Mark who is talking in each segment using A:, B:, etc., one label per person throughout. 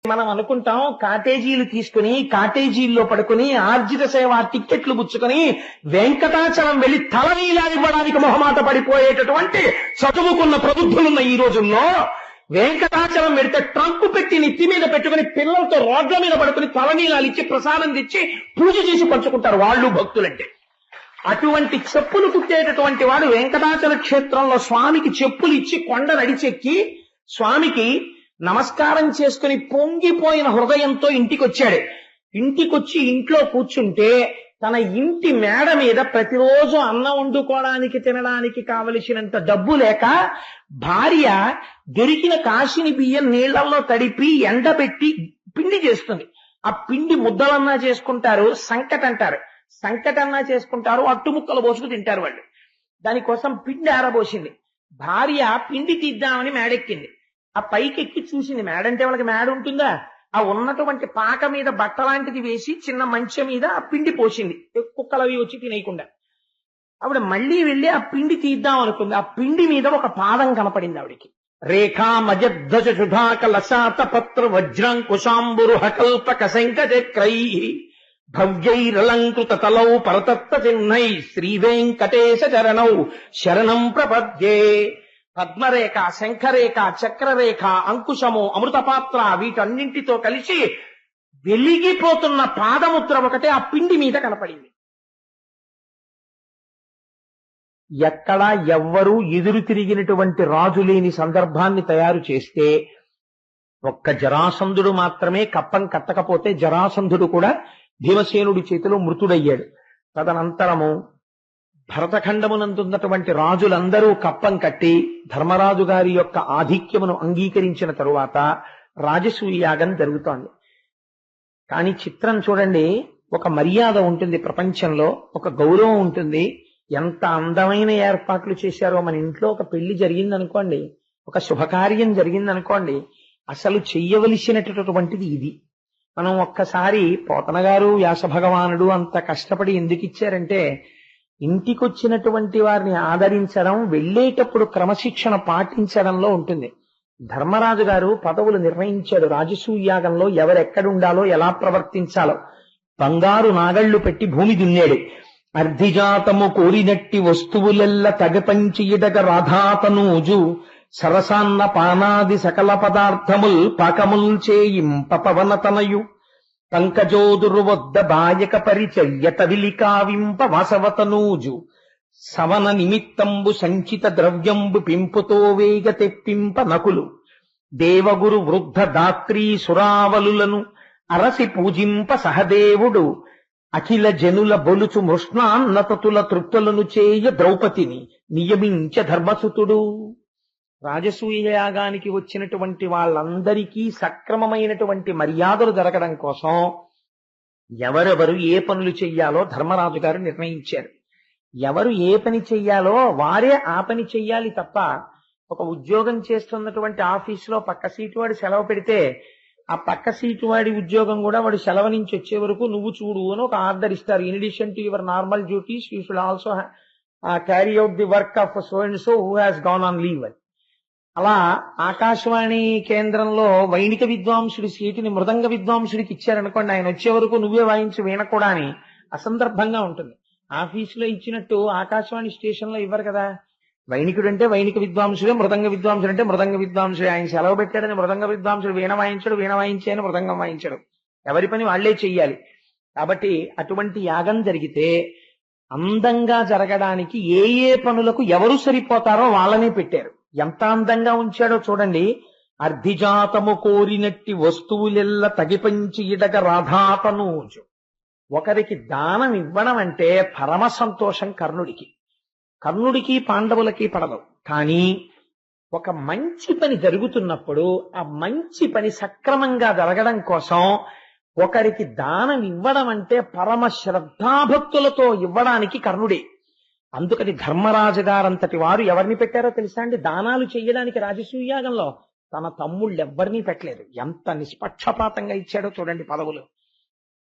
A: మనం అనుకుంటాం కాటేజీలు తీసుకుని కాటేజీల్లో పడుకుని ఆర్జిత సేవ టిక్కెట్లు పుచ్చుకొని వెంకటాచలం వెళ్లి తలనీలాడివ్వడానికి మొహమాట పడిపోయేటటువంటి చదువుకున్న ప్రబుద్ధులున్న ఈ రోజుల్లో వెంకటాచలం వెడితే ట్రంక్ పెట్టి నెత్తి మీద పెట్టుకుని పిల్లలతో రోడ్ల మీద పడుకుని తలనీలాలు ఇచ్చి ప్రసాదం తెచ్చి పూజ చేసి పంచుకుంటారు వాళ్ళు భక్తులంటే. అటువంటి చెప్పులు కుట్టేటటువంటి వాడు వెంకటాచల క్షేత్రంలో స్వామికి చెప్పులు ఇచ్చి కొండ నడిచెక్కి స్వామికి నమస్కారం చేసుకుని పొంగిపోయిన హృదయంతో ఇంటికొచ్చాడు. ఇంటికొచ్చి ఇంట్లో కూర్చుంటే తన ఇంటి మేడ మీద ప్రతిరోజు అన్నం వండుకోవడానికి తినడానికి కావలసినంత డబ్బు లేక భార్య దొరికిన కాశీని బియ్యం నీళ్లలో తడిపి ఎండబెట్టి పిండి చేస్తుంది. ఆ పిండి ముద్దలన్నా చేసుకుంటారు, సంకట అంటారు, సంకటన్నా చేసుకుంటారు, అట్టుముక్కలు పోసుకు తింటారు వాళ్ళు. దానికోసం పిండి ఆరబోసింది. భార్య పిండి తీద్దామని మేడెక్కింది. ఆ పైకి ఎక్కి చూసింది. మేడంటే వాళ్ళకి మేడ ఉంటుందా? ఆ ఉన్నటువంటి పాక మీద బట్ట లాంటిది వేసి చిన్న మంచం మీద ఆ పిండి పోసింది, కుక్కలు అవి వచ్చి తినేయకుండా. ఆవిడ మళ్ళీ వెళ్ళి ఆ పిండి తీద్దాం అనుకుంది. ఆ పిండి మీద ఒక పాదం కనపడింది ఆవిడికి. రేఖా మజద్ధ సుధాక లసాత పత్ర వజ్రాంకుశాంబురుహ కల్పక శంఖచక్రై భవ్యైరలంకృత తలౌ పరతత్వ చిహ్నై శ్రీ వెంకటేశ చరణౌ శరణం ప్రపద్యే. పద్మరేఖ, శంఖరేఖ, చక్రరేఖ, అంకుశము, అమృతపాత్ర వీటన్నింటితో కలిసి వెలిగిపోతున్న పాదముద్ర ఒకటే ఆ పిండి మీద కనపడింది. ఎక్కడా ఎవ్వరూ ఎదురు తిరిగినటువంటి రాజు లేని సందర్భాన్ని తయారు చేస్తే ఒక్క జరాసంధుడు మాత్రమే కప్పం కట్టకపోతే జరాసంధుడు కూడా భీమసేనుడి చేతిలో మృతుడయ్యాడు. తదనంతరము భరతఖండమునందున్నటువంటి రాజులందరూ కప్పం కట్టి ధర్మరాజు గారి యొక్క ఆధిక్యమును అంగీకరించిన తరువాత రాజసూయ యాగం జరుగుతోంది. కానీ చిత్రం చూడండి, ఒక మర్యాద ఉంటుంది ప్రపంచంలో, ఒక గౌరవం ఉంటుంది. ఎంత అందమైన ఏర్పాట్లు చేశారో. మన ఇంట్లో ఒక పెళ్లి జరిగిందనుకోండి, ఒక శుభకార్యం జరిగిందనుకోండి, అసలు చెయ్యవలసినటువంటిది ఇది. మనం ఒక్కసారి పోతన గారు వ్యాస భగవానుడు అంత కష్టపడి ఎందుకు ఇచ్చారంటే ఇంటికొచ్చినటువంటి వారిని ఆదరించడం, వెళ్లేటప్పుడు క్రమశిక్షణ పాటించడంలో ఉంటుంది. ధర్మరాజు గారు పదవులు నిర్ణయించాడు. రాజసూయాగంలో ఎవరెక్కడుండాలో, ఎలా ప్రవర్తించాలో బంగారు నాగళ్లు పెట్టి భూమి దున్నాడు. అర్ధిజాతము కోరినట్టి వస్తువులెల్ల తగపంచి ఇడగ రాధాతనూజు సరసాన్న పానాది సకల పదార్థముల్ పాకముల్ చేయింప పవనతనయు పంకజోదురు వద్ద బాయక పరిచర్యత విలికావింప వాసవతనూజు సవన నిమిత్తంబు సంచిత ద్రవ్యంబు పింపుతో వేగ తెప్పింప నకులు దేవగురు వృద్ధ దాత్రీ సురావలులను అరసి పూజింప సహదేవుడు అఖిల జనుల బొలుచు మృష్ణాన్నతతుల తృప్తులను చేయ ద్రౌపదిని నియమించ ధర్మసుతుడు. రాజసూయ యాగానికి వచ్చినటువంటి వాళ్ళందరికీ సక్రమమైనటువంటి మర్యాదలు జరగడం కోసం ఎవరెవరు ఏ పనులు చెయ్యాలో ధర్మరాజు గారు నిర్ణయించారు. ఎవరు ఏ పని చెయ్యాలో వారే ఆ పని చెయ్యాలి తప్ప, ఒక ఉద్యోగం చేస్తున్నటువంటి ఆఫీసులో పక్క సీటు వాడి సెలవు పెడితే ఆ పక్క సీటు వాడి ఉద్యోగం కూడా వాడు సెలవు నుంచి వచ్చే వరకు నువ్వు చూడు అని ఒక ఆర్డర్ ఇస్తారు. In addition to your normal duties you should also carry out the work of so and so who has gone on leave అని. అలా ఆకాశవాణి కేంద్రంలో వైణిక విద్వాంసుడి సీటుని మృదంగ విద్వాంసుడికి ఇచ్చారనుకోండి, ఆయన వచ్చే వరకు నువ్వే వాయించి వీణకూడా అని అసందర్భంగా ఉంటుంది. ఆఫీసులో ఇచ్చినట్టు ఆకాశవాణి స్టేషన్ లో ఇవ్వరు కదా. వైణికుడు అంటే వైణిక విద్వాంసుడే, మృదంగ విద్వాంసుడు అంటే మృదంగ విద్వాంసుడే. ఆయన సెలవు పెట్టాడని మృదంగ విద్వాంసుడు వీణ వాయించడు, వీణ వాయించే అని మృదంగం వాయించడు. ఎవరి పని వాళ్లే చెయ్యాలి. కాబట్టి అటువంటి యాగం జరిగితే అందంగా జరగడానికి ఏ ఏ పనులకు ఎవరు సరిపోతారో వాళ్ళనే పెట్టారు. ఎంత అందంగా ఉంచాడో చూడండి. అర్ధిజాతము కోరినట్టి వస్తువులెల్ల తగిపంచి ఇడగ రాధాతనూజు. ఒకరికి దానం ఇవ్వడం అంటే పరమ సంతోషం కర్ణుడికి. కర్ణుడికి పాండవులకి పడదు. కానీ ఒక మంచి పని జరుగుతున్నప్పుడు ఆ మంచి పని సక్రమంగా జరగడం కోసం ఒకరికి దానం ఇవ్వడం అంటే పరమ శ్రద్ధాభక్తులతో ఇవ్వడానికి కర్ణుడే. అందుకని ధర్మరాజు గారంతటి వారు ఎవరిని పెట్టారో తెలుసా అండి? దానాలు చెయ్యడానికి రాజసూయాగంలో తన తమ్ముళ్ళెవ్వరినీ పెట్టలేదు. ఎంత నిష్పక్షపాతంగా ఇచ్చాడో చూడండి పదవులు.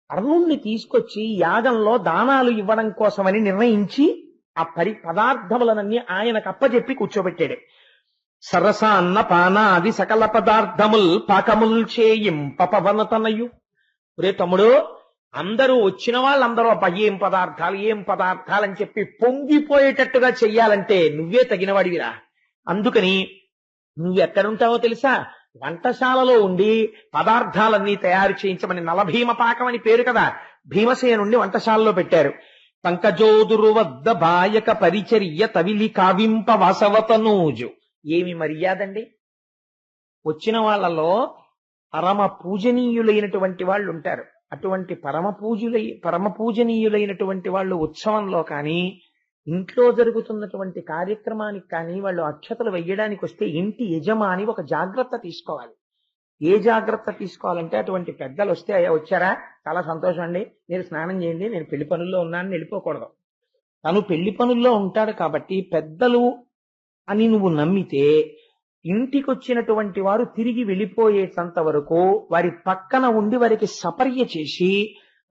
A: కర్ణుణ్ణి తీసుకొచ్చి యాగంలో దానాలు ఇవ్వడం కోసమని నిర్ణయించి ఆ పదార్థములనన్నీ ఆయనకు అప్పచెప్పి కూర్చోబెట్టాడు. సరసాన్న పానాది సకల పదార్థముల్ పాకముల్ చేయింప పవనతనయు. రే తమ్ముడు, అందరూ వచ్చిన వాళ్ళందరూ అబ్బా ఏం పదార్థాలు అని చెప్పి పొంగిపోయేటట్టుగా చెయ్యాలంటే నువ్వే తగినవాడివిరా. అందుకని నువ్వెక్కడుంటావో తెలుసా? వంటశాలలో ఉండి పదార్థాలన్నీ తయారు చేయించమని నలభీమ పాకం అని పేరు కదా, భీమసేనుండి వంటశాలలో పెట్టారు. పంకజోదురు వద్ద బాయక పరిచర్య తవిలి కావింప వాసవతనూజు. ఏమి మర్యాదండి! వచ్చిన వాళ్ళలో పరమ పూజనీయులైనటువంటి వాళ్ళు ఉంటారు. అటువంటి పరమ పూజనీయులైనటువంటి వాళ్ళు ఉత్సవంలో కానీ ఇంట్లో జరుగుతున్నటువంటి కార్యక్రమానికి కానీ వాళ్ళు అక్షతలు వెయ్యడానికి వస్తే ఇంటి యజమాని ఒక జాగ్రత్త తీసుకోవాలి. ఏ జాగ్రత్త తీసుకోవాలంటే, అటువంటి పెద్దలు వస్తే అయ్యా వచ్చారా, చాలా సంతోషం అండి, మీరు స్నానం చేయండి, నేను పెళ్లి పనుల్లో ఉన్నానని వెళ్ళిపోకూడదు. తను పెళ్లి పనుల్లో ఉంటాడు కాబట్టి పెద్దలు అని నువ్వు నమ్మితే ఇంటికి వచ్చినటువంటి వారు తిరిగి వెళ్ళిపోయేటంత వరకు వారి పక్కన ఉండి వారికి సపర్య చేసి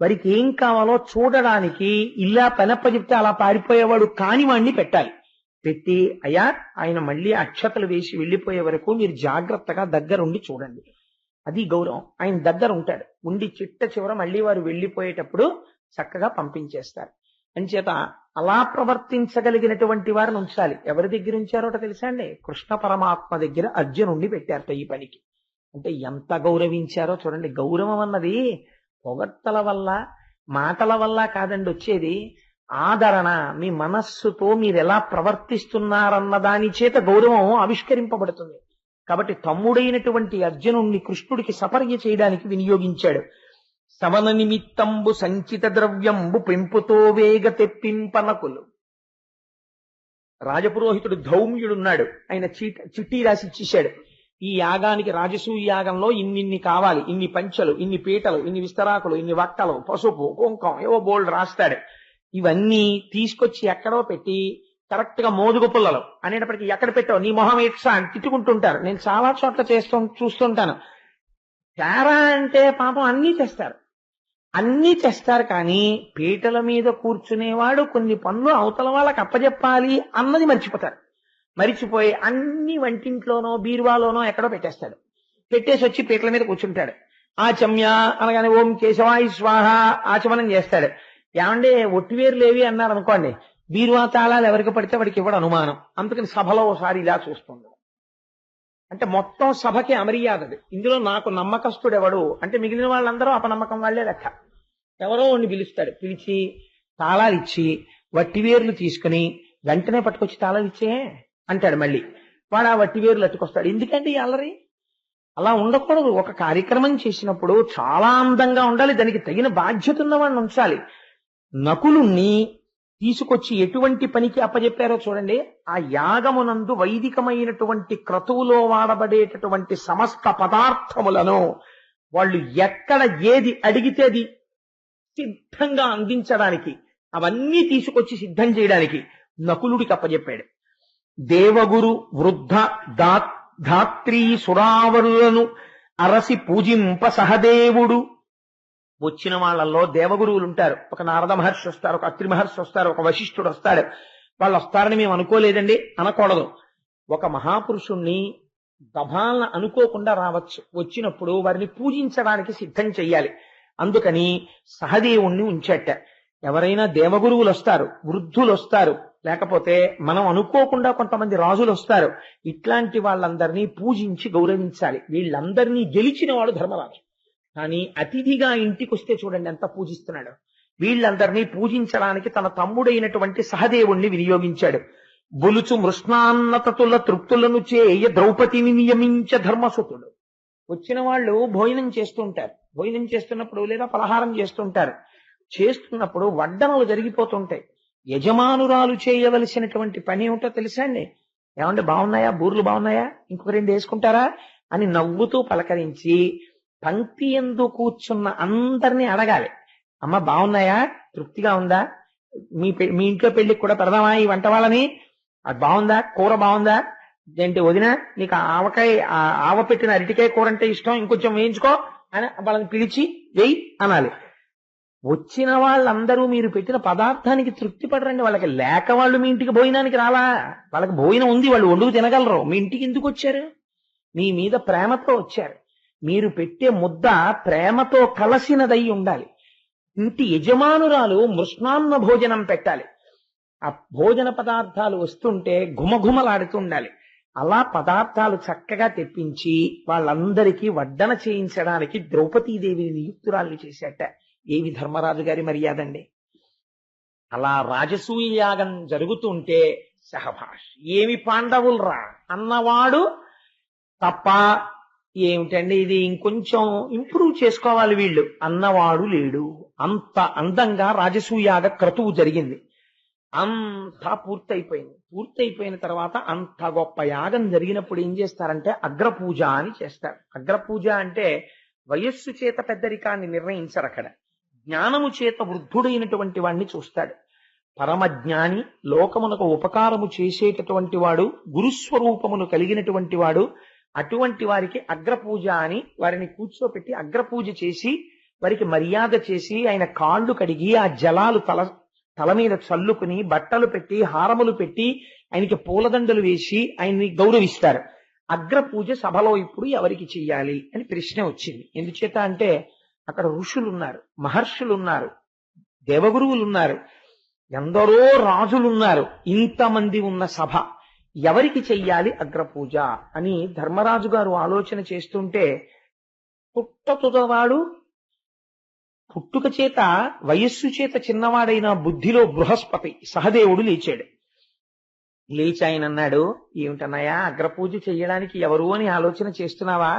A: వారికి ఏం కావాలో చూడడానికి ఇలా చెప్తే అలా పారిపోయేవాడు కాని వాణ్ణి పెట్టాలి. పెట్టి అయ్యా ఆయన మళ్ళీ అక్షతలు వేసి వెళ్ళిపోయే వరకు మీరు జాగ్రత్తగా దగ్గరుండి చూడండి. అది గౌరవం. ఆయన దగ్గర ఉంటాడు, ఉండి చిట్ట చివర మళ్ళీ వారు వెళ్ళిపోయేటప్పుడు చక్కగా పంపించేస్తారు. అంచేత అలా ప్రవర్తించగలిగినటువంటి వారిని ఉంచాలి. ఎవరి దగ్గర ఉంచారోట తెలుసా అండి? కృష్ణ పరమాత్మ దగ్గర అర్జునుడిని పెట్టారట ఈ పనికి. అంటే ఎంత గౌరవించారో చూడండి. గౌరవం అన్నది పొగడ్తల వల్ల మాటల వల్ల కాదండి వచ్చేది, ఆదరణ. మీ మనస్సుతో మీరు ఎలా ప్రవర్తిస్తున్నారన్న దాని చేత గౌరవం ఆవిష్కరింపబడుతుంది. కాబట్టి తమ్ముడైనటువంటి అర్జునుడిని కృష్ణుడికి సపర్య చేయడానికి వినియోగించాడు. సవన నిమిత్తంబు సంచిత ద్రవ్యంబు పెంపుతో వేగ తెప్పింపనకులు. రాజపురోహితుడు ధౌమ్యుడున్నాడు, ఆయన చిట్టి రాసి ఇచ్చేశాడు. ఈ యాగానికి రాజసూయ యాగంలో ఇన్ని కావాలి, ఇన్ని పంచెలు, ఇన్ని పీటలు, ఇన్ని విస్తరాకులు, ఇన్ని వక్కలు, పసుపు, కుంకం, ఏవో బోల్డ్ రాస్తాడు. ఇవన్నీ తీసుకొచ్చి ఎక్కడో పెట్టి కరెక్ట్ గా మోదుగు పుల్లలు అనేటప్పటికీ ఎక్కడ పెట్టావు నీ మొహం ఎట్సా అని తిట్టుకుంటుంటారు. నేను చాలా చోట్ల చూస్తుంటాను. తేరా అంటే పాపం అన్నీ చేస్తారు కానీ పీటల మీద కూర్చునేవాడు కొన్ని పనులు అవతల వాళ్ళకి అప్పజెప్పాలి అన్నది మర్చిపోయి అన్ని వంటింట్లోనో బీరువాలోనో ఎక్కడో పెట్టేస్తాడు. పెట్టేసి వచ్చి పీటల మీద కూర్చుంటాడు. ఆచమ్య అనగానే ఓం కేశవాయ స్వాహ ఆచమనం చేస్తాడు. ఏమంటే ఒట్టివేరులేవి అన్నారు అనుకోండి, బీరువా తాళాలు ఎవరికి పడితే వాడికి ఇవ్వడం అనుమానం. అందుకని సభలో ఒకసారి ఇలా చూస్తుంది. అంటే మొత్తం సభకి అమర్యాదది. ఇందులో నాకు నమ్మకస్తుడెవడు అంటే మిగిలిన వాళ్ళందరూ అపనమ్మకం వాళ్లే లెక్క. ఎవరో వాడిని పిలుస్తాడు, పిలిచి తాళాలు ఇచ్చి వట్టివేర్లు తీసుకుని వెంటనే పట్టుకొచ్చి తాళాలు ఇచ్చే అంటాడు. మళ్ళీ వాడు ఆ వట్టివేర్లు అట్టుకొస్తాడు. ఎందుకంటే అల్లరి అలా ఉండకూడదు. ఒక కార్యక్రమం చేసినప్పుడు చాలా అందంగా ఉండాలి, దానికి తగిన బాధ్యత ఉన్నవాడిని ఉంచాలి. నకులుణ్ణి తీసుకొచ్చి ఎటువంటి పనికి అప్పజెప్పారో చూడండి. ఆ యాగమునందు వైదికమైనటువంటి క్రతువులో వాడబడేటటువంటి సమస్త పదార్థములను వాళ్ళు ఎక్కడ ఏది అడిగితే అది సిద్ధంగా అందించడానికి, అవన్నీ తీసుకొచ్చి సిద్ధం చేయడానికి నకులుడికి అప్పజెప్పాడు. దేవగురు వృద్ధ ధాత్రీ సురావరులను అరసి పూజింప సహదేవుడు. వచ్చిన వాళ్ళల్లో దేవగురువులు ఉంటారు. ఒక నారద మహర్షి వస్తారు, ఒక అత్రి మహర్షి వస్తారు, ఒక వశిష్ఠుడు వస్తాడు. వాళ్ళు వస్తారని మేము అనుకోలేదండి అనకూడదు. ఒక మహాపురుషుణ్ణి దభాలన అనుకోకుండా రావచ్చు. వచ్చినప్పుడు వారిని పూజించడానికి సిద్ధం చెయ్యాలి. అందుకని సహదేవుణ్ణి ఉంచేట. ఎవరైనా దేవగురువులు వస్తారు, వృద్ధులు వస్తారు, లేకపోతే మనం అనుకోకుండా కొంతమంది రాజులు వస్తారు. ఇట్లాంటి వాళ్ళందరినీ పూజించి గౌరవించాలి. వీళ్ళందరినీ గెలిచిన వాడు ధర్మరాజు. కానీ అతిథిగా ఇంటికి వస్తే చూడండి ఎంత పూజిస్తున్నాడు. వీళ్ళందరినీ పూజించడానికి తన తమ్ముడైనటువంటి సహదేవుణ్ణి వినియోగించాడు. బొలుచు మృష్ణాన్నతతుల తృప్తులను చేయ ద్రౌపదిని నియమించ ధర్మసుతుడు. వచ్చిన వాళ్ళు భోజనం చేస్తుంటారు. భోజనం చేస్తున్నప్పుడు లేదా పలహారం చేస్తున్నప్పుడు వడ్డనలు జరిగిపోతుంటాయి. యజమానురాలు చేయవలసినటువంటి పని ఏమిటో తెలుసా అండి? ఏమంటే బాగున్నాయా, బూర్లు బాగున్నాయా, ఇంకొక 2 వేసుకుంటారా అని నవ్వుతూ పలకరించి పంక్తి యందు కూర్చున్న అందరినీ అడగాలి. అమ్మ బాగున్నాయా, తృప్తిగా ఉందా, మీ ఇంట్లో పెళ్లికి కూడా పెడదామా ఈ వంట వాళ్ళని, అది బాగుందా, కూర బాగుందా, ఏంటి వదినా నీకు ఆవ పెట్టిన అరటికాయ కూర అంటే ఇష్టం, ఇంకొంచెం వేయించుకో అని వాళ్ళని పిలిచి వెయ్యి అనాలి. వచ్చిన వాళ్ళందరూ మీరు పెట్టిన పదార్థానికి తృప్తి పడరండి. వాళ్ళకి లేక వాళ్ళు మీ ఇంటికి భోజనానికి రాలా. వాళ్ళకి భోజనం ఉంది, వాళ్ళు వండుకు తినగలరు. మీ ఇంటికి ఎందుకు వచ్చారు? మీ మీద ప్రేమతో వచ్చారు. మీరు పెట్టే ముద్ద ప్రేమతో కలసినదై ఉండాలి. ఇంటి యజమానురాలు మృష్ణాన్న భోజనం పెట్టాలి. ఆ భోజన పదార్థాలు వస్తుంటే ఘుమఘుమలాడుతూ ఉండాలి. అలా పదార్థాలు చక్కగా తెప్పించి వాళ్ళందరికీ వడ్డన చేయించడానికి ద్రౌపదీదేవిని నియుక్తురాల్ని చేశాట. ఏవి ధర్మరాజు గారి మర్యాద అండి! అలా రాజసూయ యాగం జరుగుతుంటే సహభాష్ ఏమి పాండవులరా అన్నవాడు తప్ప, ఏమిటండి ఇది ఇంకొంచెం ఇంప్రూవ్ చేసుకోవాలి వీళ్ళు అన్నవాడు లేడు. అంత అందంగా రాజసూయాగ క్రతువు జరిగింది. అంతా పూర్తయిపోయింది. పూర్తయిపోయిన తర్వాత అంత గొప్ప యాగం జరిగినప్పుడు ఏం చేస్తారంటే అగ్రపూజ అని చేస్తారు. అగ్రపూజ అంటే వయస్సు చేత పెద్దరికాన్ని నిర్ణయించరు. అక్కడ జ్ఞానము చేత వృద్ధుడైనటువంటి వాడిని చూస్తాడు. పరమజ్ఞాని, లోకమునకు ఉపకారము చేసేటటువంటి వాడు, గురుస్వరూపమును కలిగినటువంటి వాడు. అటువంటి వారికి అగ్రపూజ అని వారిని కూర్చోపెట్టి అగ్రపూజ చేసి వారికి మర్యాద చేసి ఆయన కాళ్ళు కడిగి ఆ జలాలు తల మీద చల్లుకుని బట్టలు పెట్టి హారములు పెట్టి ఆయనకి పూలదండలు వేసి ఆయన్ని గౌరవిస్తారు. అగ్రపూజ సభలో ఇప్పుడు ఎవరికి చెయ్యాలి అని ప్రశ్న వచ్చింది. ఎందుచేత అంటే అక్కడ ఋషులున్నారు, మహర్షులున్నారు, దేవగురువులున్నారు, ఎందరో రాజులున్నారు. ఇంతమంది ఉన్న సభ ఎవరికి చెయ్యాలి అగ్రపూజ అని ధర్మరాజు గారు ఆలోచన చేస్తుంటే పుట్టతుదవాడు, పుట్టుక చేత వయస్సు చేత చిన్నవాడైన బుద్ధిలో బృహస్పతి సహదేవుడు లేచాడు. లేచి ఆయన అన్నాడు, ఏమిటన్నాయా అగ్రపూజ చెయ్యడానికి ఎవరు అని ఆలోచన చేస్తున్నావా?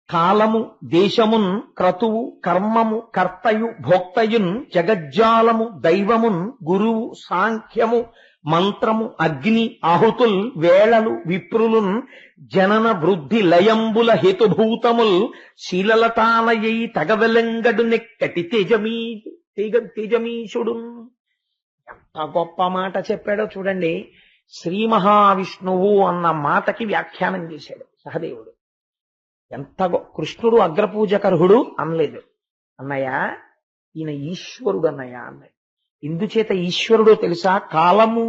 A: కాలము, దేశమున్, క్రతువు, కర్మము, కర్తయు, భోక్తయున్, జగజ్జాలము, దైవమున్, గురువు, సాంఖ్యము, మంత్రము, అగ్ని, ఆహుతుల్, వేళలు, విప్రులున్, జనన వృద్ధి లయంబుల హేతుభూతముల్, శీలలతానయై తగవెలంగడు నెక్కటి తేజమీషుడు. ఎంత గొప్ప మాట చెప్పాడో చూడండి. శ్రీ మహావిష్ణువు అన్న మాటకి వ్యాఖ్యానం చేశాడు సహదేవుడు. ఎంత కృష్ణుడు అగ్రపూజకర్హుడు అనలేదు. అన్నయ్య ఈయన ఈశ్వరుడు అన్నయ్య అన్నాడు. ఇందుచేత ఈశ్వరుడో తెలుసా? కాలము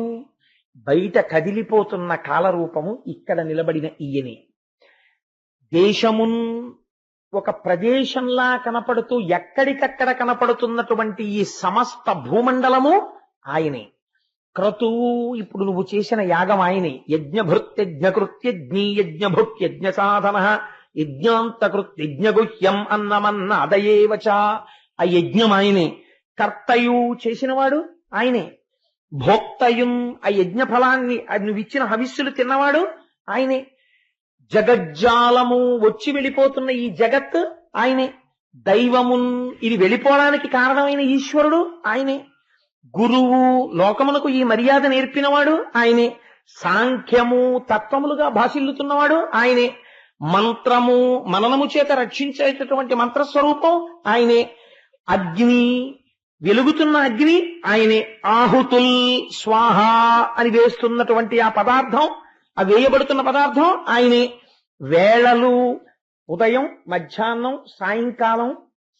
A: బయట కదిలిపోతున్న కాలరూపము ఇక్కడ నిలబడిన ఈయనే. దేశమున్ ఒక ప్రదేశంలా కనపడుతూ ఎక్కడికక్కడ కనపడుతున్నటువంటి ఈ సమస్త భూమండలము ఆయనే. క్రతువు ఇప్పుడు నువ్వు చేసిన యాగం ఆయనే. యజ్ఞభృత్యజ్ఞకృత్యజ్ఞీ యజ్ఞభుక్యజ్ఞ సాధన యజ్ఞాంతకృత్యజ్ఞగుహ్యం అన్నమన్న అదయేవచ. ఆ యజ్ఞం ఆయనే. కర్తయు చేసినవాడు ఆయనే. భోక్తయున్ ఆ యజ్ఞ ఫలాన్ని నువ్విచ్చిన హవిస్సులు తిన్నవాడు ఆయనే. జగజ్జాలము వచ్చి వెళ్ళిపోతున్న ఈ జగత్ ఆయనే. దైవమున్ ఇది వెళ్ళిపోవడానికి కారణమైన ఈశ్వరుడు ఆయనే. గురువు లోకమునకు ఈ మర్యాద నేర్పినవాడు ఆయనే. సాంఖ్యము తత్వములుగా భాషిల్లుతున్నవాడు ఆయనే. మంత్రము మననము చేత రక్షించేటటువంటి మంత్రస్వరూపం ఆయనే. అగ్ని వెలుగుతున్న అగ్ని ఆయనే. ఆహుతుల్ స్వాహ అని వేస్తున్నటువంటి ఆ పదార్థం, ఆ వేయబడుతున్న పదార్థం ఆయనే. వేళలు ఉదయం, మధ్యాహ్నం, సాయంకాలం,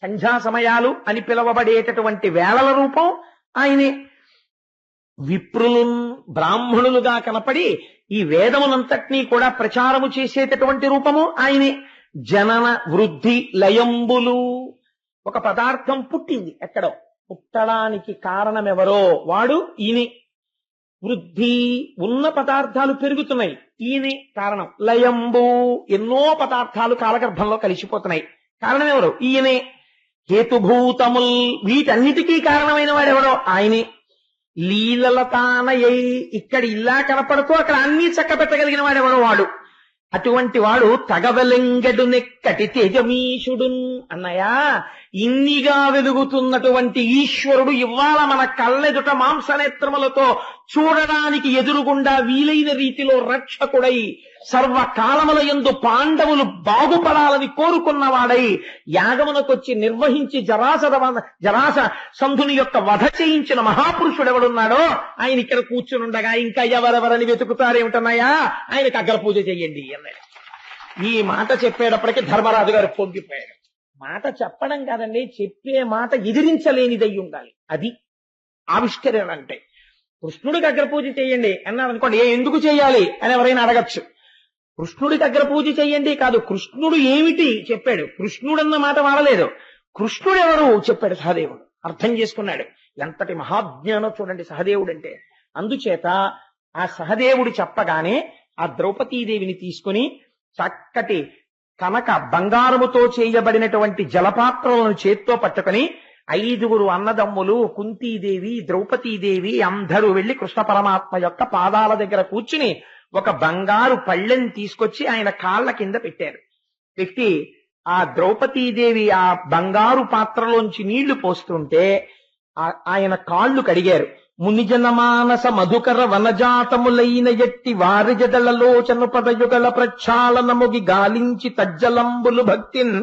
A: సంధ్యా సమయాలు అని పిలువబడేటటువంటి వేళల రూపం ఆయనే. విప్రులు బ్రాహ్మణులుగా కనపడి ఈ వేదమునంతటినీ కూడా ప్రచారము చేసేటటువంటి రూపము ఆయనే. జనన వృద్ధి లయంబులు ఒక పదార్థం పుట్టింది ఎక్కడో, పుట్టడానికి కారణమెవరో వాడు ఈయనే. వృద్ధి ఉన్న పదార్థాలు పెరుగుతున్నాయి, ఈయనే కారణం. లయంబు ఎన్నో పదార్థాలు కాలగర్భంలో కలిసిపోతున్నాయి, కారణం ఎవరు? ఈయనే. హేతుభూతముల్ వీటన్నిటికీ కారణమైన వాడెవడో ఆయనే. లీలలతానయై ఇక్కడ ఇలా కనపడుతూ అక్కడ అన్ని చక్కబెట్టగలిగిన వాడెవడో వాడు. అటువంటి వాడు తగవెలంగడు నెక్కటి తేజమీషుడు. అన్నయ్య ఇన్నిగా వెలుగుతున్నటువంటి ఈశ్వరుడు ఇవాళ మన కళ్ళెదుట మాంసనేత్రములతో చూడడానికి ఎదురుగుండా వీలైన రీతిలో రక్షకుడై సర్వకాలముల యందు పాండవులు బాగుపడాలని కోరుకున్నవాడై యాగమునకొచ్చి నిర్వహించి జరాస సంధుని యొక్క వధ చేయించిన మహాపురుషుడెవడున్నాడో ఆయన ఇక్కడ కూర్చునుండగా ఇంకా ఎవరెవరని వెతుకుతారేమిటన్నాయా, ఆయనకు అగ్రపూజ చెయ్యండి అన్నాడు. ఈ మాట చెప్పేటప్పటికీ ధర్మరాజు గారు పొంగిపోయాడు. మాట చెప్పడం కాదండి, చెప్పే మాట ఎదిరించలేనిదై ఉండాలి. అది ఆవిష్కరణ అంటే. కృష్ణుడికి అగ్రపూజ చేయండి అన్నారు అనుకోండి, ఎందుకు చేయాలి అని ఎవరైనా అడగచ్చు. కృష్ణుడికి అగ్రపూజ చెయ్యండి కాదు, కృష్ణుడు ఏమిటి చెప్పాడు. కృష్ణుడు అన్న మాట వాడలేదు, కృష్ణుడు ఎవరు చెప్పాడు సహదేవుడు. అర్థం చేసుకున్నాడు. ఎంతటి మహాజ్ఞానం చూడండి సహదేవుడు అంటే. అందుచేత ఆ సహదేవుడు చెప్పగానే ఆ ద్రౌపదీదేవిని తీసుకుని చక్కటి కనక బంగారముతో చేయబడినటువంటి జలపాత్రలను చేత్తో పట్టుకుని 5 అన్నదమ్ములు, కుంతీదేవి, ద్రౌపదీదేవి అందరూ వెళ్లి కృష్ణ పరమాత్మ యొక్క పాదాల దగ్గర కూర్చుని ఒక బంగారు పళ్ళెని తీసుకొచ్చి ఆయన కాళ్ళ కింద పెట్టారు. పెట్టి ఆ ద్రౌపదీదేవి ఆ బంగారు పాత్రలోంచి నీళ్లు పోస్తుంటే ఆయన కాళ్ళు కడిగారు. మునిజనమానస మధుకర వనజాతములైన ఎట్టి వారి జడలలోచను పదయుగల ప్రక్షాళనముగి గాలించి తజ్జలంబులు భక్తిన్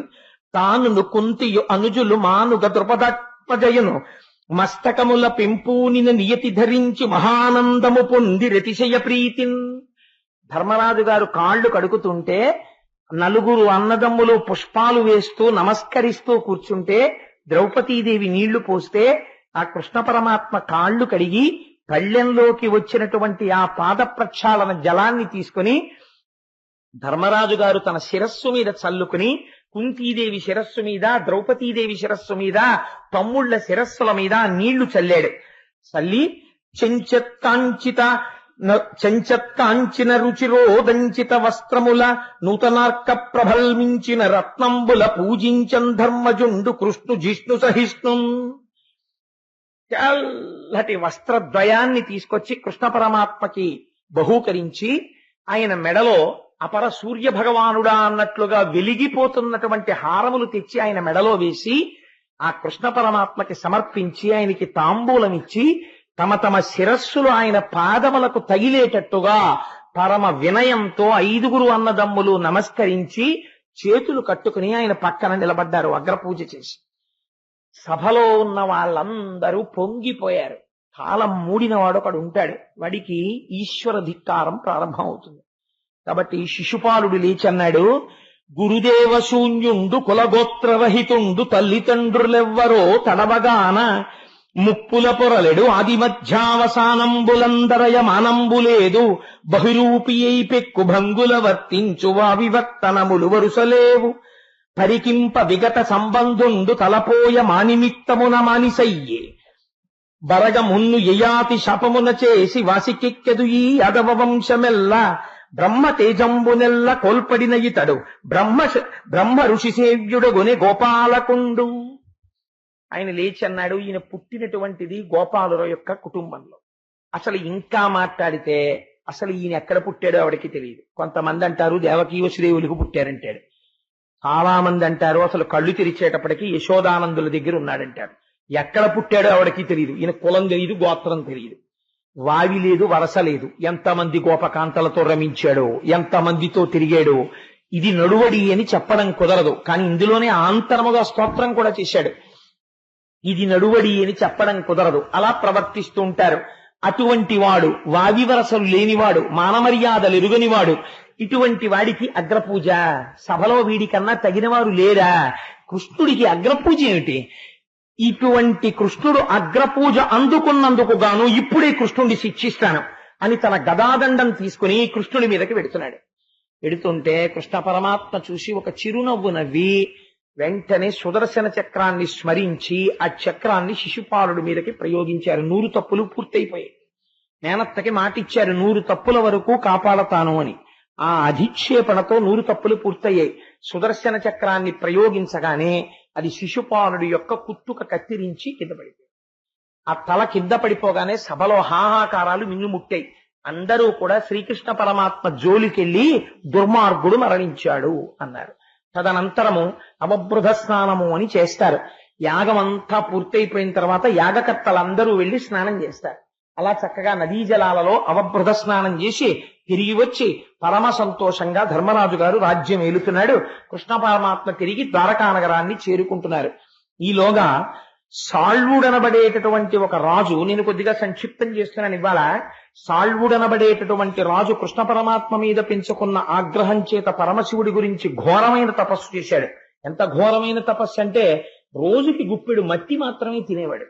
A: తానును కుంతియు అనుజులు మానుగ ద్రుపదజయును మస్తకముల పెంపూనిన నియతి ధరించి మహానందము పొంది రతిశయ ప్రీతిన్. ధర్మరాజు గారు కాళ్లు కడుగుతుంటే 4 అన్నదమ్ములు పుష్పాలు వేస్తూ నమస్కరిస్తూ కూర్చుంటే ద్రౌపదీదేవి నీళ్లు పోస్తే ఆ కృష్ణ పరమాత్మ కాళ్లు కడిగి పళ్ళెంలోకి వచ్చినటువంటి ఆ పాద ప్రక్షాళన జలాన్ని తీసుకుని ధర్మరాజు గారు తన శిరస్సు మీద చల్లుకుని కుంతీదేవి శిరస్సు మీద, ద్రౌపదీదేవి శిరస్సు మీద, తమ్ముళ్ల శిరస్సుల మీద నీళ్లు చల్లాడు. చల్లి చెంచత్కాంచిన రుచిరోదంచిత వస్త్రముల నూతనార్క ప్రభల్మించిన రత్నంబుల పూజించన్ ధర్మజుండు కృష్ణు జిష్ణు సహిష్ణు. తెల్లటి వస్త్రద్వయాన్ని తీసుకొచ్చి కృష్ణ పరమాత్మకి బహూకరించి ఆయన మెడలో అపర సూర్య భగవానుడా అన్నట్లుగా వెలిగిపోతున్నటువంటి హారములు తెచ్చి ఆయన మెడలో వేసి ఆ కృష్ణ పరమాత్మకి సమర్పించి ఆయనకి తాంబూలం ఇచ్చి తమ తమ శిరస్సులు ఆయన పాదములకు తగిలేటట్టుగా పరమ వినయంతో 5 అన్నదమ్ములు నమస్కరించి చేతులు కట్టుకుని ఆయన పక్కన నిలబడ్డారు అగ్రపూజ చేసి. సభలో ఉన్న వాళ్ళందరూ పొంగిపోయారు. కాలం మూడినవాడు ఒకడు ఉంటాడు, వాడికి ఈశ్వర ధిక్కారం ప్రారంభం అవుతుంది. కాబట్టి శిశుపాలుడు లేచన్నాడు, గురుదేవ శూన్యుండు కులగోత్రరహితుండు తల్లిదండ్రులెవ్వరో తడవగాన ముప్పుల పొరలెడు ఆది మధ్యావసానంబులందరయ మానంబులేదు బహురూపి అయి పెక్కు భంగుల వర్తించు వావివర్తనములు వరుసలేవు పరికింప విగత సంబంధుండు తలపోయ మానిమిత్తమున మానిసయ్యే బరగ మున్ను యయాతి శాపమున చేసి వాసికెక్కెదు ఈ అదవ వంశమెల్ల బ్రహ్మ తేజంబునెల్ల కోల్పడిన ఇతడు బ్రహ్మ ఋషి సేవ్యుడుగొని గోపాలకుండు. ఆయన లేచి అన్నాడు, ఈయన పుట్టినటువంటిది గోపాలుల యొక్క కుటుంబంలో. అసలు ఇంకా మాట్లాడితే అసలు ఈయన ఎక్కడ పుట్టాడో ఆవిడకి తెలియదు. కొంతమంది అంటారు దేవకీ వసుదేవులకు పుట్టారంటాడు, చాలా మంది అంటారు అసలు కళ్ళు తెరిచేటప్పటికి యశోదానందుల దగ్గర ఉన్నాడంటారు. ఎక్కడ పుట్టాడో ఆవిడకి తెలియదు. ఈయన కులం తెలియదు, గోత్రం తెలియదు, వావి లేదు, వరస లేదు. ఎంతమంది గోపకాంతలతో రమించాడో, ఎంతమందితో తిరిగాడో ఇది నడువడి అని చెప్పడం కుదరదు. కానీ ఇందులోనే ఆంతరముగా స్తోత్రం కూడా చేశాడు. ఇది నడువడి అని చెప్పడం కుదరదు, అలా ప్రవర్తిస్తూ ఉంటారు. అటువంటి వాడు, వావి వరసలు లేనివాడు, మానమర్యాదలు ఎరుగనివాడు, ఇటువంటి వాడికి అగ్రపూజ. సభలో వీడికన్నా తగినవారు లేరా? కృష్ణుడికి అగ్రపూజ ఏమిటి? ఇటువంటి కృష్ణుడు అగ్రపూజ అందుకున్నందుకు గాను ఇప్పుడే కృష్ణుడిని శిక్షిస్తాను అని తన గదాదండం తీసుకుని కృష్ణుడి మీదకి వెడుతున్నాడు. వెడుతుంటే కృష్ణ పరమాత్మ చూసి ఒక చిరునవ్వు నవ్వి వెంటనే సుదర్శన చక్రాన్ని స్మరించి ఆ చక్రాన్ని శిశుపాలుడి మీదకి ప్రయోగించారు. 100 తప్పులు పూర్తయిపోయాయి. మేనత్తకి మాటిచ్చారు 100 తప్పుల వరకు కాపాడతాను అని. ఆ అధిక్షేపణతో 100 తప్పులు పూర్తయ్యాయి. సుదర్శన చక్రాన్ని ప్రయోగించగానే అది శిశుపాలుడి యొక్క కుత్తుక కత్తిరించి కింద పడిపోయింది. ఆ తల కింద పడిపోగానే సభలో హాహాకారాలు మిన్నుముట్టాయి. అందరూ కూడా శ్రీకృష్ణ పరమాత్మ జోలికెళ్లి దుర్మార్గుడు మరణించాడు అన్నారు. తదనంతరము అవబృధ స్నానము అని చేస్తారు. యాగం అంతా పూర్తయిపోయిన తర్వాత యాగకర్తలందరూ వెళ్లి స్నానం చేస్తారు. అలా చక్కగా నదీ జలాలలో అవబృధ స్నానం చేసి తిరిగి వచ్చి పరమ సంతోషంగా ధర్మరాజు గారు రాజ్యం ఏలుతున్నాడు. కృష్ణ పరమాత్మ తిరిగి ద్వారకా నగరాన్ని చేరుకుంటున్నారు. ఈలోగా సాళ్వుడనబడేటటువంటి ఒక రాజు, నేను కొద్దిగా సంక్షిప్తం చేస్తున్నాను ఇవాళ. సాళ్వుడనబడేటటువంటి రాజు కృష్ణ పరమాత్మ మీద పెంచుకున్న ఆగ్రహం చేత పరమశివుడి గురించి ఘోరమైన తపస్సు చేశాడు. ఎంత ఘోరమైన తపస్సు అంటే రోజుకి గుప్పెడు మట్టి మాత్రమే తినేవాడు.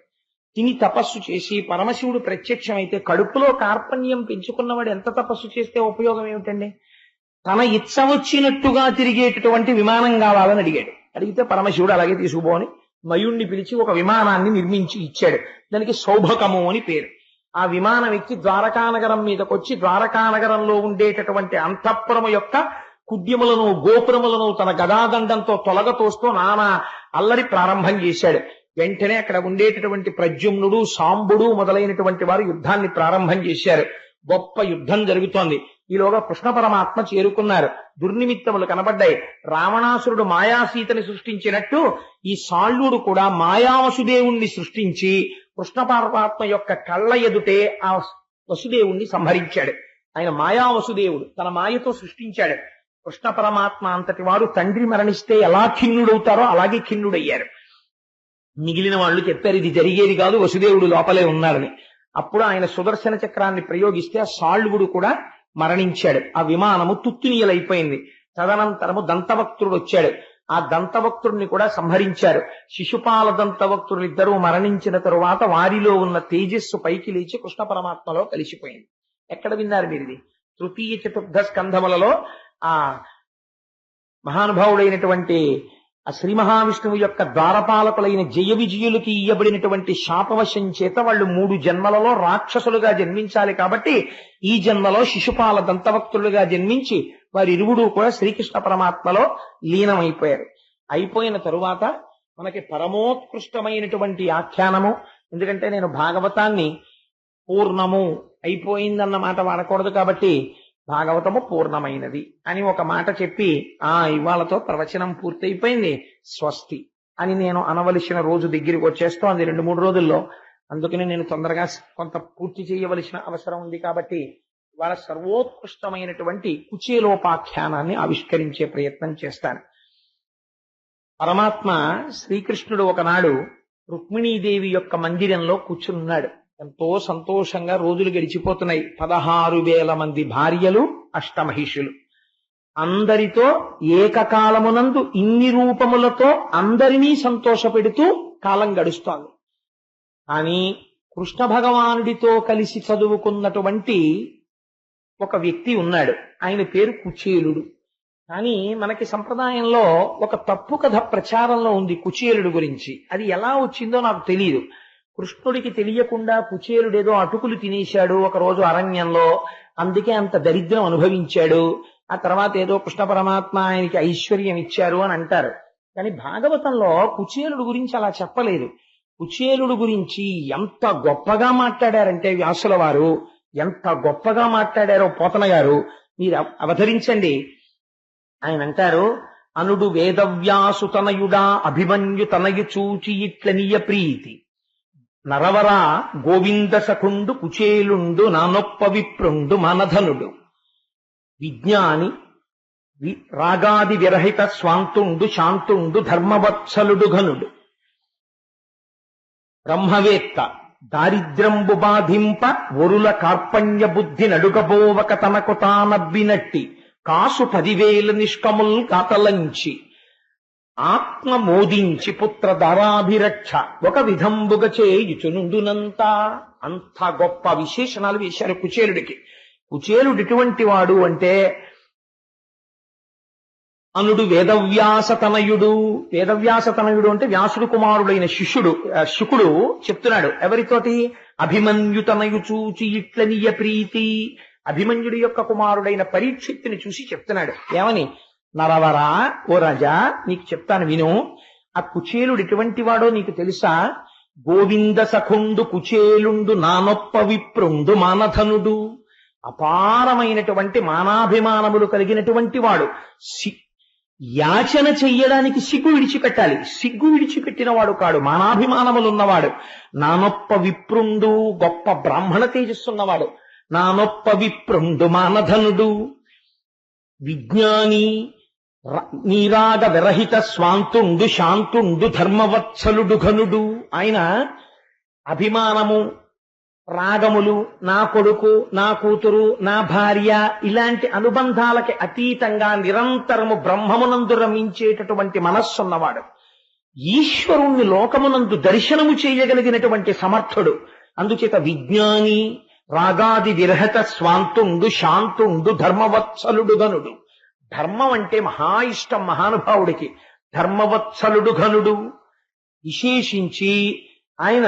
A: తిని తపస్సు చేసి పరమశివుడు ప్రత్యక్షమైతే కడుపులో కార్పణ్యం పెంచుకున్నవాడు ఎంత తపస్సు చేస్తే ఉపయోగం ఏమిటండి? తన ఇచ్చ వచ్చినట్టుగా తిరిగేటటువంటి విమానం కావాలని అడిగాడు. అడిగితే పరమశివుడు అలాగే తీసుకుపోని మయుణ్ణి పిలిచి ఒక విమానాన్ని నిర్మించి ఇచ్చాడు. దానికి సౌభకము అని పేరు. ఆ విమానం ఎక్కి ద్వారకానగరం మీదకొచ్చి ద్వారకానగరంలో ఉండేటటువంటి అంతఃపురము యొక్క కుడ్యములను గోపురములను తన గదాదండంతో తొలగతోస్తూ నానా అల్లరి ప్రారంభం చేశాడు. వెంటనే అక్కడ ఉండేటటువంటి ప్రద్యుమ్నుడు సాంబుడు మొదలైనటువంటి వారు యుద్ధాన్ని ప్రారంభం చేశారు. గొప్ప యుద్ధం జరుగుతోంది. ఈలోగా కృష్ణ పరమాత్మ చేరుకున్నారు. దుర్నిమిత్తములు కనబడ్డాయి. రావణాసురుడు మాయాసీతని సృష్టించినట్టు ఈ సాళ్వుడు కూడా మాయావసుదేవుణ్ణి సృష్టించి కృష్ణ పరమాత్మ యొక్క కళ్ళ ఎదుటే ఆ వసుదేవుణ్ణి సంహరించాడు. ఆయన మాయావసుదేవుడు తన మాయతో సృష్టించాడు. కృష్ణ పరమాత్మ అంతటి వారు తండ్రి మరణిస్తే ఎలా ఖిన్నుడవుతారో అలాగే ఖిన్నుడయ్యారు. మిగిలిన వాళ్ళు చెప్పారు ఇది జరిగేది కాదు, వసుదేవుడు లోపలే ఉన్నాడని. అప్పుడు ఆయన సుదర్శన చక్రాన్ని ప్రయోగిస్తే ఆ సాళ్వుడు కూడా మరణించాడు. ఆ విమానము తుత్తునీయలైపోయింది. తదనంతరము దంతవక్తుడు వచ్చాడు. ఆ దంతవక్తుడిని కూడా సంహరించారు. శిశుపాల దంతవక్తులు ఇద్దరూ మరణించిన తరువాత వారిలో ఉన్న తేజస్సు పైకి లేచి కృష్ణ పరమాత్మలో కలిసిపోయింది. ఎక్కడ విన్నారు మీరు ఇది? తృతీయ చతుర్థ స్కంధములలో ఆ మహానుభావుడైనటువంటి ఆ శ్రీ మహావిష్ణువు యొక్క ద్వారపాలకులైన జయ విజయులకి ఇయ్యబడినటువంటి శాపవశం చేత వాళ్ళు 3 జన్మలలో రాక్షసులుగా జన్మించాలి. కాబట్టి ఈ జన్మలో శిశుపాల దంతవక్తులుగా జన్మించి వారిరువుడు కూడా శ్రీకృష్ణ పరమాత్మలో లీనమైపోయారు. అయిపోయిన తరువాత మనకి పరమోత్కృష్టమైనటువంటి ఆఖ్యానము, ఎందుకంటే నేను భాగవతాన్ని పూర్ణము అయిపోయిందన్న మాట వాడకూడదు కాబట్టి భాగవతము పూర్ణమైనది అని ఒక మాట చెప్పి ఇవాళతో ప్రవచనం పూర్తయిపోయింది స్వస్తి అని నేను అనవలసిన రోజు దగ్గరికి వచ్చేస్తోంది 2-3 రోజుల్లో. అందుకని నేను తొందరగా కొంత పూర్తి చేయవలసిన అవసరం ఉంది. కాబట్టి ఇవాళ సర్వోత్కృష్టమైనటువంటి కుచేలోపాఖ్యానాన్ని ఆవిష్కరించే ప్రయత్నం చేస్తాను. పరమాత్మ శ్రీకృష్ణుడు ఒకనాడు రుక్మిణీదేవి యొక్క మందిరంలో కూర్చున్నాడు. ఎంతో సంతోషంగా రోజులు గడిచిపోతున్నాయి. 16,000 మంది భార్యలు, అష్టమహిషులు, అందరితో ఏకకాలమునందు ఇన్ని రూపములతో అందరినీ సంతోషపెడుతూ కాలం గడుస్తోంది. కానీ కృష్ణ భగవానుడితో కలిసి చదువుకున్నటువంటి ఒక వ్యక్తి ఉన్నాడు. ఆయన పేరు కుచేలుడు. కానీ మనకి సంప్రదాయంలో ఒక తప్పు కథ ప్రచారంలో ఉంది కుచేలుడు గురించి. అది ఎలా వచ్చిందో నాకు తెలియదు. కృష్ణుడికి తెలియకుండా కుచేలుడేదో అటుకులు తినేశాడు ఒకరోజు అరణ్యంలో, అందుకే అంత దరిద్రం అనుభవించాడు. ఆ తర్వాత ఏదో కృష్ణ పరమాత్మ ఆయనకి ఐశ్వర్యం ఇచ్చారు అని అంటారు. కానీ భాగవతంలో కుచేలుడు గురించి అలా చెప్పలేదు. కుచేలుడు గురించి ఎంత గొప్పగా మాట్లాడారంటే వ్యాసుల వారు, ఎంత గొప్పగా మాట్లాడారో పోతన గారు మీరు అవతరించండి. ఆయన అంటారు, అనుడు వేదవ్యాసు తనయుడా అభిమన్యు తనయు చూచి ఇట్లనియ ప్రీతి నరవరా గోవింద సఖుండు కుచేలుండు నానొప్ప విప్రుండు మనధనుడు విజ్ఞాని రాగాది విరహిత స్వాంతుండు శాంతుండు ధర్మవత్సలుడు ఘనుడు బ్రహ్మవేత్త దారిద్ర్యంబు బాధింప వరుల కార్పణ్య బుద్ధి నడుగబోవక తనకు తానబ్బినట్టి కాసు 10,000 నిష్కముల్ కాతలంచి ఆత్మ మోదించి పుత్ర దారాభిరక్ష ఒక విధంబుగ చేయుచునుండునంత. అంత గొప్ప విశేషణాలు వేశారు కుచేలుడికి. కుచేలుడు ఎటువంటి వాడు అంటే అనుడు వేదవ్యాసతనయుడు. వేదవ్యాసతనయుడు అంటే వ్యాసుడు కుమారుడైన శుకుడు చెప్తున్నాడు ఎవరితోటి? అభిమన్యుతనయు చూచి ఇట్లనియ ప్రీతి. అభిమన్యుడి యొక్క కుమారుడైన పరీక్షిత్తుని చూసి చెప్తున్నాడు. ఏమని? నరవరా, ఓ రాజా నీకు చెప్తాను విను. ఆ కుచేలుడు ఎటువంటి వాడో నీకు తెలుసా? గోవింద సఖుండు కుచేలుండు నానొప్ప విప్రుండు మానధనుడు. అపారమైనటువంటి మానాభిమానములు కలిగినటువంటి వాడు. యాచన చెయ్యడానికి సిగ్గు విడిచిపెట్టాలి. సిగ్గు విడిచిపెట్టిన వాడు కాడు, మానాభిమానములున్నవాడు. నానొప్ప విప్రుండు, గొప్ప బ్రాహ్మణ తేజస్సున్నవాడు. నానొప్ప విప్రుండు మానధనుడు విజ్ఞాని నీరాగ విరహిత స్వాంతుండు శాంతుండు ధర్మవత్సలుడు ఘనుడు. ఆయన అభిమానము, రాగములు, నా కొడుకు, నా కూతురు, నా భార్య, ఇలాంటి అనుబంధాలకి అతీతంగా నిరంతరము బ్రహ్మమునందు రమించేటటువంటి మనస్సున్నవాడు, ఈశ్వరుణ్ణి లోకమునందు దర్శనము చేయగలిగినటువంటి సమర్థుడు. అందుచేత విజ్ఞాని, రాగాది విరహత స్వాంతుండు, శాంతుండు, ధర్మవత్సలుడు గనుడు. ధర్మం అంటే మహా ఇష్టం మహానుభావుడికి. ధర్మవత్సలుడు ఘనుడు. విశేషించి ఆయన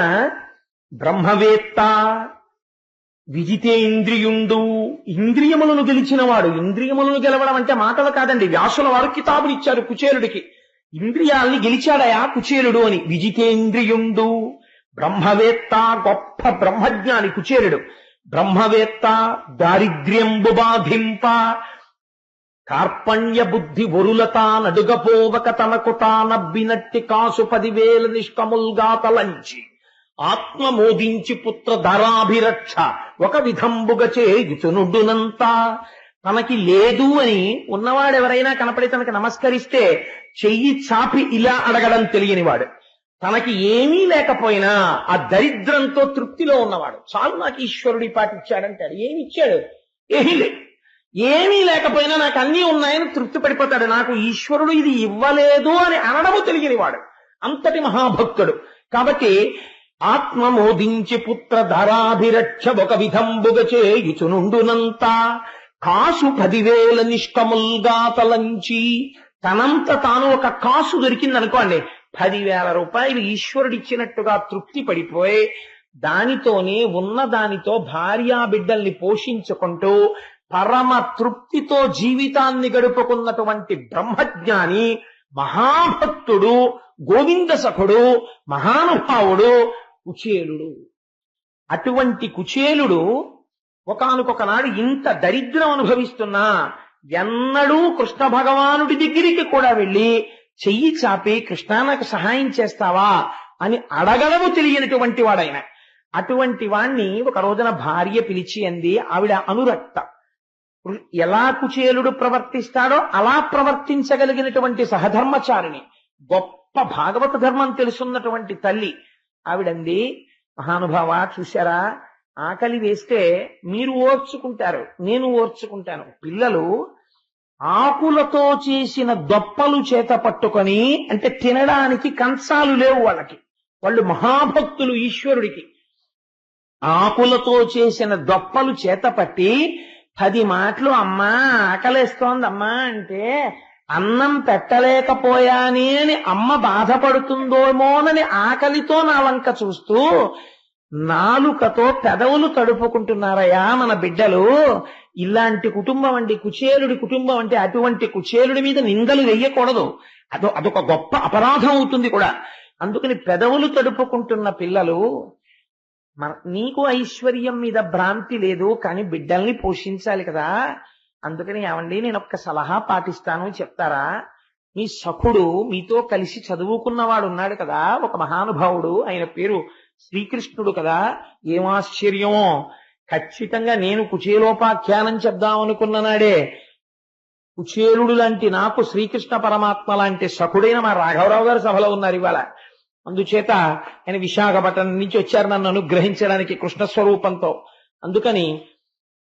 A: బ్రహ్మవేత్త, విజితేంద్రియుండు, ఇంద్రియములను గెలిచినవాడు. ఇంద్రియములను గెలవడం అంటే మాటలు కాదండి. వ్యాసుల వారు కితాబులు ఇచ్చారు కుచేలుడికి. ఇంద్రియాల్ని గెలిచాడయా కుచేలుడు అని. విజితేంద్రియుండు, బ్రహ్మవేత్త, గొప్ప బ్రహ్మజ్ఞాని కుచేలుడు. బ్రహ్మవేత్త, దారిద్ర్యంబు బాధింప, కార్పణ్య బుద్ధి ఒరులత నడుగపోవక తనకు తానబ్బినట్టి కాసు 10,000 నిష్కముల్గా తలంచి ఆత్మ మోదించి పుత్ర ధరాభిరక్ష ఒక విధంబుగ చేయుచునుడునంతా. తనకి లేదు అని ఉన్నవాడెవరైనా కనపడి తనకి నమస్కరిస్తే చెయ్యి చాపి ఇలా అడగడం తెలియనివాడు. తనకి ఏమీ లేకపోయినా ఆ దరిద్రంతో తృప్తిలో ఉన్నవాడు. చాలు నాకు ఈశ్వరుడి పాటిచ్చాడంటాడు. ఏమి ఇచ్చాడు? ఏమీ లేదు. ఏమీ లేకపోయినా నాకు అన్నీ ఉన్నాయని తృప్తి పడిపోతాడు. నాకు ఈశ్వరుడు ఇది ఇవ్వలేదు అని అనడము తెలియనివాడు. అంతటి మహాభక్తుడు. కాబట్టి ఆత్మ మోదించి పుత్ర ధరాభిరక్ష ఒక విధంబుగ చేయుచునుండునంతా. కాసు 10,000 నిష్కముల్గా తలంచి, తనంత తాను ఒక కాసు దొరికిందనుకోండి, 10,000 రూపాయలు ఈశ్వరుడిచ్చినట్టుగా తృప్తి పడిపోయి దానితోనే ఉన్న దానితో భార్యా బిడ్డల్ని పోషించుకుంటూ పరమ తృప్తితో జీవితాన్ని గడుపుకున్నటువంటి బ్రహ్మజ్ఞాని, మహాభక్తుడు, గోవింద సఖుడు, మహానుభావుడు కుచేలుడు. అటువంటి కుచేలుడు ఒకానొక నాడు ఇంత దరిద్రం అనుభవిస్తున్నా ఎన్నడూ కృష్ణ భగవానుడి దగ్గరికి కూడా వెళ్ళి చెయ్యి చాపి కృష్ణ నాకు సహాయం చేస్తావా అని అడగడము తెలియనటువంటి వాడైన. అటువంటి వాణ్ణి ఒక రోజున భార్య పిలిచి అంది. ఆవిడ అనురక్త. ఎలా కుచేలుడు ప్రవర్తిస్తాడో అలా ప్రవర్తించగలిగినటువంటి సహధర్మచారిణి, గొప్ప భాగవత ధర్మం తెలుసున్నటువంటి తల్లి. ఆవిడంది, మహానుభావ చూశారా, ఆకలి వేస్తే మీరు ఓర్చుకుంటారు, నేను ఓర్చుకుంటాను. పిల్లలు ఆకులతో చేసిన దొప్పలు చేత పట్టుకొని, అంటే తినడానికి కంచాలు లేవు వాళ్ళకి, వాళ్ళు మహాభక్తులు ఈశ్వరుడికి. ఆకులతో చేసిన దొప్పలు చేత పట్టి 10 మాటలు అమ్మా ఆకలేస్తోందమ్మా అంటే, అన్నం పెట్టలేకపోయానే అని అమ్మ బాధపడుతుందోమోనని ఆకలితో నా వంక చూస్తూ నాలుకతో పెదవులు తడుపుకుంటున్నారయ్యా మన బిడ్డలు. ఇలాంటి కుటుంబం అండి కుచేలుడి కుటుంబం అంటే. అటువంటి కుచేలుడి మీద నిందలు వెయ్యకూడదు, అదొక గొప్ప అపరాధం అవుతుంది కూడా. అందుకని పెదవులు తడుపుకుంటున్న పిల్లలు, నీకు ఐశ్వర్యం మీద భ్రాంతి లేదు, కానీ బిడ్డల్ని పోషించాలి కదా. అందుకని ఏమండి నేను ఒక్క సలహా పాటిస్తాను చెప్తారా? మీ సఖుడు మీతో కలిసి చదువుకున్నవాడు ఉన్నాడు కదా, ఒక మహానుభావుడు, ఆయన పేరు శ్రీకృష్ణుడు కదా. ఏం ఆశ్చర్యమో, ఖచ్చితంగా నేను కుచేలోపాఖ్యానం చెప్దామనుకున్న నాడే కుచేలుడు లాంటి నాకు శ్రీకృష్ణ పరమాత్మ లాంటి సఖుడైన మా రాఘవరావు గారు సభలో ఉన్నారు ఇవాళ. అందుచేత ఆయన విశాఖపట్నం నుంచి వచ్చారు నన్ను అనుగ్రహించడానికి కృష్ణ స్వరూపంతో. అందుకని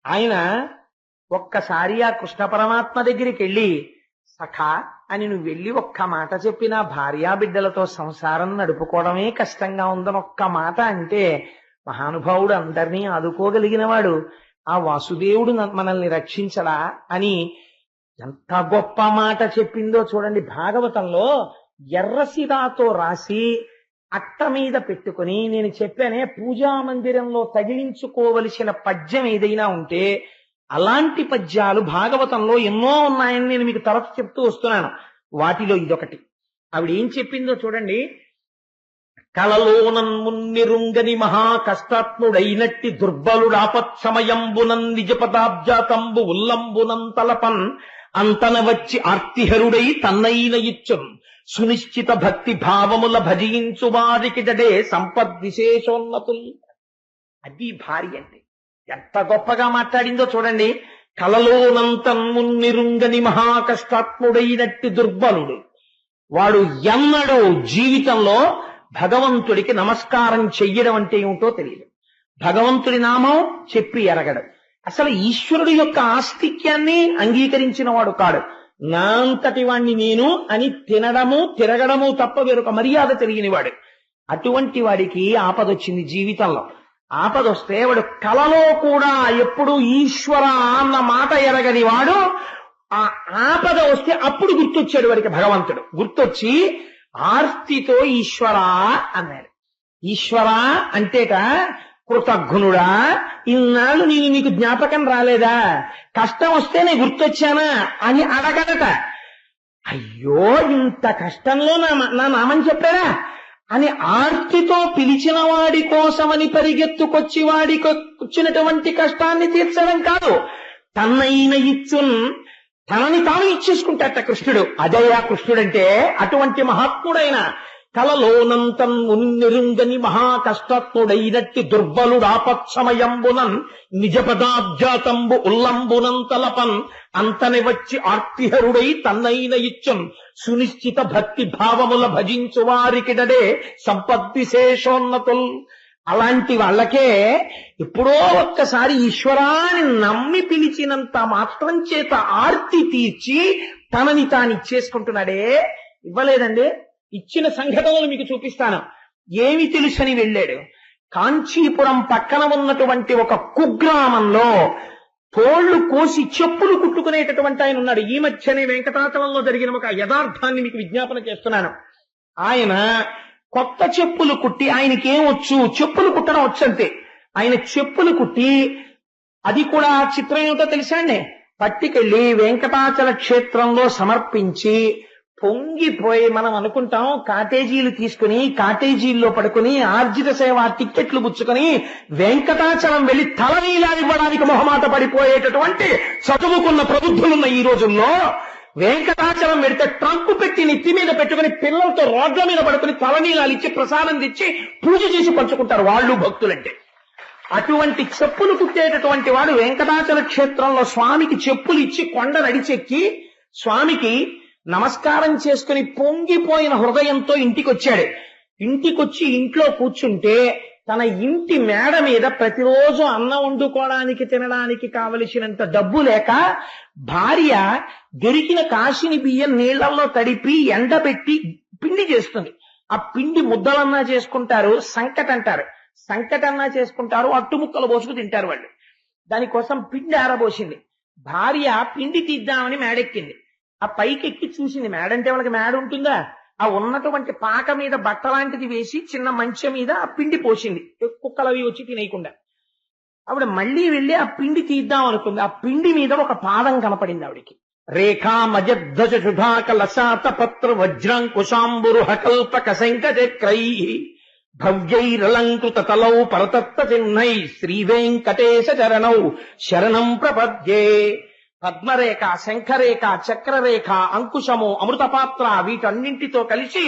A: ఆయన ఒక్కసారి ఆ కృష్ణ పరమాత్మ దగ్గరికి వెళ్ళి, సఖా అని నువ్వు వెళ్ళి ఒక్క మాట చెప్పి నా భార్యా బిడ్డలతో సంసారం నడుపుకోవడమే కష్టంగా ఉందని ఒక్క మాట అంటే, మహానుభావుడు అందరినీ ఆదుకోగలిగిన వాడు, ఆ వాసుదేవుడు మనల్ని రక్షించడా అని ఎంత గొప్ప మాట చెప్పిందో చూడండి. భాగవతంలో ఎర్రసిరాతో రాసి అట్ట మీద పెట్టుకుని, నేను చెప్పానే పూజా మందిరంలో తగిలించుకోవలసిన పద్యం ఏదైనా ఉంటే అలాంటి పద్యాలు భాగవతంలో ఎన్నో ఉన్నాయని నేను మీకు తరచు చెప్తూ వస్తున్నాను. వాటిలో ఇదొకటి. ఆవిడ ఏం చెప్పిందో చూడండి. కలలోనన్మున్నిరుంగని మహా కష్టాత్ముడైనట్టి దుర్బలుడాపత్సమయంబునన్ నిజపదాబ్జాతంబు ఉల్లంబునం తలపన్ అంతన వచ్చి ఆర్తిహరుడై తన్నైన ఇచ్చుం సునిశ్చిత భక్తి భావముల భజించు వారికి దడే సంపద్విశేషోన్నతుల్. అది భార్య అంటే. ఎంత గొప్పగా మాట్లాడిందో చూడండి. కలలోనంతన్మున్నిరుంగని మహా కష్టాత్ముడైనట్టి దుర్బలుడు, వాడు ఎన్నడూ జీవితంలో భగవంతుడికి నమస్కారం చెయ్యడం అంటే ఏమిటో తెలియదు. భగవంతుడి నామం చెప్పి ఎరగడు. అసలు ఈశ్వరుడి యొక్క ఆస్తిక్యాన్ని అంగీకరించిన వాడు కాడు. నా అంతటి వాణ్ణి నేను అని తినడము తిరగడము తప్ప వేరొక మర్యాద తెలియని వాడు. అటువంటి వాడికి ఆపదొచ్చింది జీవితంలో. ఆపదొస్తే వాడు కలలో కూడా ఎప్పుడు ఈశ్వర అన్న మాట ఎరగని వాడు. ఆ ఆపద వస్తే అప్పుడు గుర్తొచ్చాడు వాడికి భగవంతుడు. గుర్తొచ్చి ఆర్తితో ఈశ్వర అన్నాడు. ఈశ్వర అంటేట కృతజ్ఞుడా, ఇన్నాళ్ళు నేను నీకు జ్ఞాపకం రాలేదా, కష్టం వస్తే నేను గుర్తొచ్చానా అని అడగడట. అయ్యో ఇంత కష్టంలో నా నామని చెప్పారా అని ఆర్తితో పిలిచిన వాడి కోసమని పరిగెత్తుకొచ్చి వాడికి వచ్చినటువంటి కష్టాన్ని తీర్చడం కాదు, తన్నైన ఇచ్చున్ తనని తాను ఇచ్చేసుకుంటాట కృష్ణుడు. అదయ్యా కృష్ణుడంటే. అటువంటి మహాత్ముడైన కలలోనంతం ఉన్నెరుంగని మహాకష్టత్ముడైనట్టి దుర్బలుడాపత్సమయంబునన్ నిజ పదాబ్జాతంబు ఉల్లంబునంతలపన్ అంతని వచ్చి ఆర్తిహరుడై తన్నైన ఇచ్చున్ సునిశ్చిత భక్తి భావముల భజించు వారికిడడే సంపద్విశేషోన్నతుల్. అలాంటి వాళ్ళకే ఎప్పుడో ఒక్కసారి ఈశ్వరాన్ని నమ్మి పిలిచినంత మాత్రం చేత ఆర్తి తీర్చి తనని తాను ఇచ్చేసుకుంటున్నాడే. ఇవ్వలేదండి. ఇచ్చిన సంఘటనలు మీకు చూపిస్తాను. ఏమి తెలుసని వెళ్ళాడు. కాంచీపురం పక్కన ఉన్నటువంటి ఒక కుగ్రామంలో తోళ్లు కోసి చెప్పులు కుట్టుకునేటటువంటి ఆయన ఉన్నాడు. ఈ మధ్యనే వెంకటాచలంలో జరిగిన ఒక యథార్థాన్ని మీకు విజ్ఞాపన చేస్తున్నాను. ఆయన కొత్త చెప్పులు కుట్టి, ఆయనకేం వచ్చు, చెప్పులు కుట్టడం వచ్చంతే. ఆయన చెప్పులు కుట్టి, అది కూడా చిత్రం ఏమిటో తెలుసా అండి, పట్టుకెళ్ళి వెంకటాచల క్షేత్రంలో సమర్పించి పొంగిపోయి, మనం అనుకుంటాం కాటేజీలు తీసుకుని కాటేజీల్లో పడుకుని ఆర్జిత సేవ టిక్కెట్లు పుచ్చుకొని వెంకటాచలం వెళ్లి తలనీలా ఇవ్వడానికి మొహమాట పడిపోయేటటువంటి చదువుకున్న ప్రబుద్ధులున్న ఈ రోజుల్లో వెంకటాచలం వెడితే ట్రంకు పెట్టి నెత్తి మీద పెట్టుకుని పిల్లలతో రోడ్ల మీద పడుకుని తలనీలాలు ఇచ్చి ప్రసాదం తెచ్చి పూజ చేసి పంచుకుంటారు వాళ్ళు భక్తులంటే. అటువంటి చెప్పులు కుట్టేటటువంటి వాడు వెంకటాచల క్షేత్రంలో స్వామికి చెప్పులు ఇచ్చి కొండ నడిచెక్కి స్వామికి నమస్కారం చేసుకుని పొంగిపోయిన హృదయంతో ఇంటికొచ్చాడు. ఇంటికొచ్చి ఇంట్లో కూర్చుంటే తన ఇంటి మేడ మీద ప్రతిరోజు అన్నం వండుకోవడానికి తినడానికి కావలసినంత డబ్బు లేక భార్య దొరికిన కాశీని బియ్యం నీళ్లలో తడిపి ఎండబెట్టి పిండి చేస్తుంది. ఆ పిండి ముద్దలన్నా చేసుకుంటారు, సంకటంటారు, సంకటన్నా చేసుకుంటారు, అట్టుముక్కలు పోసుకు తింటారు వాళ్ళు. దానికోసం పిండి ఆరబోసింది. భార్య పిండి తీద్దామని మేడెక్కింది. ఆ పైకెక్కి చూసింది. మేడంటే వాళ్ళకి మేడ ఉంటుందా, ఆ ఉన్నటువంటి పాక మీద బట్ట లాంటిది వేసి చిన్న మంచం మీద ఆ పిండి పోసింది, కుక్కలవి వచ్చి తినేయకుండా. ఆవిడ మళ్ళీ వెళ్ళి ఆ పిండి తీద్దాం అనుకుంది. ఆ పిండి మీద ఒక పాదం కనపడింది ఆవిడికి. రేఖా మజద్ధజ సుధాక లసాత పత్ర వజ్రాంకుశాంబురు హకల్పక శంఖచక్రై భవ్యైరలంకృత తలౌ పరతత్వ చిహ్నై శ్రీ వెంకటేశ చరణౌ శరణం ప్రపద్యే. పద్మరేఖ, శంఖరేఖ, చక్రరేఖ, అంకుశము, అమృతపాత్ర వీటన్నింటితో కలిసి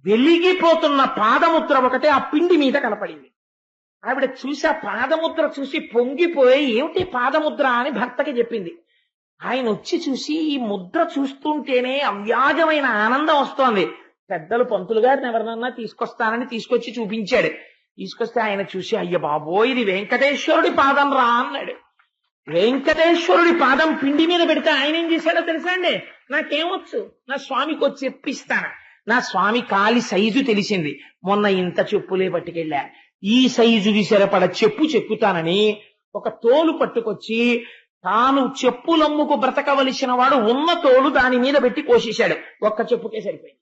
A: వెలిగిపోతున్న పాదముద్ర ఒకటే ఆ పిండి మీద కనపడింది. ఆవిడ చూసి ఆ పాదముద్ర చూసి పొంగిపోయి ఏమిటి పాదముద్ర అని భర్తకి చెప్పింది. ఆయన వచ్చి చూసి ఈ ముద్ర చూస్తుంటేనే అవ్యాజమైన ఆనందం వస్తోంది. పెద్దలు పంతులు గారిని ఎవరినన్నా తీసుకొస్తానని తీసుకొచ్చి చూపించాడు. తీసుకొస్తే ఆయన చూసి అయ్య బాబోయ్ ఇది వెంకటేశ్వరుడి పాదం రా అన్నాడు. వెంకటేశ్వరుడి పాదం పిండి మీద పెడితే ఆయన ఏం చేశాడో తెలుసా అండి, నాకేమొచ్చు, నా స్వామికి వచ్చి చెప్పిస్తాను. నా స్వామి కాలి సైజు తెలిసింది, మొన్న ఇంత చెప్పులే పట్టుకెళ్ళా, ఈ సైజుకి సరిపడ చెప్పు చెక్కుతానని ఒక తోలు పట్టుకొచ్చి తాను చెప్పులమ్ముకు బ్రతకవలసిన వాడు ఉన్న తోలు దాని మీద పెట్టి కోసేశాడు. ఒక్క చెప్పుకే సరిపోయింది.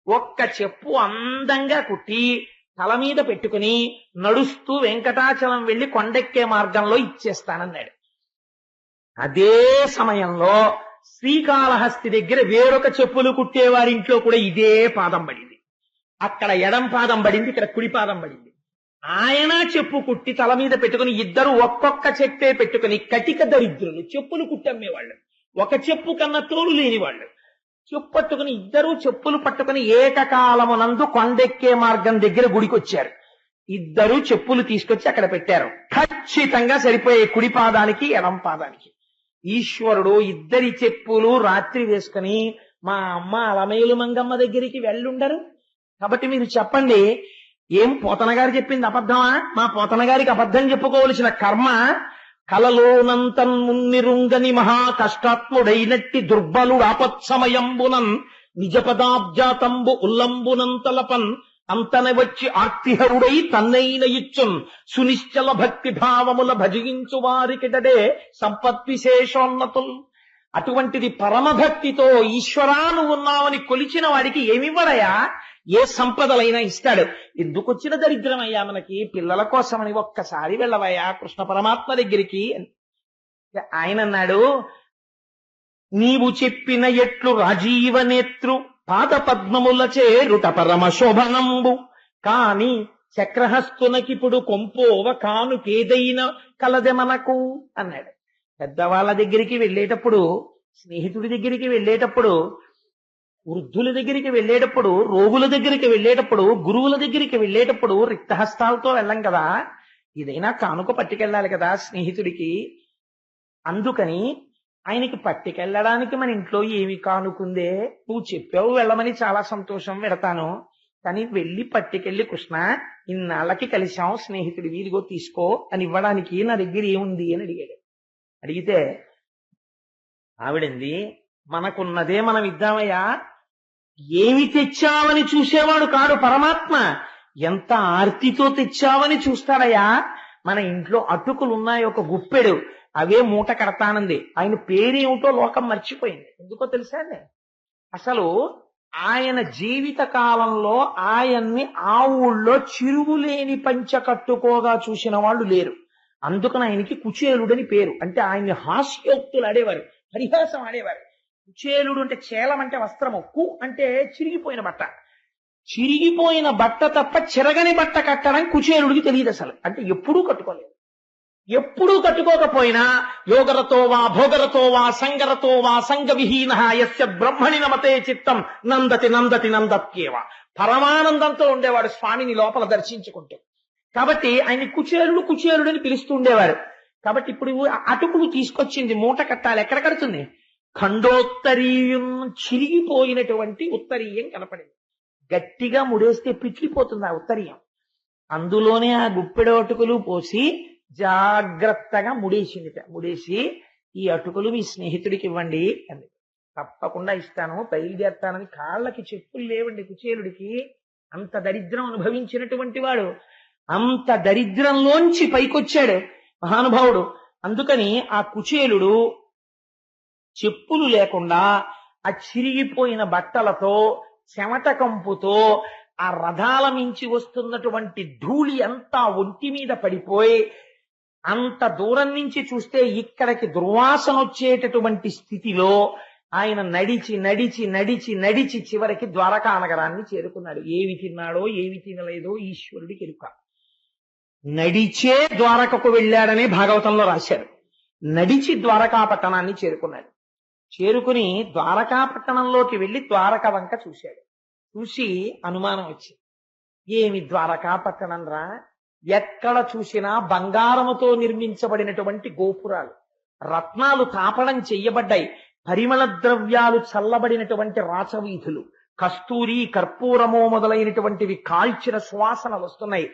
A: ఒక్క చెప్పు అందంగా కుట్టి తల మీద పెట్టుకుని నడుస్తూ వెంకటాచలం వెళ్లి కొండెక్కే మార్గంలో ఇచ్చేస్తానన్నాడు. అదే సమయంలో శ్రీకాళహస్తి దగ్గర వేరొక చెప్పులు కుట్టేవారింట్లో కూడా ఇదే పాదం పడింది. అక్కడ ఎడం పాదం పడింది, ఇక్కడ కుడి పాదం పడింది. ఆయన చెప్పు కుట్టి తల మీద పెట్టుకుని ఇద్దరు ఒక్కొక్క చెప్పే పెట్టుకుని కటిక దరిద్రులు, చెప్పులు కుట్టమ్మేవాళ్ళు, ఒక చెప్పు కన్నా తోలు లేని వాళ్ళు, చెప్పు పట్టుకుని ఇద్దరు చెప్పులు పట్టుకుని ఏకకాలమునందు కొండెక్కే మార్గం దగ్గర గుడికొచ్చారు. ఇద్దరు చెప్పులు తీసుకొచ్చి అక్కడ పెట్టారు. ఖచ్చితంగా సరిపోయే కుడి పాదానికి ఎడం పాదానికి. ఈశ్వరుడు ఇద్దరి చెప్పులు రాత్రి వేసుకుని మా అమ్మ అలమేలు మంగమ్మ దగ్గరికి వెళ్ళుండరు. కాబట్టి మీరు చెప్పండి, ఏం పోతన గారు చెప్పింది అబద్ధమా? మా పోతన గారికి అబద్ధం చెప్పుకోవలసిన కర్మ కలలోనంతన్ మున్నిరుంగని మహా కష్టాత్ముడైనట్టి దుర్బలుడు ఆపత్సమయంబునన్ నిజ పదాబ్జాతంబు ఉల్లంబునంతలపన్ అంతన వచ్చి ఆర్తిహరుడై తన్నైన ఇచ్చున్ సునిశ్చల భక్తి భావముల భజించు వారికిటడే సంపద్విశేషోన్నతుల్. అటువంటిది పరమభక్తితో ఈశ్వరా నువ్వు ఉన్నావని కొలిచిన వాడికి ఏమివ్వడయా? ఏ సంపదలైనా ఇస్తాడు. ఎందుకొచ్చిన దరిద్రమయ్యా మనకి? పిల్లల కోసమని ఒక్కసారి వెళ్ళవయ్యా కృష్ణ పరమాత్మ దగ్గరికి. ఆయన అన్నాడు, నీవు చెప్పిన ఎట్లు రాజీవ నేత్రు పాద పద్మముల చేరుట పరమ శోభనంబు కాని చక్రహస్తునకిప్పుడు కొంపోవ కానుకేదైనా కలదె మనకు అన్నాడు. పెద్దవాళ్ళ దగ్గరికి వెళ్ళేటప్పుడు, స్నేహితుడి దగ్గరికి వెళ్ళేటప్పుడు, వృద్ధుల దగ్గరికి వెళ్ళేటప్పుడు, రోగుల దగ్గరికి వెళ్ళేటప్పుడు, గురువుల దగ్గరికి వెళ్ళేటప్పుడు రిక్తహస్తాలతో వెళ్ళం కదా. ఇదైనా కానుక పట్టుకెళ్ళాలి కదా స్నేహితుడికి. అందుకని ఆయనకి పట్టుకెళ్ళడానికి మన ఇంట్లో ఏమి కానుకుందే? నువ్వు చెప్పావు వెళ్ళమని, చాలా సంతోషం, వెడతాను. కానీ వెళ్ళి పట్టుకెళ్ళి కృష్ణ ఇన్నాళ్ళకి కలిశాం స్నేహితుడి, వీధిగో తీసుకో అని ఇవ్వడానికి నా దగ్గర ఏముంది అని అడిగాడు. అడిగితే ఆవిడంది, మనకున్నదే మనం ఇద్దామయ్యా. ఏమి తెచ్చావని చూసేవాడు కాడు పరమాత్మ, ఎంత ఆర్తితో తెచ్చావని చూస్తాడయ్యా. మన ఇంట్లో అటుకులున్నాయి ఒక గుప్పెడు, అవే మూట కడతానంది. ఆయన పేరేమిటో లోకం మర్చిపోయింది. ఎందుకో తెలుసా అండి? అసలు ఆయన జీవిత కాలంలో ఆయన్ని ఆ ఊళ్ళో చిరుగులేని పంచ కట్టుకోగా చూసిన వాళ్ళు లేరు. అందుకని ఆయనకి కుచేలుడని పేరు. అంటే ఆయన్ని హాస్యోక్తులు ఆడేవారు, పరిహాసం ఆడేవారు. కుచేలుడు అంటే చేలం అంటే వస్త్రము, కు అంటే చిరిగిపోయిన బట్ట. చిరిగిపోయిన బట్ట తప్ప చిరగని బట్ట కట్టడం కుచేలుడికి తెలియదు అసలు. అంటే ఎప్పుడూ కట్టుకోలేదు. ఎప్పుడూ కట్టుకోకపోయినా యోగరతో వా భోగరతో వా సంగరతో వా సంగ విహీన యస్య బ్రహ్మణి నమతే చిత్తం నందతి నందతి నందత్యేవ. పరమానందంతో ఉండేవాడు స్వామిని లోపల దర్శించుకుంటూ. కాబట్టి ఆయన కుచేలుడు కుచేలుడని పిలుస్తూ ఉండేవారు. కాబట్టి ఇప్పుడు అటుకులు తీసుకొచ్చింది, మూట కట్టాలి. ఎక్కడ కడుతుంది? ఖండోత్తరీయం, చిరిగిపోయినటువంటి ఉత్తరీయం కనపడింది. గట్టిగా ముడేస్తే పిచ్చిపోతుంది ఆ ఉత్తరీయం. అందులోనే ఆ గుప్పెడు అటుకులు పోసి జాగ్రత్తగా ముడేసి ఈ అటుకులు మీ స్నేహితుడికి ఇవ్వండి అంది. తప్పకుండా ఇస్తాను, బయలుదేరుతానని. కాళ్ళకి చెప్పులు లేవండి కుచేలుడికి. అంత దరిద్రం అనుభవించినటువంటి వాడు, అంత దరిద్రంలోంచి పైకొచ్చాడు మహానుభావుడు. అందుకని ఆ కుచేలుడు చెప్పులు లేకుండా ఆ చిరిగిపోయిన బట్టలతో, చెమట కంపుతో, ఆ రథాల మించి వస్తున్నటువంటి ధూళి అంతా ఒంటి మీద పడిపోయి, అంత దూరం నుంచి చూస్తే ఇక్కడికి దుర్వాసన వచ్చేటటువంటి స్థితిలో ఆయన నడిచి నడిచి నడిచి నడిచి చివరికి ద్వారకా నగరాన్ని చేరుకున్నాడు. ఏమి తిన్నాడో ఏమి తినలేదో ఈశ్వరుడికి ఎరుక. నడిచే ద్వారకకు వెళ్ళాడనే భాగవతంలో రాశారు. నడిచి ద్వారకా పట్టణాన్ని చేరుకున్నాడు. చేరుకుని ద్వారకా పట్టణంలోకి వెళ్లి ద్వారక వంక చూశాడు. చూసి అనుమానం వచ్చింది. ఏమి ద్వారకా పట్టణం రా, ఎక్కడ చూసినా బంగారముతో నిర్మించబడినటువంటి గోపురాలు, రత్నాలు తాపడం చెయ్యబడ్డాయి, పరిమళ ద్రవ్యాలు చల్లబడినటువంటి రాచవీధులు, కస్తూరి కర్పూరము మొదలైనటువంటివి కాల్చిన సువాసనలు వస్తున్నాయి.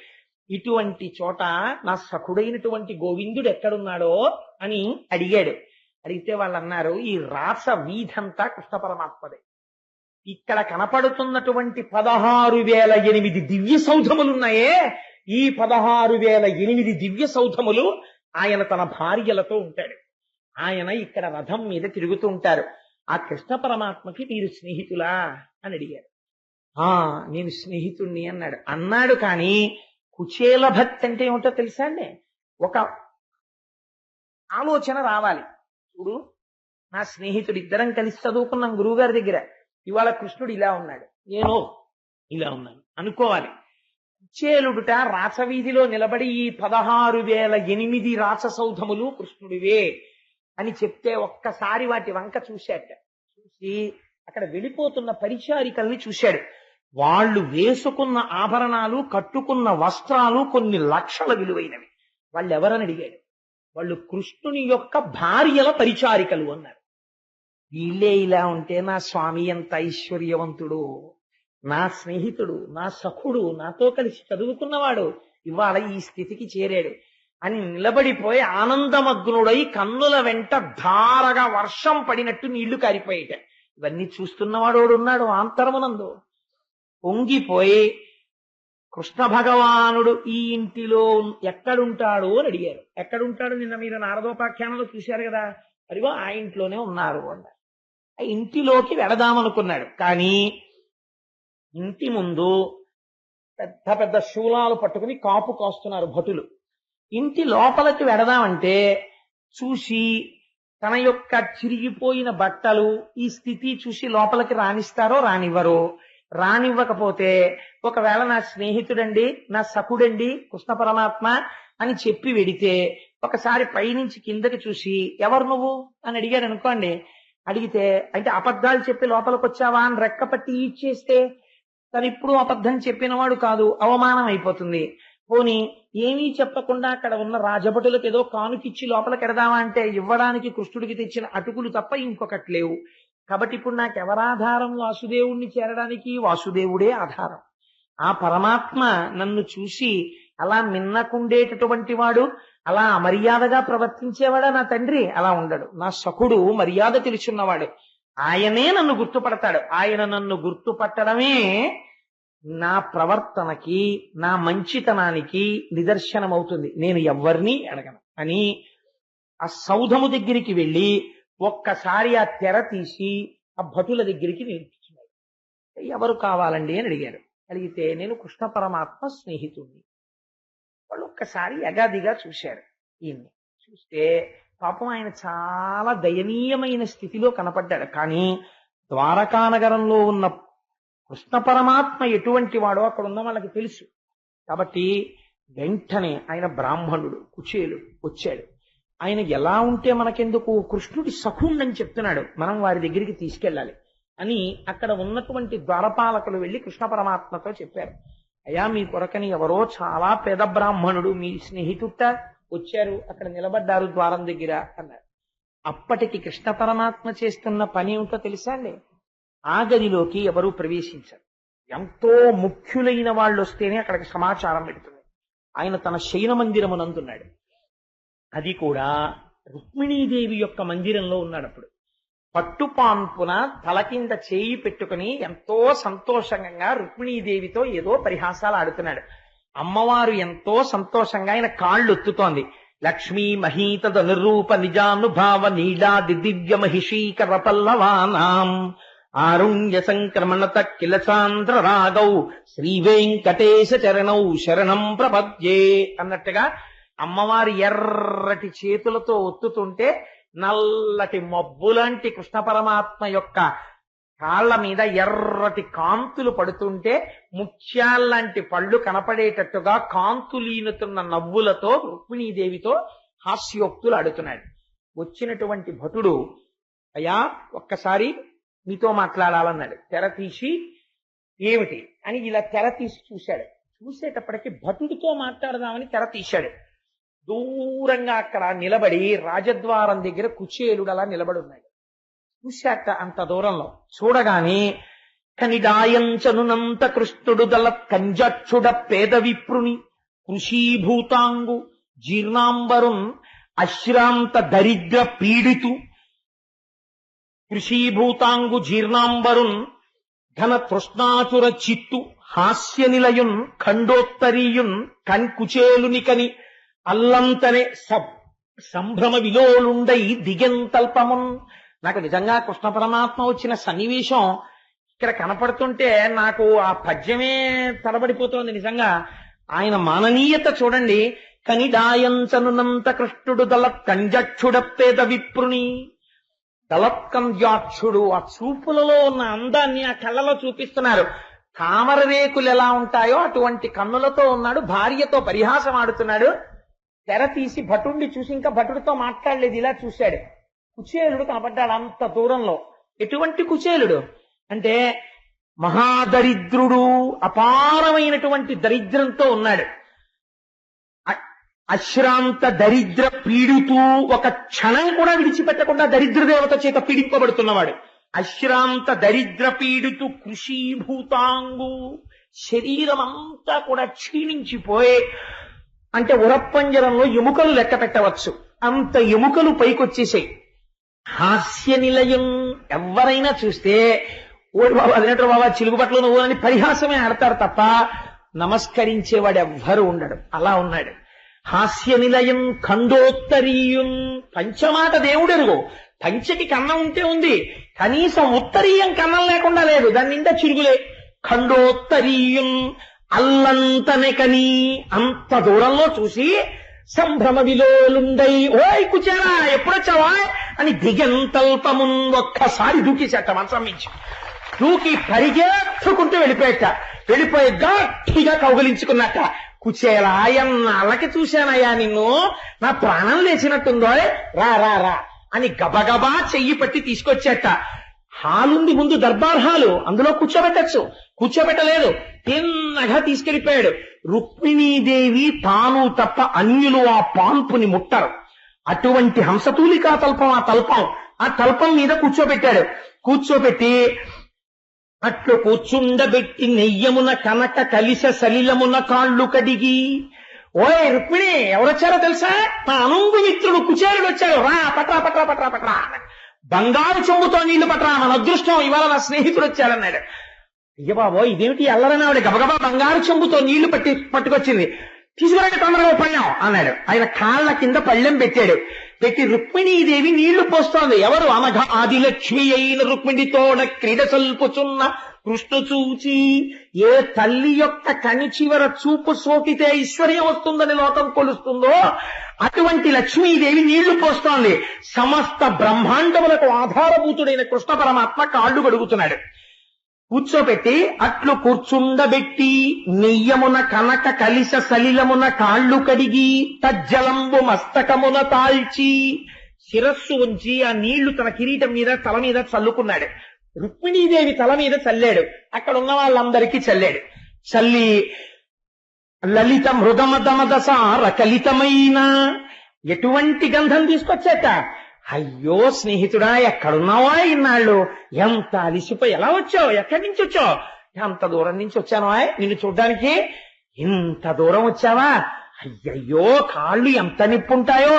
A: ఇటువంటి చోట నా సఖుడైనటువంటి గోవిందుడు ఎక్కడున్నాడో అని అడిగాడు. అడిగితే వాళ్ళు అన్నారు, ఈ రాస వీధంతా కృష్ణ పరమాత్మదే. ఇక్కడ కనపడుతున్నటువంటి 16,008 దివ్య సౌధములున్నాయే, ఈ 16,008 దివ్య సౌధములు ఆయన తన భార్యలతో ఉంటాడు. ఆయన ఇక్కడ రథం మీద తిరుగుతూ ఉంటారు. ఆ కృష్ణ పరమాత్మకి మీరు స్నేహితులా అని అడిగారు. నేను స్నేహితుణ్ణి అన్నాడు. కానీ కుచేల భక్తి అంటే ఏమిటో తెలుసా అండి? ఒక ఆలోచన రావాలి. చూడు, నా స్నేహితుడు, ఇద్దరం కలిసి చదువుకున్నాం గురువుగారి దగ్గర, ఇవాళ కృష్ణుడు ఇలా ఉన్నాడు, నేను ఇలా ఉన్నాను అనుకోవాలి. కుచేలుడుట రాచవీధిలో నిలబడి ఈ 16,008 రాచసౌధములు కృష్ణుడివే అని చెప్తే ఒక్కసారి వాటి వంక చూశాట. చూసి అక్కడ వెళ్ళిపోతున్న పరిచారికల్ని చూశాడు. వాళ్ళు వేసుకున్న ఆభరణాలు, కట్టుకున్న వస్త్రాలు కొన్ని లక్షల విలువైనవి. వాళ్ళు ఎవరని అడిగాడు. వాళ్ళు కృష్ణుని యొక్క భార్యల పరిచారికలు అన్నారు. వీళ్ళే ఇలా ఉంటే నా స్వామి ఎంత ఐశ్వర్యవంతుడు, నా స్నేహితుడు, నా సఖుడు, నాతో కలిసి చదువుకున్నవాడు ఇవాళ ఈ స్థితికి చేరాడు అని నిలబడిపోయి ఆనందమగ్నుడై కన్నుల వెంట ధారగా వర్షం పడినట్టు నీళ్లు కారిపోయేట. ఇవన్నీ చూస్తున్నవాడు ఉన్నాడు ఆంతరమునందు. పొంగిపోయి కృష్ణ భగవానుడు ఈ ఇంటిలో ఎక్కడుంటాడు అని అడిగారు. ఎక్కడుంటాడు? నిన్న మీరు నారదోపాఖ్యానంలో చూశారు కదా, అదిగో ఆ ఇంట్లోనే ఉన్నారు అన్నారు. ఆ ఇంటిలోకి వెళదామనుకున్నాడు. కానీ ఇంటి ముందు పెద్ద పెద్ద శూలాలు పట్టుకుని కాపు కాస్తున్నారు భటులు. ఇంటి లోపలికి వెడదామంటే చూసి తన యొక్క చిరిగిపోయిన బట్టలు ఈ స్థితి చూసి లోపలికి రాణిస్తారో రానివ్వరో. రానివ్వకపోతే ఒకవేళ నా స్నేహితుడండి, నా సఖుడండి కృష్ణ పరమాత్మ అని చెప్పి వెడితే ఒకసారి పైనుంచి కిందకి చూసి ఎవరు నువ్వు అని అడిగాడు అనుకోండి. అడిగితే అంటే అబద్ధాలు చెప్పి లోపలికి వచ్చావా అని రెక్కపట్టి ఇచ్చేస్తే తను ఇప్పుడు అబద్ధం చెప్పినవాడు కాదు, అవమానం అయిపోతుంది. పోని ఏమీ చెప్పకుండా అక్కడ ఉన్న రాజభటులకు ఏదో కానుకిచ్చి లోపలికి ఎడదామా అంటే ఇవ్వడానికి కృష్ణుడికి తెచ్చిన అటుకులు తప్ప ఇంకొకటి లేవు. కాబట్టి ఇప్పుడు నాకెవరాధారం? వాసుదేవుణ్ణి చేరడానికి వాసుదేవుడే ఆధారం. ఆ పరమాత్మ నన్ను చూసి అలా మిన్నకుండేటటువంటి వాడు, అలా అమర్యాదగా ప్రవర్తించేవాడా నా తండ్రి? అలా ఉండడు. నా సఖుడు మర్యాద తెలుసున్నవాడు, ఆయనే నన్ను గుర్తుపడతాడు. ఆయన నన్ను గుర్తుపట్టడమే నా ప్రవర్తనకి, నా మంచితనానికి నిదర్శనమవుతుంది. నేను ఎవ్వరినీ అడగను అని ఆ సౌధము దగ్గరికి వెళ్ళి ఒక్కసారి ఆ తెర తీసి ఆ భటుల దగ్గరికి నిలిపించినాడు. ఎవరు కావాలండి అని అడిగారు. అడిగితే నేను కృష్ణ పరమాత్మ స్నేహితుడిని. వాళ్ళు ఒక్కసారి యగాదిగా చూశారు. ఈయన్ని చూస్తే పాపం ఆయన చాలా దయనీయమైన స్థితిలో కనపడ్డాడు. కానీ ద్వారకానగరంలో ఉన్న కృష్ణ పరమాత్మ ఎటువంటి వాడో అక్కడ ఉన్న వాళ్ళకి తెలుసు. కాబట్టి వెంటనే ఆయన బ్రాహ్మణుడు కుచేలుడు వచ్చాడు. ఆయన ఎలా ఉంటే మనకెందుకు, కృష్ణుడి సఖుండని చెప్తున్నాడు, మనం వారి దగ్గరికి తీసుకెళ్ళాలి అని అక్కడ ఉన్నటువంటి ద్వారపాలకులు వెళ్లి కృష్ణ పరమాత్మతో చెప్పారు. అయ్యా, మీ కొరకని ఎవరో చాలా పేద బ్రాహ్మణుడు మీ స్నేహితుట్ట వచ్చారు, అక్కడ నిలబడ్డారు ద్వారం దగ్గర అన్నారు. అప్పటికి కృష్ణ పరమాత్మ చేస్తున్న పని ఏమిటో తెలుసా అండి? ఆ గదిలోకి ఎవరూ ప్రవేశించారు. ఎంతో ముఖ్యులైన వాళ్ళు వస్తేనే అక్కడికి సమాచారం పెడుతుంది. ఆయన తన శయన మందిరమునందున్నాడు. అది కూడా రుక్మిణీదేవి యొక్క మందిరంలో ఉన్నాడు. అప్పుడు పట్టుపాన్పున తల కింద చేయి పెట్టుకుని ఎంతో సంతోషంగా రుక్మిణీదేవితో ఏదో పరిహాసాలు ఆడుతున్నాడు. అమ్మవారు ఎంతో సంతోషంగా ఆయన కాళ్ళు ఒత్తుతోంది. లక్ష్మీ మహీతద నిరూప నిజానుభావ నీడాది దివ్య మహిషీకర పల్లవానాం ఆరుణ్య సంక్రమణత కిల సాంద్ర రాగౌ శ్రీ వెంకటేశ చరణౌ శరణం ప్రపద్యే అన్నట్టుగా అమ్మవారి ఎర్రటి చేతులతో ఒత్తుతుంటే నల్లటి మబ్బులాంటి కృష్ణ పరమాత్మ యొక్క కాళ్ల మీద ఎర్రటి కాంతులు పడుతుంటే ముత్యాల్లాంటి పళ్ళు కనపడేటట్టుగా కాంతులీనుతున్న నవ్వులతో రుక్మిణీదేవితో హాస్యోక్తులు ఆడుతున్నాడు. వచ్చినటువంటి భటుడు, అయ్యా ఒక్కసారి మీతో మాట్లాడాలన్నాడు. తెర తీసి ఏమిటి అని ఇలా తెర తీసి చూశాడు. చూసేటప్పటికి భటుడితో మాట్లాడదామని తెర తీశాడు. దూరంగా అక్కడ నిలబడి రాజద్వారం దగ్గర కుచేలుడు అలా నిలబడి ఉన్నాడు. చూశాక అంత దూరంలో చూడగానే కనిడాయంచనునంత కృష్ణుడు దళ కంజక్షుడ పేద విప్రుని కృషీభూతాంగు జీర్ణాంబరున్ అశ్రాంత దరిద్ర పీడితు కృషీభూతాంగు జీర్ణాంబరున్ ఘన తృష్ణాచుర చిత్తు హాస్య నిలయున్ ఖండోత్తరీయున్ కన్కుచేలునికని అల్లంతనే సంభ్రమ విలోలుండై దిగెంతల్పమున్. నాకు నిజంగా కృష్ణ పరమాత్మ వచ్చిన సన్నివేశం ఇక్కడ కనపడుతుంటే నాకు ఆ పద్యమే తడబడిపోతోంది. నిజంగా ఆయన మాననీయత చూడండి. కనిడాయంచనునంత కృష్ణుడు దళత్కంజక్షుడ పేద విప్రుని. దళత్కంజాక్షుడు ఆ చూపులలో ఉన్న అందాన్ని ఆ కళ్ళలో చూపిస్తున్నారు. తామర రేకులు ఎలా ఉంటాయో అటువంటి కన్నులతో ఉన్నాడు. భార్యతో పరిహాసం ఆడుతున్నాడు. తెర తీసి భటుడిని చూసి ఇంకా భటుడితో మాట్లాడలేదు, ఇలా చూశాడు. కుచేలుడు కనపడ్డాడు అంత దూరంలో. ఎటువంటి కుచేలుడు అంటే మహాదరిద్రుడు, అపారమైనటువంటి దరిద్రంతో ఉన్నాడు. అశ్రాంత దరిద్ర పీడితూ, ఒక క్షణం కూడా విడిచిపెట్టకుండా దరిద్ర దేవత చేత పీడింపబడుతున్నవాడు. అశ్రాంత దరిద్ర పీడితు కృషీభూతాంగు, శరీరం అంతా కూడా క్షీణించిపోయే, అంటే ఉరప్పంజరంలో ఎముకలు లెక్క పెట్టవచ్చు అంత ఎముకలు పైకొచ్చేసాయి. హాస్య నిలయం, ఎవరైనా చూస్తే ఓడి బాబా అదినట్టు బాబా చిలుగుపట్లు నువ్వు అని పరిహాసమే ఆడతారు తప్ప నమస్కరించేవాడు ఎవ్వరు ఉండడు. అలా ఉన్నాడు. హాస్య నిలయం ఖండోత్తరీయం, పంచమాట దేవుడెరుగు. పంచకి కన్నం ఉంటే ఉంది, కనీసం ఉత్తరీయం కన్నం లేకుండా లేదు, దాని నిండా చిరుగులే. ఖండోత్తరీయం అల్లంతనే కని, అంత దూరంలో చూసి సంభ్రమ విలోలుండై, ఓయ్ కుచేరా ఎప్పుడొచ్చావా అని దిగంతల్పమున్ ఒక్కసారి దూకేసేట, మంచం మించి దూకి పరిగెత్తుకుంటూ వెళ్ళిపోయి గట్టిగా కౌగలించుకున్నట్ట. కుచేలా ఎన్నాళ్ళకి చూశానయ్యా నిన్ను, నా ప్రాణం లేచినట్టుందో, రా రా రా అని గబగబా చెయ్యి పట్టి తీసుకొచ్చేట. హాలుంది ముందు, దర్బార్ హాలు, అందులో కూర్చోబెట్టలేదు, తిన్నగా తీసుకెళ్లిపోయాడు. రుక్మిణీదేవి తాను తప్ప అన్యులు ఆ పాన్పుని ముట్టరు. అటువంటి హంసతూలికా తల్పం ఆ తల్పం మీద కూర్చోబెట్టి అట్లు కూర్చుండబెట్టి నెయ్యమున కనక కలిస సలిలమున కాళ్ళు కడిగి, ఓయ్ రుక్మిణి ఎవరొచ్చారో తెలుసా, నా అనుంగు మిత్రుడు కుచేరుడు వచ్చాడు, రా పట్రా బంగారు చెంబుతో నీళ్లు పట్రా, మన అదృష్టం ఇవాళ నా స్నేహితుడు వచ్చాడన్నాడు. అయ్య బాబో ఇదేమిటి అల్లరని ఆవిడ గబగబా బంగారు చెంబుతో నీళ్లు పట్టుకొచ్చింది. తీసుకురండి తొందరగా పళ్ళెం అన్నాడు. ఆయన కాళ్ల కింద పళ్ళెం పెట్టి రుక్మిణీదేవి నీళ్లు పోస్తోంది. ఎవరు? అనఘ ఆదిలక్ష్మి అయిన రుక్మిణితోడ క్రీడ సల్పుచున్న కృష్ణ చూచి, ఏ తల్లి యొక్క కని చివర చూపు సోకితే ఐశ్వర్యం వస్తుందని లోకం కొలుస్తుందో అటువంటి లక్ష్మీదేవి నీళ్లు పోస్తోంది. సమస్త బ్రహ్మాండములకు ఆధారభూతుడైన కృష్ణ పరమాత్మ కాళ్లు కడుగుతున్నాడు. కూర్చోబెట్టి అట్లు కూర్చుండబెట్టి నెయ్యమున కనక కలిస సలిలమున కాళ్ళు కడిగి తజ్జలంబు మస్తకమున తాల్చి, శిరస్సు ఉంచి ఆ నీళ్లు తన కిరీటం మీద తల మీద చల్లుకున్నాడు. రుక్మిణీదేవి తల మీద చల్లాడు, అక్కడ ఉన్న వాళ్ళందరికీ చల్లి లలిత మృగమదమదసార కలితమైన, ఎటువంటి గంధం తీసుకొచ్చాట. అయ్యో స్నేహితుడా ఎక్కడున్నావా ఇన్నాళ్ళు, ఎంత అలిసిపోయి ఎలా వచ్చావు, ఎక్కడి నుంచి వచ్చావు? ఎంత దూరం నుంచి వచ్చాను నిన్ను చూడ్డానికి. ఇంత దూరం వచ్చావా? అయ్యయ్యో కాళ్ళు ఎంత నిప్పుంటాయో,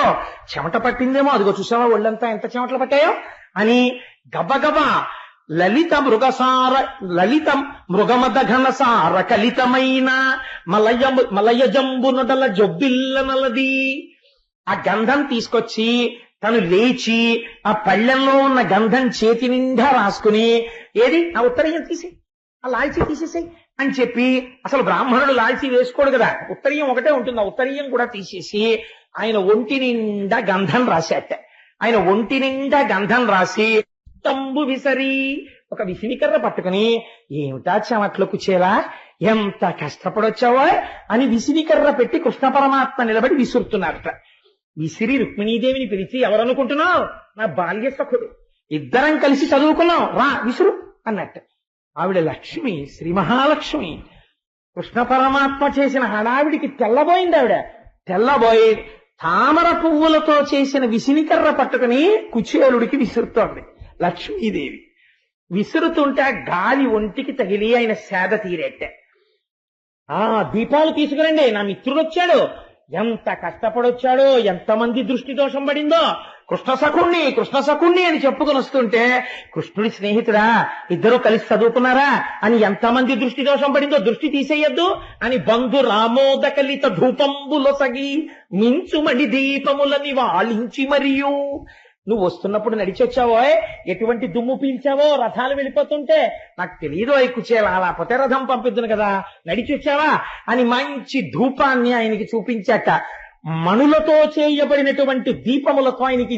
A: చెమట పట్టిందేమో, అదిగో చూసావా ఒళ్ళంతా ఎంత చెమటలు పట్టాయో అని గబగబా లలిత మృగమద ఘనసార కలితమైన మలయజంబునడల జొబ్బిల్ల నలది, ఆ గంధం తీసుకొచ్చి తను లేచి ఆ పళ్ళెంలో ఉన్న గంధం చేతి నిండా రాసుకుని, ఏది ఆ ఉత్తరీయం తీసి ఆ లాల్చీ తీసేసాయి అని చెప్పి, అసలు బ్రాహ్మణుడు లాల్చీ వేసుకోడు కదా, ఉత్తరీయం ఒకటే ఉంటుంది, ఆ ఉత్తరీయం కూడా తీసేసి ఆయన ఒంటి నిండా గంధం రాశాట. ఆయన ఒంటి నిండా గంధం రాసి తంబు విసరి, ఒక విసిరికర్ర పట్టుకుని, ఏమిటా చెమట్లు కుచేలా ఎంత కష్టపడొచ్చావో అని విసిరికర్ర పెట్టి కృష్ణ పరమాత్మ నిలబడి విసురుతున్నారట. విసిరి రుక్మిణీదేవిని పిలిచి, ఎవరనుకుంటున్నావు? నా బాల్య సఖుడు, ఇద్దరం కలిసి చదువుకున్నాం, రా విసురు అన్నట్టు. ఆవిడ లక్ష్మి, శ్రీ మహాలక్ష్మి. కృష్ణ పరమాత్మ చేసిన హడావిడికి తెల్లబోయింది. ఆవిడ తెల్లబోయి తామర పువ్వులతో చేసిన విసినికర్ర పట్టుకుని కుచేలుడికి విసురుతోంది లక్ష్మీదేవి. విసురుతుంటే గాలి ఒంటికి తగిలి ఆయన సేద తీరేట్టే. దీపాలు తీసుకురండి, నా మిత్రుడు వచ్చాడు, ఎంత కష్టపడొచ్చాడో, ఎంతమంది దృష్టి దోషం పడిందో, కృష్ణ సఖుణ్ణి అని చెప్పుకుని వస్తుంటే, కృష్ణుడి స్నేహితుడా, ఇద్దరు కలిసి చదువుకున్నారా అని ఎంతమంది దృష్టి దోషం పడిందో, దృష్టి తీసేయద్దు అని బంధు రామోదకలిత ధూపంబులొసగి మించుమడి దీపములని వాళించి మరియు, నువ్వు వస్తున్నప్పుడు నడిచొచ్చావో, ఎటువంటి దుమ్ము పీల్చావో, రథాలు వెళ్ళిపోతుంటే నాకు తెలియదు కుచేలా, లేకపోతే రథం పంపిద్దును కదా, నడిచొచ్చావా అని మంచి ధూపాన్ని ఆయనకి చూపించాట. మణులతో చేయబడినటువంటి దీపములతో ఆయనకి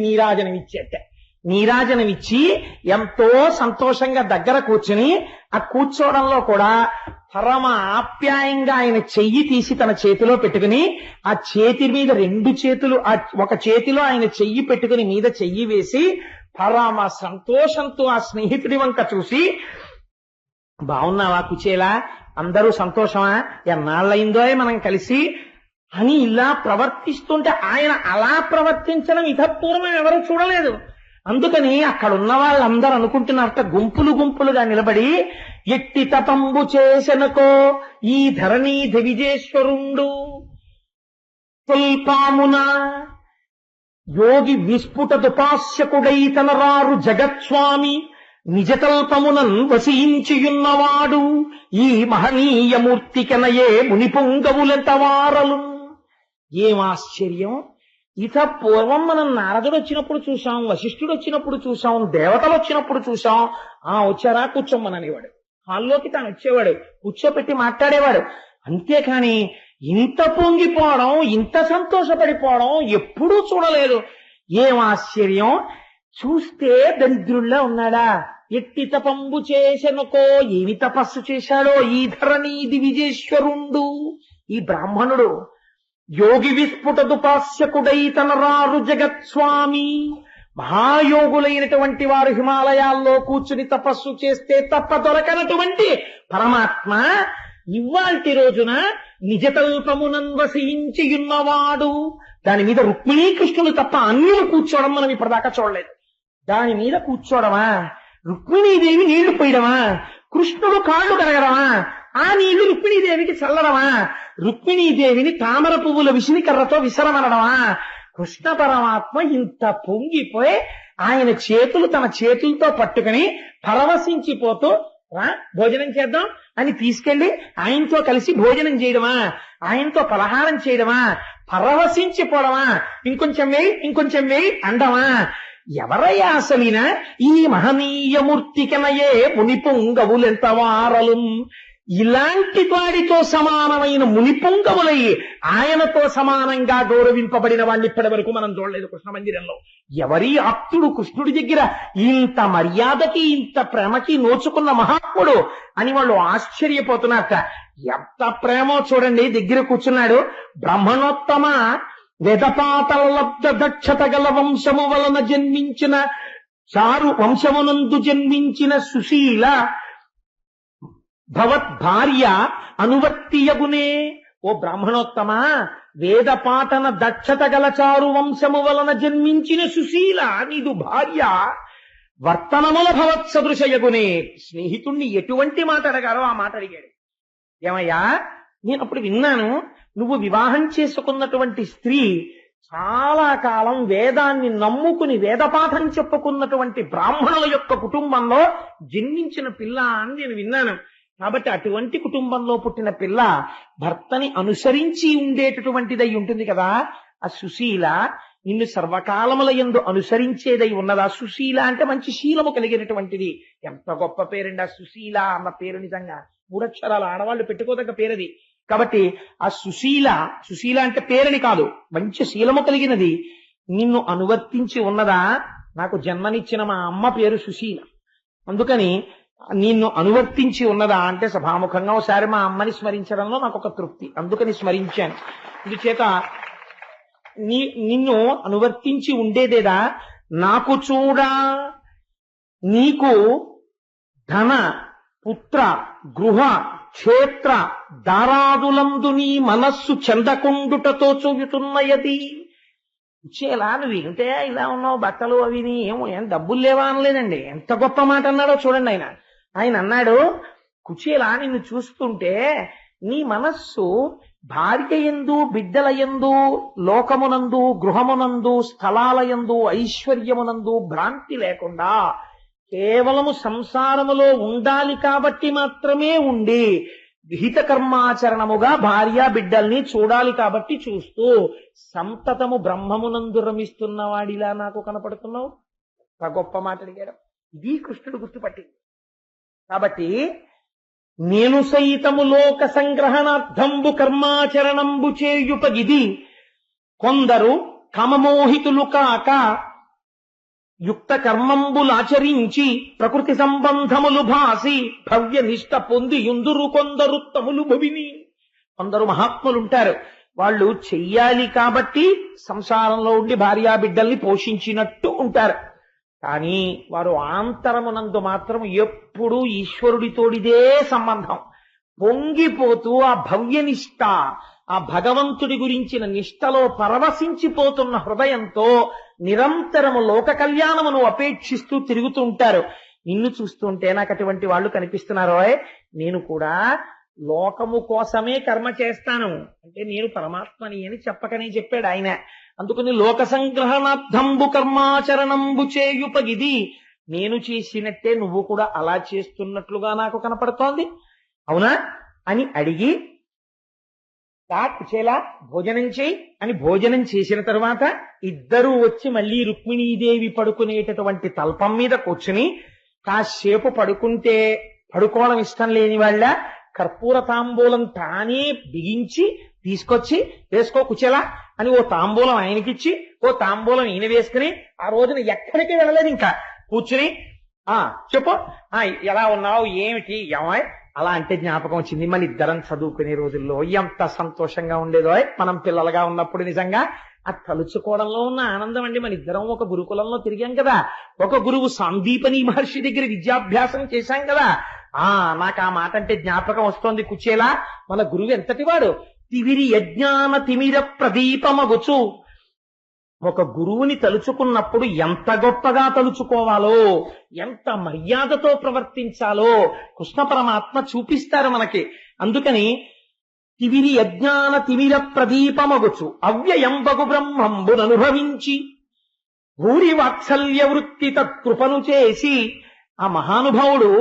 A: నీరాజనమిచ్చి ఎంతో సంతోషంగా దగ్గర కూర్చుని, ఆ కూర్చోవడంలో కూడా పరమ ఆప్యాయంగా ఆయన చెయ్యి తీసి తన చేతిలో పెట్టుకుని, ఆ చేతి మీద రెండు చేతులు, ఒక చేతిలో ఆయన చెయ్యి పెట్టుకుని మీద చెయ్యి వేసి పరమ సంతోషంతో ఆ స్నేహితుడి వంక చూసి, బాగున్నావా కుచేలా, అందరూ సంతోషమా, ఎన్నాళ్ళయిందో మనం కలిసి అని ఇలా ప్రవర్తిస్తుంటే, ఆయన అలా ప్రవర్తించడం ఇతపూర్వం ఎవరూ చూడలేదు. అందుకని అక్కడ ఉన్న వాళ్ళందరూ అనుకుంటున్నారట, గుంపులు గుంపులుగా నిలబడి, ఎట్టి తపంబు చేసెనకో ఈ ధరణీ దివిజేశ్వరుండు తొల్పామున యోగి విస్ఫుట దుపాస్యకుడై తనరారు జగత్స్వామి నిజకల్పమునన్ వసించియున్నవాడు ఈ మహనీయమూర్తికెనయే మునిపొంగవులెంతవారలు. ఏం ఆశ్చర్యం! ఇత పూర్వం మనం నారదుడు వచ్చినప్పుడు చూసాం, వశిష్ఠుడు వచ్చినప్పుడు చూసాం, దేవతలు వచ్చినప్పుడు చూసాం. వచ్చారా కూర్చోమ్మననేవాడు, హాల్లోకి తాను వచ్చేవాడు, కూర్చోపెట్టి మాట్లాడేవాడు. అంతేకాని ఇంత పొంగిపోవడం, ఇంత సంతోషపడిపోవడం ఎప్పుడూ చూడలేదు. ఏం ఆశ్చర్యం! చూస్తే దరిద్రుల్లా ఉన్నాడా? ఎట్టి తపంబు చేసెనుకో, ఏమి తపస్సు చేశాడో ఈ ధరణీ దివిజేశ్వరుండు, ఈ బ్రాహ్మణుడు. యోగి విస్ఫుట దుపాస్యకుడై తనరారు జగత్స్వామి, మహాయోగులైనటువంటి వారు హిమాలయాల్లో కూర్చుని తపస్సు చేస్తే తప్ప దొరకనటువంటి పరమాత్మ ఇవాల్టి రోజున నిజకల్పమునం వసించియున్నవాడు. దాని మీద రుక్మిణీకృష్ణులు తప్ప అన్యులు కూర్చోవడం మనం ఇప్పటిదాకా చూడలేదు. దాని మీద కూర్చోవడమా, రుక్మిణీదేవి నీళ్లు పోయడమా, కృష్ణుడు కాళ్ళు కడగడమా, ఆ నీళ్లు రుక్మిణీదేవికి చల్లడమా, రుక్మిణీదేవిని తామర పువ్వుల విసినికర్రతో విసరమనడమా? కృష్ణ పరమాత్మ ఇంత పొంగిపోయి ఆయన చేతులు తన చేతులతో పట్టుకుని పరవశించిపోతూ, భోజనం చేద్దాం అని తీసుకెళ్లి ఆయనతో కలిసి భోజనం చేయడమా, ఆయనతో పలహారం చేయడమా, పరవశించిపోవడమా, ఇంకొంచెం వేయి ఇంకొంచెం వేయి అండమా? ఎవరయ్యా అసలిన ఈ మహనీయమూర్తికనయే మునిపొంగవులెంతవారలు. ఇలాంటి వాడితో సమానమైన మునిపొంగవులై ఆయనతో సమానంగా గౌరవింపబడిన వాడిని ఇప్పటి వరకు మనం చూడలేదు కృష్ణ మందిరంలో. ఎవరి ఆప్తుడు కృష్ణుడి దగ్గర ఇంత మర్యాదకి ఇంత ప్రేమకి నోచుకున్న మహాత్ముడు అని వాళ్ళు ఆశ్చర్యపోతున్నారట. ఎంత ప్రేమో చూడండి. దగ్గర కూర్చున్నాడు. బ్రహ్మణోత్తమ వేదపాతలబ్ధ దక్షత గల వంశము వలన జన్మించిన చారు వంశమునందు జన్మించిన సుశీల భవత్ భార్య అనువర్తియగునే. ఓ బ్రాహ్మణోత్తమ, వేద పాఠన దక్షత గల చారు వంశము వలన జన్మించిన సుశీల నీదు భార్య వర్తనముల భవత్ సదృశయగునే. స్నేహితుణ్ణి ఎటువంటి మాట అడగారో ఆ మాట అడిగాడు. ఏమయ్యా, నేను అప్పుడు విన్నాను, నువ్వు వివాహం చేసుకున్నటువంటి స్త్రీ చాలా కాలం వేదాన్ని నమ్ముకుని వేదపాఠం చెప్పుకున్నటువంటి బ్రాహ్మణుల యొక్క కుటుంబంలో జన్మించిన పిల్ల అని నేను విన్నాను. కాబట్టి అటువంటి కుటుంబంలో పుట్టిన పిల్ల భర్తని అనుసరించి ఉండేటటువంటిదై ఉంటుంది కదా. ఆ సుశీల నిన్ను సర్వకాలముల యందు అనుసరించేదై ఉన్నదా? సుశీల అంటే మంచి శీలము కలిగినటువంటిది. ఎంత గొప్ప పేరండి ఆ సుశీల అన్న పేరు. నిజంగా 3 అక్షరాలు, ఆడవాళ్ళు పెట్టుకోదగ్గ పేరది. కాబట్టి ఆ సుశీల, సుశీల అంటే పేరుని కాదు, మంచి శీలము కలిగినది నిన్ను అనువర్తించి ఉన్నదా? నాకు జన్మనిచ్చిన మా అమ్మ పేరు సుశీల, అందుకని నిన్ను అనువర్తించి ఉన్నదా అంటే సభాముఖంగా ఒకసారి మా అమ్మని స్మరించడంలో నాకు ఒక తృప్తి, అందుకని స్మరించాను. ఇందుచేత నిన్ను అనువర్తించి ఉండేదేదా? నాకు చూడా నీకు ధన పుత్ర గృహ క్షేత్ర దారాదులందు నీ మనస్సు చెందకుండుటతో చూయుతున్నయది. ఇచ్చేలా నువ్వు ఏంటే ఇలా ఉన్నావు, బట్టలు అవిని ఏం డబ్బులు లేవా అనలేదండి. ఎంత గొప్ప మాట అన్నాడో చూడండి. ఆయన అన్నాడు, కుచేలా నిన్ను చూస్తుంటే నీ మనస్సు భార్య యందు బిడ్డల యందు లోకమునందు గృహమునందు స్థలాలయందు ఐశ్వర్యమునందు భ్రాంతి లేకుండా కేవలము సంసారములో ఉండాలి కాబట్టి మాత్రమే ఉండి విహిత కర్మాచరణముగా భార్య బిడ్డల్ని చూడాలి కాబట్టి చూస్తూ సంతతము బ్రహ్మమునందు రమిస్తున్న వాడిలా నాకు కనపడుతున్నావు. గొప్ప మాట అడిగాడు. ఇది కృష్ణుడు గుర్తుపట్టింది. కాబట్టి నేను సైతము లోక సంగ్రహణార్థంబు కర్మాచరణంబు చేయుపగిది కొందరు కామమోహితులు కాక యుక్త కర్మంబులాచరించి ప్రకృతి సంబంధములు భాసి భవ్య నిష్ట పొంది యుందురు కొందరు తములు భవిని. కొందరు మహాత్ములుంటారు, వాళ్ళు చెయ్యాలి కాబట్టి సంసారంలో ఉండి భార్యా బిడ్డల్ని పోషించినట్టు ఉంటారు. కానీ వారు ఆంతరమునందు మాత్రం ఎప్పుడూ ఈశ్వరుడితోడిదే సంబంధం. పొంగిపోతూ ఆ భవ్యనిష్ట, ఆ భగవంతుడి గురించిన నిష్టలో పరవశించిపోతున్న హృదయంతో నిరంతరము లోక కళ్యాణమును అపేక్షిస్తూ తిరుగుతూ ఉంటారు. నిన్ను చూస్తుంటే నాకు అటువంటి వాళ్ళు కనిపిస్తున్నారో, నేను కూడా లోకము కోసమే కర్మ చేస్తాను అంటే నేను పరమాత్మని అని చెప్పకనే చెప్పాడు ఆయన. అందుకని లోక సంగ్రహణార్థంబు కర్మాచరణంబు చేయుపగిది, నేను చేసినట్టే నువ్వు కూడా అలా చేస్తున్నట్లుగా నాకు కనపడుతోంది, అవునా అని అడిగి, కుచేలా భోజనం చేయి అని భోజనం చేసిన తరువాత ఇద్దరూ వచ్చి మళ్ళీ రుక్మిణీదేవి పడుకునేటటువంటి తల్పం మీద కూర్చుని కాసేపు పడుకుంటే పడుకోవడం ఇష్టం లేని వాళ్ళ కర్పూర తాంబూలం తానే బిగించి తీసుకొచ్చి వేసుకో కుచేలా అని ఓ తాంబూలం ఆయనకిచ్చి ఓ తాంబూలం ఈయన వేసుకుని ఆ రోజున ఎక్కడికి వెళ్ళలేదు, ఇంకా కూర్చుని చెప్పు ఎలా ఉన్నావు ఏమిటి ఏమాయ్ అలా అంటే జ్ఞాపకం వచ్చింది. మన ఇద్దరం చదువుకునే రోజుల్లో ఎంత సంతోషంగా ఉండేదో మనం పిల్లలుగా ఉన్నప్పుడు. నిజంగా ఆ తలుచుకోవడంలో ఉన్న ఆనందం అండి. మన ఇద్దరం ఒక గురుకులంలో తిరిగాం కదా, ఒక గురువు సందీపని మహర్షి దగ్గర విద్యాభ్యాసం చేశాం కదా. నాకు ఆ మాట అంటే జ్ఞాపకం వస్తోంది. కుచేలా మన గురువు ఎంతటి వాడు, తివిరి యజ్ఞాన తిమిర ప్రదీపమగుచు. ఒక గురువుని తలుచుకున్నప్పుడు ఎంత గొప్పగా తలుచుకోవాలో, ఎంత మర్యాదతో ప్రవర్తించాలో కృష్ణ పరమాత్మ చూపిస్తారు మనకి. అందుకని తివిరి యజ్ఞాన తిమిర ప్రదీపమగుచు అవ్యయంబగు బ్రహ్మంబుననుభవించి భూరి వాత్సల్య వృత్తి తత్కృపను చేసి, ఆ మహానుభావుడు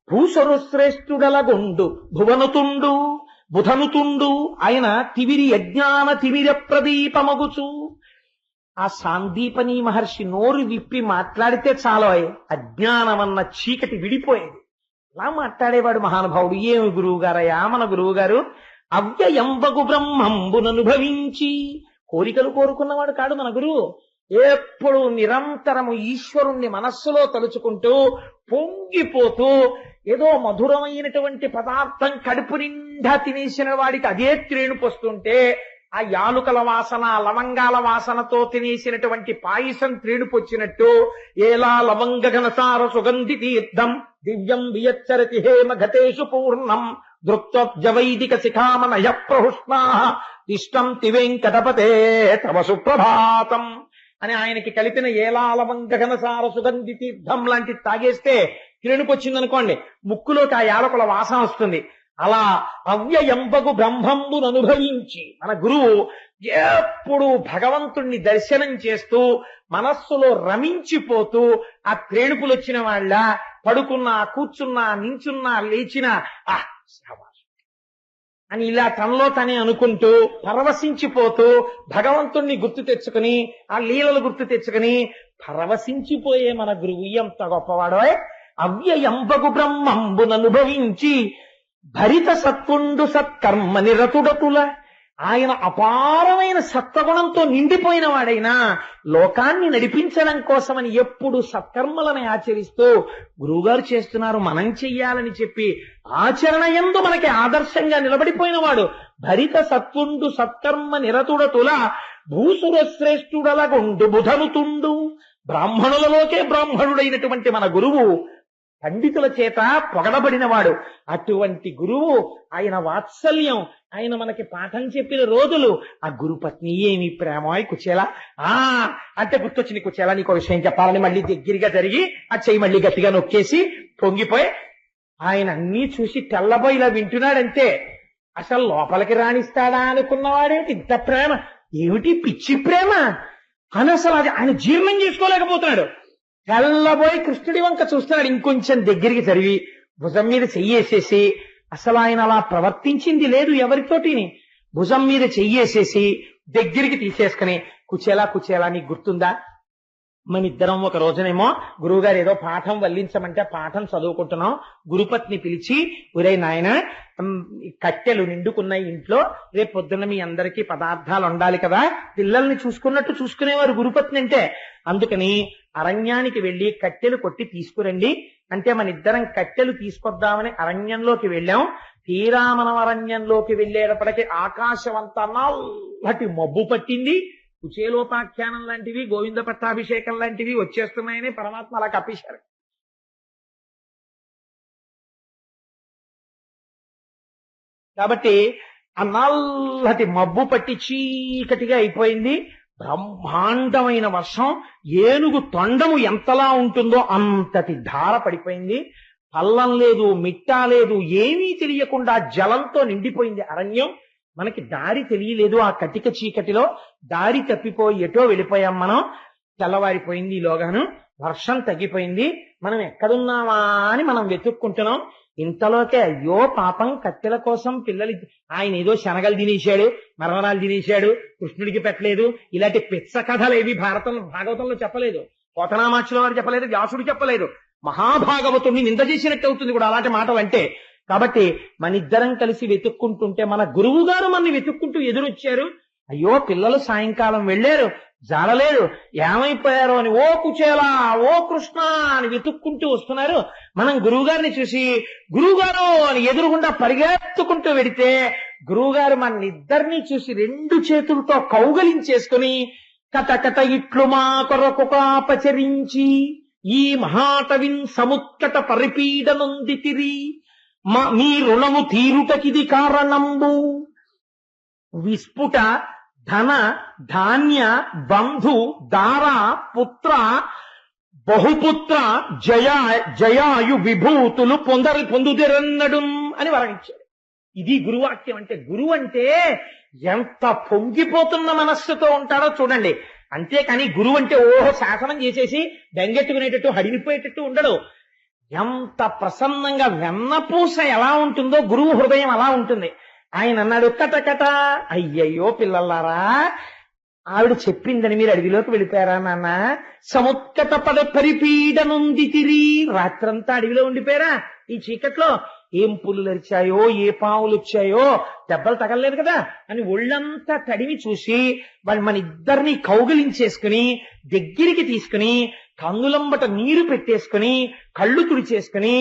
A: భూసరు శ్రేష్ఠుడలగొండు భువనుతుండు బుధనుతుండు ఆయన తివిరి యజ్ఞాన తిమిర ప్రదీపమగుచు. ఆ సాందీపని మహర్షి నోరు విప్పి మాట్లాడితే చాలు అజ్ఞానమన్న చీకటి విడిపోయేది. అలా మాట్లాడేవాడు మహానుభావుడు. ఏమి గురువు గారయ్యా మన గురువు గారు, అవ్యయంబగు బ్రహ్మంబుననుభవించి. కోరికలు కోరుకున్నవాడు కాడు మన గురువు. ఎప్పుడు నిరంతరము ఈశ్వరుణ్ణి మనస్సులో తలుచుకుంటూ పొంగిపోతూ ఏదో మధురమైనటువంటి పదార్థం కడుపు నిండా తినేసిన వాడికి అదే త్రేణుపొస్తుంటే, ఆ యాలుకల వాసన లవంగాల వాసనతో తినేసినటువంటి పాయసం త్రేణుపొచ్చినట్టు, ఏలా లవంగ ఘనసార సుగంధి తీర్థం దివ్యం వియచ్చరతి హేమ ఘటేషు పూర్ణం దృక్తోబ్జవైదిక శిఖామనయ ప్రహుష్ణా ఇష్టం తివేంకటపతే తవ సుప్రభాతం అని ఆయనకి కలిపిన ఏలా లవంగ ఘనసార సుగంధి తీర్థం లాంటి తాగేస్తే త్రేణుపొచ్చిందనుకోండి, ముక్కులోకి ఆ యాలకుల వాసన వస్తుంది. అలా అవ్యయంబగు బ్రహ్మంబును అనుభవించి మన గురువు ఎప్పుడు భగవంతుణ్ణి దర్శనం చేస్తూ మనస్సులో రమించిపోతూ ఆ త్రేణుపులు వచ్చిన వాళ్ళ పడుకున్నా కూర్చున్నా నించున్నా లేచినా అని ఇలా తనలో తనే అనుకుంటూ పరవశించిపోతూ భగవంతుణ్ణి గుర్తు తెచ్చుకుని ఆ లీలలు గుర్తు తెచ్చుకుని పరవశించిపోయే మన గురువు ఎంత గొప్పవాడో. అవ్యయంబగు బ్రహ్మంబుననుభవించి భరిత సత్పుండు సత్కర్మ నిరతుడతుల. ఆయన అపారమైన సత్వగుణంతో నిండిపోయిన వాడైనా లోకాన్ని నడిపించడం కోసమని ఎప్పుడు సత్కర్మలను ఆచరిస్తూ గురువుగారు చేస్తున్నారు మనం చెయ్యాలని చెప్పి ఆచరణ యందు మనకి ఆదర్శంగా నిలబడిపోయిన వాడు. భరిత సత్పుండు సత్కర్మ నిరతుడతుల భూసుర శ్రేష్ఠుడలగొండు బుధనుతుండు. బ్రాహ్మణులలోకే బ్రాహ్మణుడైనటువంటి మన గురువు పండితుల చేత పొగడబడిన వాడు. అటువంటి గురువు, ఆయన వాత్సల్యం, ఆయన మనకి పాఠం చెప్పిన రోజులు, ఆ గురుపత్ని ఏమి ప్రేమాయ్ కుచేలా అంటే గుర్తొచ్చింది. కుచేలా నీకు విషయం చెప్పాలని మళ్ళీ దగ్గరగా జరిగి ఆ చెయ్యి మళ్ళీ గట్టిగా నొక్కేసి పొంగిపోయి ఆయన అన్నీ చూసి తెల్లబోయిలా వింటున్నాడంతే. అసలు లోపలికి రాణిస్తాడా అనుకున్నవాడేమిటి ఇంత ప్రేమ, ఏమిటి పిచ్చి ప్రేమ అని అసలు అది ఆయన జీర్ణం చేసుకోలేకపోతున్నాడు. తెల్లబోయి కృష్ణుడి వంక చూస్తున్నాడు. ఇంకొంచెం దగ్గరికి జరిగి భుజం మీద చెయ్యేసేసి, అసలు ఆయన అలా ప్రవర్తించింది లేదు ఎవరితోటిని, భుజం మీద చెయ్యేసేసి దగ్గరికి తీసేసుకుని కుచేలా కుచేలా నీకు గుర్తుందా, మన ఇద్దరం ఒక రోజునేమో గురువుగారు ఏదో పాఠం వల్లించమంటే పాఠం చదువుకుంటున్నాం. గురుపత్ని పిలిచి, ఒరే నాయన కట్టెలు నిండుకున్నాయి ఇంట్లో, రేపు పొద్దున్న మీ అందరికీ పదార్థాలు ఉండాలి కదా, పిల్లల్ని చూసుకున్నట్టు చూసుకునేవారు గురుపత్ని అంటే. అందుకని అరణ్యానికి వెళ్లి కట్టెలు కొట్టి తీసుకురండి అంటే మన ఇద్దరం కట్టెలు తీసుకొద్దామని అరణ్యంలోకి వెళ్ళాం. తీరా మనం అరణ్యంలోకి వెళ్ళేటప్పటికీ ఆకాశం అంతా నల్లటి మబ్బు పట్టింది. కుచేలోపాఖ్యానం లాంటివి, గోవింద పట్టాభిషేకం లాంటివి వచ్చేస్తున్నాయని పరమాత్మ అలా కప్పేశారు. కాబట్టి ఆ నల్లటి మబ్బు పట్టి చీకటిగా అయిపోయింది. బ్రహ్మాండమైన వర్షం, ఏనుగు తొండము ఎంతలా ఉంటుందో అంతటి ధార పడిపోయింది. పల్లం లేదు, మిట్టా లేదు, ఏమీ తెలియకుండా జలంతో నిండిపోయింది అరణ్యం. మనకి దారి తెలియలేదు. ఆ కటిక చీకటిలో దారి తప్పిపోయి ఎటో వెళ్ళిపోయాం మనం. తెల్లవారిపోయింది. ఈలోగాను వర్షం తగ్గిపోయింది. మనం ఎక్కడున్నావా అని మనం వెతుక్కుంటున్నాం. ఇంతలోకే అయ్యో పాపం, కట్టెల కోసం పిల్లలు, ఆయన ఏదో శనగలు తినేశాడు, మరణాలు తినేశాడు, కృష్ణుడికి పెట్టలేదు, ఇలాంటి పిచ్చ కథలు ఏవి భాగవతంలో చెప్పలేదు, పోతనామాక్షుల వారు చెప్పలేదు, వ్యాసుడు చెప్పలేదు. మహాభాగవతుడిని నింద చేసినట్టు అవుతుంది కూడా అలాంటి మాటలు అంటే. కాబట్టి మనిద్దరం కలిసి వెతుక్కుంటుంటే మన గురువు గారు మనని వెతుక్కుంటూ ఎదురొచ్చారు. అయ్యో పిల్లలు సాయంకాలం వెళ్ళారు, జాడలేరు, ఏమైపోయారో అని ఓ కుచేలా, ఓ కృష్ణ అని వెతుక్కుంటూ వస్తున్నారు. మనం గురువు గారిని చూసి గురువుగారు అని ఎదురుగుండా పరిగెత్తుకుంటూ వెడితే గురువుగారు మన ఇద్దరిని చూసి రెండు చేతులతో కౌగలించేసుకుని కటకట ఇట్లు మా కొరకు కాపచరించి ఈ మహాటవిన్ సముత్కట పరిపీడనుందితిరి మీ రుణము తీరుటకిది కారణంబు. విస్ఫుట ధన ధాన్య బంధు దార పుత్ర బహుపుత్ర జయాయు విభూతులు పొందుదిరన్నడు అని వరణించాడు. ఇది గురువాక్యం అంటే. గురువు అంటే ఎంత పొంగిపోతున్న మనస్సుతో ఉంటాడో చూడండి. అంతేకాని గురువు అంటే ఓహో శాసనం చేసేసి బెంగెట్టుకునేటట్టు హడిలిపోయేటట్టు ఉండడు. ఎంత ప్రసన్నంగా వెన్నపూస ఎలా ఉంటుందో గురువు హృదయం అలా ఉంటుంది. ఆయన అన్నాడు కటకట, అయ్యయ్యో పిల్లలారా, ఆవిడ చెప్పిందని మీరు అడవిలోకి వెళ్ళిపోయారా నాన్న? సముత్కట పద పరిపీడనుందితిరి, రాత్రంతా అడవిలో ఉండిపోయారా ఈ చీకట్లో? ఏం పులులు అరిచాయో, ఏ పావులు వచ్చాయో, దెబ్బలు తగలలేదు కదా అని ఒళ్ళంతా తడివి చూసి వాళ్ళు మన ఇద్దరిని కౌగిలించేసుకుని దగ్గరికి తీసుకుని కన్నులంబట నీరు పెట్టేసుకుని కళ్ళు తుడిచేసుకుని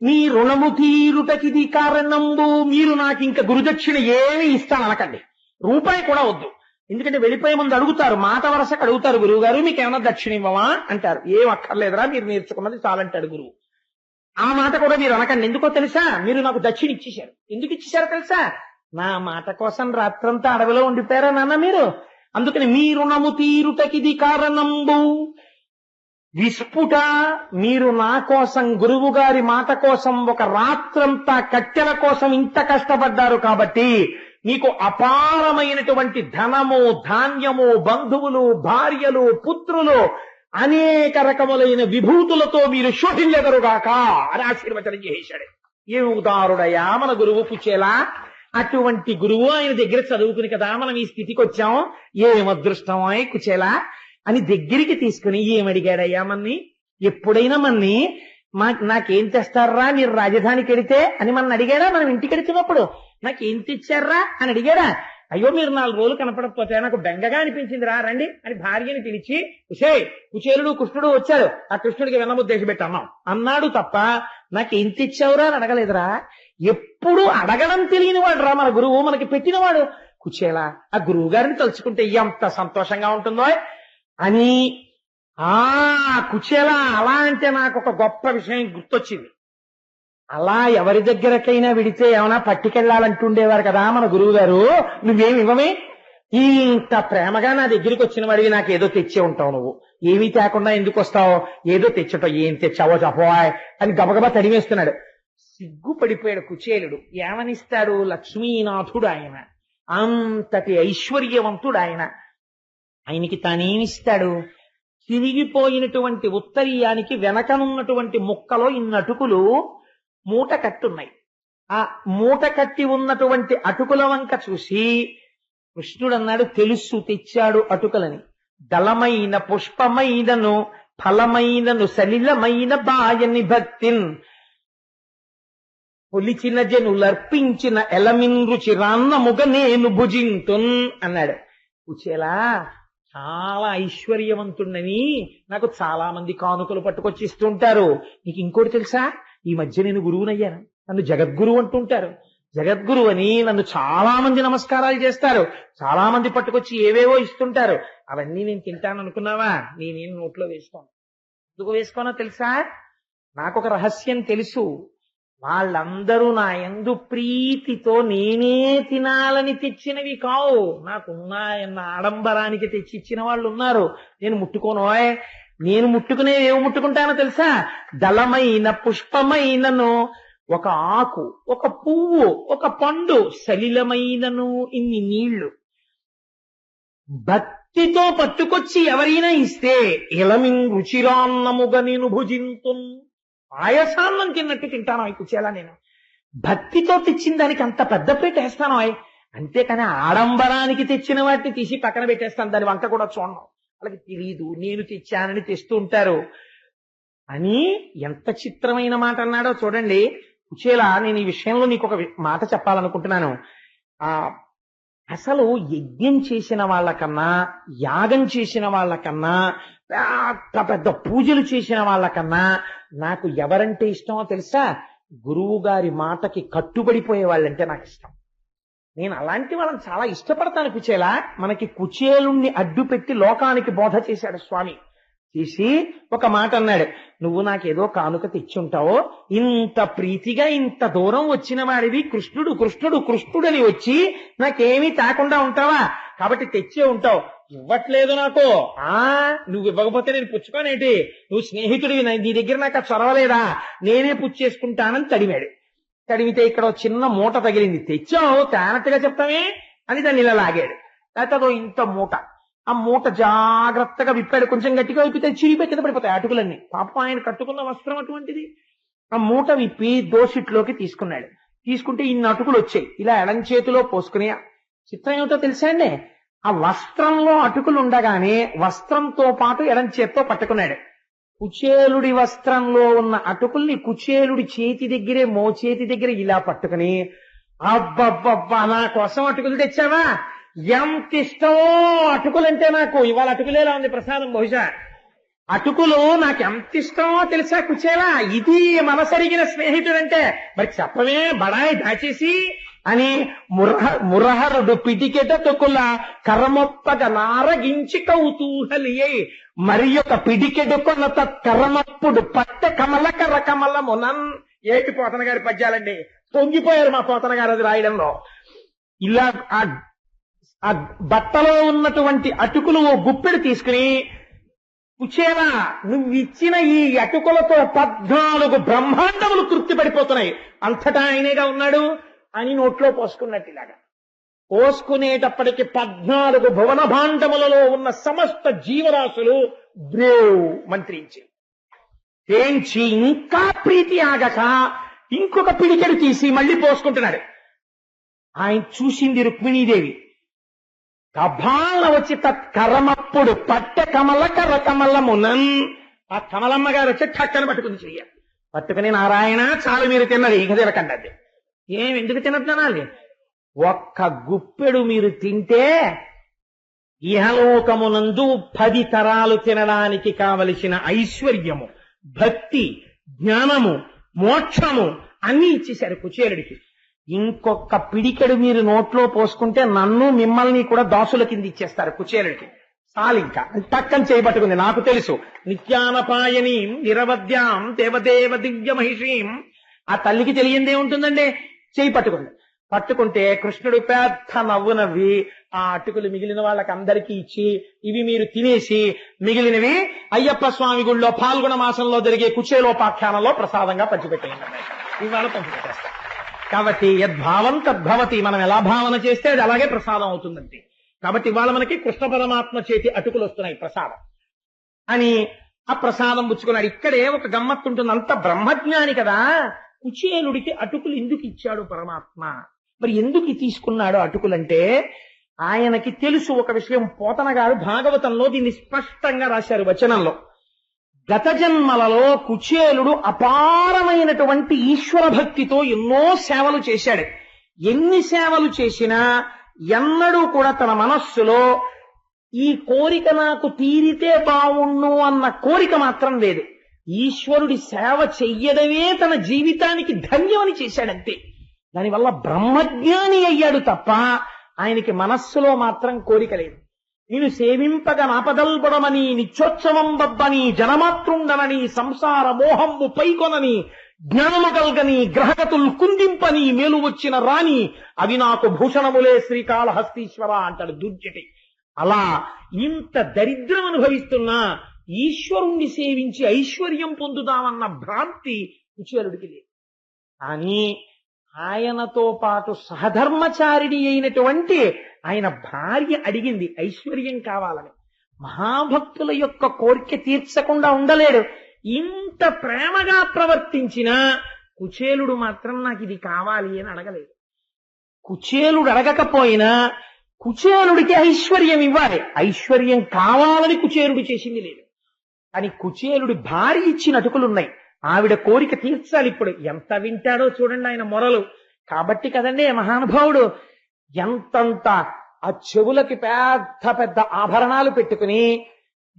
A: మీ రుణము తీరుటకిది కారణంబు, మీరు నాకు ఇంకా గురుదక్షిణ ఏమీ ఇస్తాననకండి, రూపాయి కూడా వద్దు. ఎందుకంటే వెళ్ళిపోయే ముందు అడుగుతారు, మాట వరసకు అడుగుతారు, గురువు గారు మీకు ఏమన్నా దక్షిణ ఇవ్వమా అంటారు. ఏం అక్కర్లేదురా, మీరు నేర్చుకున్నది చాలంటాడు గురువు. ఆ మాట కూడా మీరు అనకండి. ఎందుకో తెలుసా? మీరు నాకు దక్షిణ ఇచ్చేశారు. ఎందుకు ఇచ్చేశారో తెలుసా? నా మాట కోసం రాత్రంతా అడవిలో ఉండిపోయారా నాన్న మీరు? అందుకని మీ రుణము తీరుటకిది కారణంబు. విస్ఫుట, మీరు నా కోసం, గురువు గారి మాట కోసం ఒక రాత్రంతా కట్టెల కోసం ఇంత కష్టపడ్డారు కాబట్టి మీకు అపారమైనటువంటి ధనము, ధాన్యము, బంధువులు, భార్యలు, పుత్రులు, అనేక రకములైన విభూతులతో మీరు శోభిల్లెదరుగాక అని ఆశీర్వచనం చేశాడు. ఏమి ఉదారుడయ్యా మన గురువు పుచ్చేలా. అటువంటి గురువు ఆయన దగ్గర చదువుకుని కదా మనం ఈ స్థితికి వచ్చాం. ఏం అదృష్టం అయి కుచేలా అని దగ్గరికి తీసుకుని ఏమడిగాడయ్యా మన్ని? ఎప్పుడైనా మన్ని నాకేం తెస్తారా మీరు రాజధానికి వెడితే అని మన అడిగాడా? మనం ఇంటికి వెడుతున్నప్పుడు నాకేం తెచ్చారా అని అడిగాడా? అయ్యో మీరు 4 రోజులు కనపడకపోతే నాకు బెంగగా అనిపించింది, రా రండి అని భార్యని పిలిచి కుచేలుడు కృష్ణుడు వచ్చాడు, ఆ కృష్ణుడికి వెన్నముద్దేశి పెట్టి అన్నాం అన్నాడు తప్ప నాకేం తెచ్చావురా అని అడగలేదురా. ఎప్పుడు అడగడం తెలియని వాడు రా మన గురువు, మనకి పెట్టినవాడు. కుచేలా, ఆ గురువు గారిని తలుచుకుంటే ఎంత సంతోషంగా ఉంటుందో అని. కుచేలా అలా అంటే నాకు ఒక గొప్ప విషయం గుర్తొచ్చింది. అలా ఎవరి దగ్గరకైనా విడితే ఏమైనా పట్టుకెళ్లాలంటుండేవారు కదా మన గురువు గారు. నువ్వేమి ఇవ్వమే, ఇంత ప్రేమగా నా దగ్గరికి వచ్చిన వాడివి నాకేదో తెచ్చే ఉంటావు, నువ్వు ఏమీ తేకుండా ఎందుకు వస్తావు? ఏదో తెచ్చటో, ఏం తెచ్చావో చెప్పవాయ్ అని గబగబా తడివేస్తున్నాడు. సిగ్గుపడిపోయాడు కుచేలుడు. ఏమనిస్తాడు? లక్ష్మీనాథుడు ఆయన, అంతటి ఐశ్వర్యవంతుడు ఆయన. ఆయనకి తానేమిస్తాడు? తిరిగిపోయినటువంటి ఉత్తరీయానికి వెనకనున్నటువంటి ముక్కలో ఇన్ని అటుకులు మూట కట్టున్నాయి. ఆ మూట కట్టి ఉన్నటువంటి అటుకుల వంక చూసి కృష్ణుడు అన్నాడు, తెలుసు తెచ్చాడు అటుకలని. దళమైన పుష్పమైనను ఫలమైనను సలిలమైన బాయని భక్తిన్ పొలిచిన జనులర్పించిన ఎలమిన్ రుచి రాన్నముగ నేను భుజింతున్ అన్నాడు. కుచేలా, చాలా ఐశ్వర్యవంతుణ్ణని నాకు చాలా మంది కానుకలు పట్టుకొచ్చి ఇస్తుంటారు. నీకు ఇంకోటి తెలుసా? ఈ మధ్య నేను గురువునయ్యాను, నన్ను జగద్గురు అంటుంటారు. జగద్గురు అని నన్ను చాలా మంది నమస్కారాలు చేస్తారు, చాలా మంది పట్టుకొచ్చి ఏవేవో ఇస్తుంటారు. అవన్నీ నేను తింటాను అనుకున్నావా? నేనేం నోట్లో వేసుకోను. ఎందుకు వేసుకోనో తెలుసా? నాకొక రహస్యం తెలుసు. వాళ్ళందరూ నా యందు ప్రీతితో నేనే తినాలని తెచ్చినవి కావు. నాకున్నాయన్న ఆడంబరానికి తెచ్చిచ్చిన వాళ్ళు ఉన్నారు. నేను ముట్టుకోనోయ్. నేను ముట్టుకునేవి ఏమి ముట్టుకుంటానో తెలుసా? దళమైన పుష్పమైనను, ఒక ఆకు, ఒక పువ్వు, ఒక పండు, సలిలమైనను ఇన్ని నీళ్లు భక్తితో పట్టుకొచ్చి ఎవరైనా ఇస్తే ఇలమిన్ రుచిరాన్నముగా నేను భుజింతున్, పాయసాన్నం తిన్నట్టు తింటాను అవి కుచేలా. నేను భక్తితో తెచ్చిన దానికి అంత పెద్దపీట వేస్తాను అవి. అంతేకాని ఆడంబరానికి తెచ్చిన వాటిని తీసి పక్కన పెట్టేస్తాను, దాని వంక కూడా చూడను. వాళ్ళకి తెలియదు నేను తెచ్చానని తెస్తూ ఉంటారు అని. ఎంత చిత్రమైన మాట అన్నాడో చూడండి కుచేలా. నేను ఈ విషయంలో నీకు ఒక మాట చెప్పాలనుకుంటున్నాను. అసలు యజ్ఞం చేసిన వాళ్ళకన్నా, యాగం చేసిన వాళ్ళకన్నా, పెద్ద పెద్ద పూజలు చేసిన వాళ్ళకన్నా నాకు ఎవరంటే ఇష్టమో తెలుసా? గురువు గారి మాటకి కట్టుబడిపోయే వాళ్ళంటే నాకు ఇష్టం. నేను అలాంటి వాళ్ళని చాలా ఇష్టపడతాను కుచేలా. మనకి కుచేలుణ్ణి అడ్డు పెట్టి లోకానికి బోధ చేశాడు స్వామి. చేసి ఒక మాట అన్నాడు, నువ్వు నాకేదో కానుక తెచ్చుంటావో, ఇంత ప్రీతిగా ఇంత దూరం వచ్చిన వాడివి, కృష్ణుడు కృష్ణుడు కృష్ణుడని వచ్చి నాకేమీ తాకుండా ఉంటావా? కాబట్టి తెచ్చే ఉంటావు. ఇవ్వట్లేదు నాకు. నువ్వు ఇవ్వకపోతే నేను పుచ్చుకోనేటి? నువ్వు స్నేహితుడివి, నీ దగ్గర నాకు చొరవలేదా? నేనే పుచ్చేసుకుంటానని తడిమాడు. తడిమితే ఇక్కడ చిన్న మూట తగిలింది. తెచ్చావు తేనట్టుగా చెప్తామే అని దాన్ని ఇలా లాగాడు. లేకపోతే అదో ఇంత మూట. ఆ మూట జాగ్రత్తగా విప్పాడు. కొంచెం గట్టిగా విప్పితే చిరిగిపోయి కింద పడిపోతాయి అటుకులన్నీ. పాపం ఆయన కట్టుకున్న వస్త్రం అటువంటిది. ఆ మూట విప్పి దోసిట్లోకి తీసుకున్నాడు. తీసుకుంటే ఇన్ని అటుకులు వచ్చాయి. ఇలా ఎడం చేతిలో పోసుకుని, చిత్రం ఏమిటో తెలుసా అండి? ఆ వస్త్రంలో అటుకులు ఉండగానే వస్త్రంతో పాటు ఎడం చేత్తో పట్టుకున్నాడు. కుచేలుడి వస్త్రంలో ఉన్న అటుకుల్ని కుచేలుడి చేతి దగ్గరే, మోచేతి దగ్గర ఇలా పట్టుకుని, అబ్బబ్బబ్బా నా కోసం అటుకులు తెచ్చావా? ఎంత ఇష్టమో అటుకులంటే నాకు. ఇవాళ అటుకులేలా ఉంది ప్రసాదం. బహుశా అటుకులు నాకు ఎంత ఇష్టమో తెలుసా కుచేలా? ఇది మనసరిగిన స్నేహితుడంటే. మరి చెప్పవే బడాయి దాచేసి అని మురహరుడు పిటికెట తొక్కుల కర్రమొప్పగా నారగించి కౌతూహలియై మరి యొక్క పిడికెడు కొన్న కర్రమప్పుడు పట్ట కమల కర్ర కమలమునన్. ఏటి పోతన గారి పద్యాలండి, పొంగిపోయారు మా పోతన గారు అది రాయడంలో. ఇలా ఆ బట్టలో ఉన్నటువంటి అటుకులు ఓ గుప్పెడు తీసుకుని, కుచేలా నువ్విచ్చిన ఈ అటుకులతో 14 బ్రహ్మాండములు తృప్తి పడిపోతున్నాయి, అంతటా ఆయనేగా ఉన్నాడు అని నోట్లో పోసుకున్నట్టు ఇలాగా పోసుకునేటప్పటికి 14 భువన భాండములలో ఉన్న సమస్త జీవరాశులు బ్రేవ్ మంత్రించి తేంచి ఇంకా ప్రీతి ఆగక ఇంకొక పిడికెడు తీసి మళ్ళీ పోసుకుంటున్నాడు. ఆయన చూసింది రుక్మిణీదేవి. కభాల వచ్చి కర్రమప్పుడు పట్ట కమల కర్ర కమలమునన్. ఆ కమలమ్మ గారు వచ్చి ఠక్కన పట్టుకుని చెయ్య పట్టుకుని, నారాయణ చాలు మీరు తిన్నది, ఇక తినకండి. ఎందుకు తినద్దానాలి? ఒక్క గుప్పెడు మీరు తింటే ఇహలోకమునందు 10 తరాలు తినడానికి కావలసిన ఐశ్వర్యము, భక్తి, జ్ఞానము, మోక్షము అన్ని ఇచ్చేశారు కుచేలుడికి. ఇంకొక పిడికెడు మీరు నోట్లో పోసుకుంటే నన్ను మిమ్మల్ని కూడా దాసుల కింద ఇచ్చేస్తారు కుచేలుడికి. చాలింకా టక్కని చేయబట్టుకుంది. నాకు తెలుసు, నిత్యానపాయనీం నిరవద్యాం దేవదేవ దివ్య మహిషీం. ఆ తల్లికి తెలియందే ఉంటుందండి. చేయి పట్టుకుంది. పట్టుకుంటే కృష్ణుడు పెద్ద నవ్వు నవ్వి ఆ అటుకులు మిగిలిన వాళ్ళకి అందరికీ ఇచ్చి, ఇవి మీరు తినేసి మిగిలినవి అయ్యప్ప స్వామి గుళ్ళో పాల్గొన మాసంలో జరిగే కుచేలోపాఖ్యానంలో ప్రసాదంగా పంచిపెట్టేయండి. ఇవాళ పంచిపెట్టేస్తాం. కాబట్టి యద్భావం తద్భవతి. మనం ఎలా భావన చేస్తే అది అలాగే ప్రసాదం అవుతుందండి. కాబట్టి ఇవాళ మనకి కృష్ణ పరమాత్మ చేతి అటుకులు వస్తున్నాయి ప్రసాదం అని ఆ ప్రసాదం పుచ్చుకున్నాడు. ఇక్కడే ఒక గమ్మత్తు ఉంటుంది. అంత బ్రహ్మజ్ఞాని కదా. కుచేలుడికి అటుకులు ఎందుకు ఇచ్చాడు పరమాత్మ? మరి ఎందుకు తీసుకున్నాడు అటుకులంటే ఆయనకి తెలుసు ఒక విషయం. పోతన గారు భాగవతంలో దీన్ని స్పష్టంగా రాశారు వచనంలో. గత జన్మలలో కుచేలుడు అపారమైనటువంటి ఈశ్వర భక్తితో ఎన్నో సేవలు చేశాడు. ఎన్ని సేవలు చేసినా ఎన్నడూ కూడా తన మనస్సులో ఈ కోరిక నాకు తీరితే బావుణ్ణు అన్న కోరిక మాత్రం లేదు. ఈశ్వరుడి సేవ చెయ్యడమే తన జీవితానికి ధన్యమని చేశాడంతే. దానివల్ల బ్రహ్మజ్ఞాని అయ్యాడు తప్ప ఆయనకి మనస్సులో మాత్రం కోరిక లేదు. నేను సేవింపగా నాపదల్బడమని నిత్యోత్సవం బబ్బని జనమాతృండనని సంసార మోహంబు పైకొనని జ్ఞానము కల్గని గ్రహగతులు కుందింపని మేలు వచ్చిన రాణి అవి నాకు భూషణములే శ్రీకాళహస్తీశ్వర అంటాడు దుర్జటి. అలా ఇంత దరిద్రం అనుభవిస్తున్నా ఈశ్వరుణ్ణి సేవించి ఐశ్వర్యం పొందుదామన్న భ్రాంతి కుచేలుడికి లేదు. కానీ ఆయనతో పాటు సహధర్మచారిణి అయినటువంటి ఆయన భార్య అడిగింది ఐశ్వర్యం కావాలని. మహాభక్తుల యొక్క కోరిక తీర్చకుండా ఉండలేడు. ఇంత ప్రేమగా ప్రవర్తించినా కుచేలుడు మాత్రం నాకు ఇది కావాలి అని అడగలేదు. కుచేలుడు అడగకపోయినా కుచేలుడికి ఐశ్వర్యం ఇవ్వాలి. ఐశ్వర్యం కావాలని కుచేలుడు చేసింది లేదు. అని కుచేలుడి భార్య ఇచ్చిన అటుకులున్నాయి. ఆవిడ కోరిక తీర్చాలి. ఇప్పుడు ఎంత వింటాడో చూడండి ఆయన మొరలు. కాబట్టి కదండి మహానుభావుడు ఎంతంత ఆ చెవులకి పెద్ద పెద్ద ఆభరణాలు పెట్టుకుని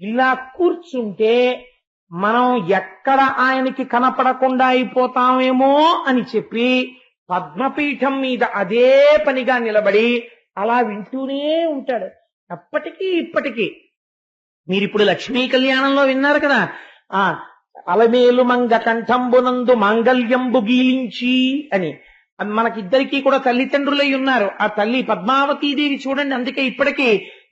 A: ఇలా కూర్చుంటే మనం ఎక్కడ ఆయనకి కనపడకుండా అయిపోతామేమో అని చెప్పి పద్మపీఠం మీద అదే పనిగా నిలబడి అలా వింటూనే ఉంటాడు అప్పటికీ ఇప్పటికీ. మీరిప్పుడు లక్ష్మీ కళ్యాణంలో విన్నారు కదా, ఆ అలమేలు మంగ కంఠంబునందు మాంగళ్యంబు గీలించి అని. మనకిద్దరికీ కూడా తల్లిదండ్రులై ఉన్నారు. ఆ తల్లి పద్మావతీదేవి చూడండి. అందుకే ఇప్పటికీ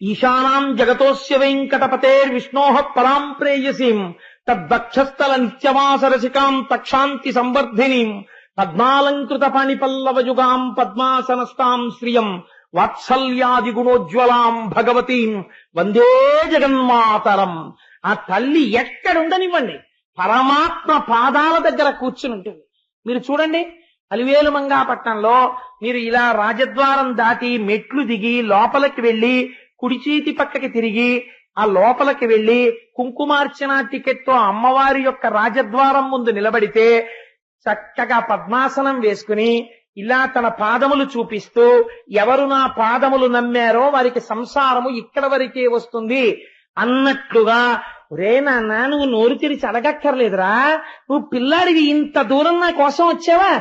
A: ఈశానాం జగతోస్య వెంకటపతేర్ విష్ణోః పరాం ప్రేయసీం తద్వక్షస్థల నిత్యవాసరసికాం తక్షాంతి సంవర్ధినీం పద్మాలంకృత పాణిపల్లవయుగాం పద్మాసనస్తాం శ్రియం వాత్సల్యాది గుణోజ్వలాం భగవతీం వందే జగన్మాతరం. ఆ తల్లి ఎక్కడుండనివ్వండి పరమాత్మ పాదాల దగ్గర కూర్చుని ఉంటుంది. మీరు చూడండి అలివేలు మంగాపట్నంలో మీరు ఇలా రాజద్వారం దాటి మెట్లు దిగి లోపలికి వెళ్లి కుడి చేతి పక్కకి తిరిగి ఆ లోపలికి వెళ్లి కుంకుమార్చన టికెట్ తో అమ్మవారి యొక్క రాజద్వారం ముందు నిలబడితే చక్కగా పద్మాసనం వేసుకుని ఇలా తన పాదములు చూపిస్తూ ఎవరు నా పాదములు నమ్మారో వారికి సంసారము ఇక్కడ వరకే వస్తుంది అన్నట్లుగా, రే నాన్న నువ్వు నోరు తెరిచి అడగక్కర్లేదురా, నువ్వు పిల్లాడివి ఇంత దూరం నా కోసం వచ్చావా,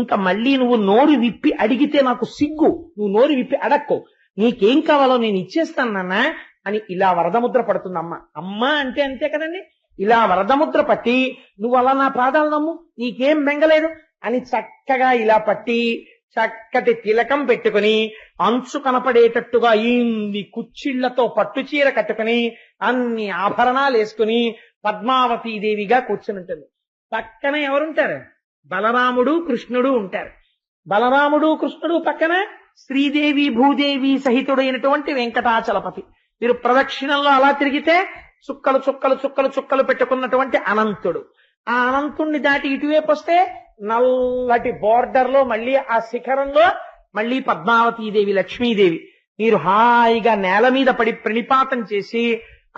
A: ఇంకా మళ్ళీ నువ్వు నోరు విప్పి అడిగితే నాకు సిగ్గు, నువ్వు నోరు విప్పి అడక్కో, నీకేం కావాలో నేను ఇచ్చేస్తాను నాన్న అని ఇలా వరదముద్ర పడుతుంది అమ్మ. అమ్మ అంటే అంతే కదండి. ఇలా వరదముద్ర పట్టి నువ్వు అలా నా పాదాలు నమ్ము నీకేం బెంగలేదు అని చక్కగా ఇలా పట్టి చక్కటి తిలకం పెట్టుకుని అంచు కనపడేటట్టుగా ఇన్ని కుచ్చిళ్లతో పట్టుచీర కట్టుకుని అన్ని ఆభరణాలు వేసుకుని పద్మావతీదేవిగా కూర్చుని పక్కన ఎవరుంటారు? బలరాముడు కృష్ణుడు ఉంటారు. బలరాముడు కృష్ణుడు పక్కన శ్రీదేవి భూదేవి సహితుడైనటువంటి వెంకటాచలపతి. మీరు ప్రదక్షిణంలో అలా తిరిగితే చుక్కలు చుక్కలు చుక్కలు చుక్కలు పెట్టుకున్నటువంటి అనంతుడు. ఆ అనంతుణ్ణి దాటి ఇటువైపు వస్తే నల్లటి బోర్డర్ లో మళ్ళీ ఆ శిఖరంలో మళ్ళీ పద్మావతీదేవి లక్ష్మీదేవి. మీరు హాయిగా నేల మీద పడి ప్రణిపాతం చేసి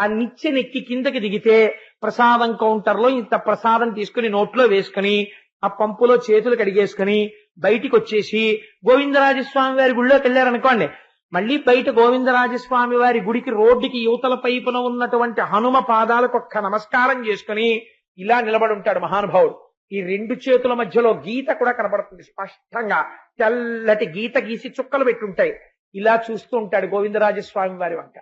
A: ఆ నిచ్చెనెక్కి కిందకి దిగితే ప్రసాదం కౌంటర్ లో ఇంత ప్రసాదం తీసుకుని నోట్లో వేసుకుని ఆ పంపులో చేతులు కడిగేసుకుని బయటికి వచ్చేసి గోవిందరాజస్వామి వారి గుళ్ళోకి వెళ్ళారనుకోండి, మళ్ళీ బయట గోవిందరాజస్వామి వారి గుడికి రోడ్డుకి యువతల పైపున ఉన్నటువంటి హనుమ పాదాలకు ఒక్క నమస్కారం చేసుకుని ఇలా నిలబడి ఉంటాడు మహానుభావుడు. ఈ రెండు చేతుల మధ్యలో గీత కూడా కనబడుతుంది స్పష్టంగా, తెల్లటి గీత గీసి చుక్కలు పెట్టుంటాయి. ఇలా చూస్తూ ఉంటాడు గోవిందరాజస్వామి వారి వంక.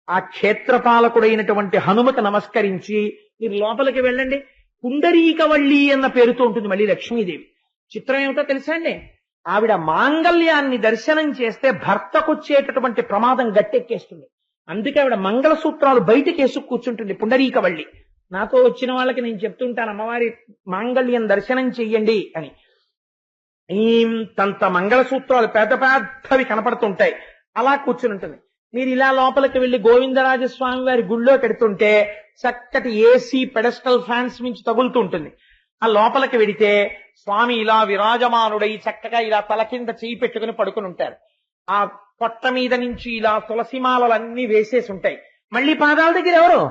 A: ఆ క్షేత్రపాలకుడైనటువంటి హనుమకు నమస్కరించి మీరు లోపలికి వెళ్ళండి. పుండరీకవల్లి అన్న పేరుతో ఉంటుంది మళ్ళీ లక్ష్మీదేవి. చిత్రం ఏమిటో తెలుసా అండి? ఆవిడ మాంగళ్యాన్ని దర్శనం చేస్తే భర్తకొచ్చేటటువంటి ప్రమాదం గట్టెక్కేస్తుంది. అందుకే ఆవిడ మంగళసూత్రాలు బయటికి వేసుకు కూర్చుంటుంది పుండరీకవల్లి. నాతో వచ్చిన వాళ్ళకి నేను చెప్తుంటాను అమ్మవారి మాంగళ్యం దర్శనం చెయ్యండి అని. ఇంతంత మంగళసూత్రాలు పెద్ద పెద్దవి కనపడుతుంటాయి. అలా కూర్చుని ఉంటుంది. మీరు ఇలా లోపలికి వెళ్లి గోవిందరాజస్వామి వారి గుళ్ళో పెడుతుంటే చక్కటి ఏసీ పెడస్టల్ ఫ్యాన్స్ మించి తగులుతూ ఉంటుంది. ఆ లోపలికి వెడితే స్వామి ఇలా విరాజమానుడై చక్కగా ఇలా తల కింద చేయి పెట్టుకుని పడుకుని ఉంటారు. ఆ పొట్ట మీద నుంచి ఇలా తులసిమాలన్నీ వేసేసి ఉంటాయి. మళ్ళీ పాదాల దగ్గర ఎవరు?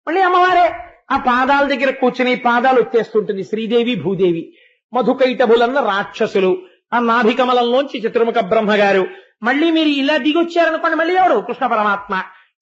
A: మళ్ళీ అమ్మవారే. ఆ పాదాల దగ్గర కూర్చుని పాదాలు వచ్చేస్తుంటుంది శ్రీదేవి భూదేవి. మధుకైటభులన్న రాక్షసులు, ఆ నాభికమలంలోంచి చతుర్ముఖ బ్రహ్మగారు. మళ్ళీ మీరు ఇలా దిగొచ్చారనుకోండి, మళ్ళీ ఎవరు? కృష్ణ పరమాత్మ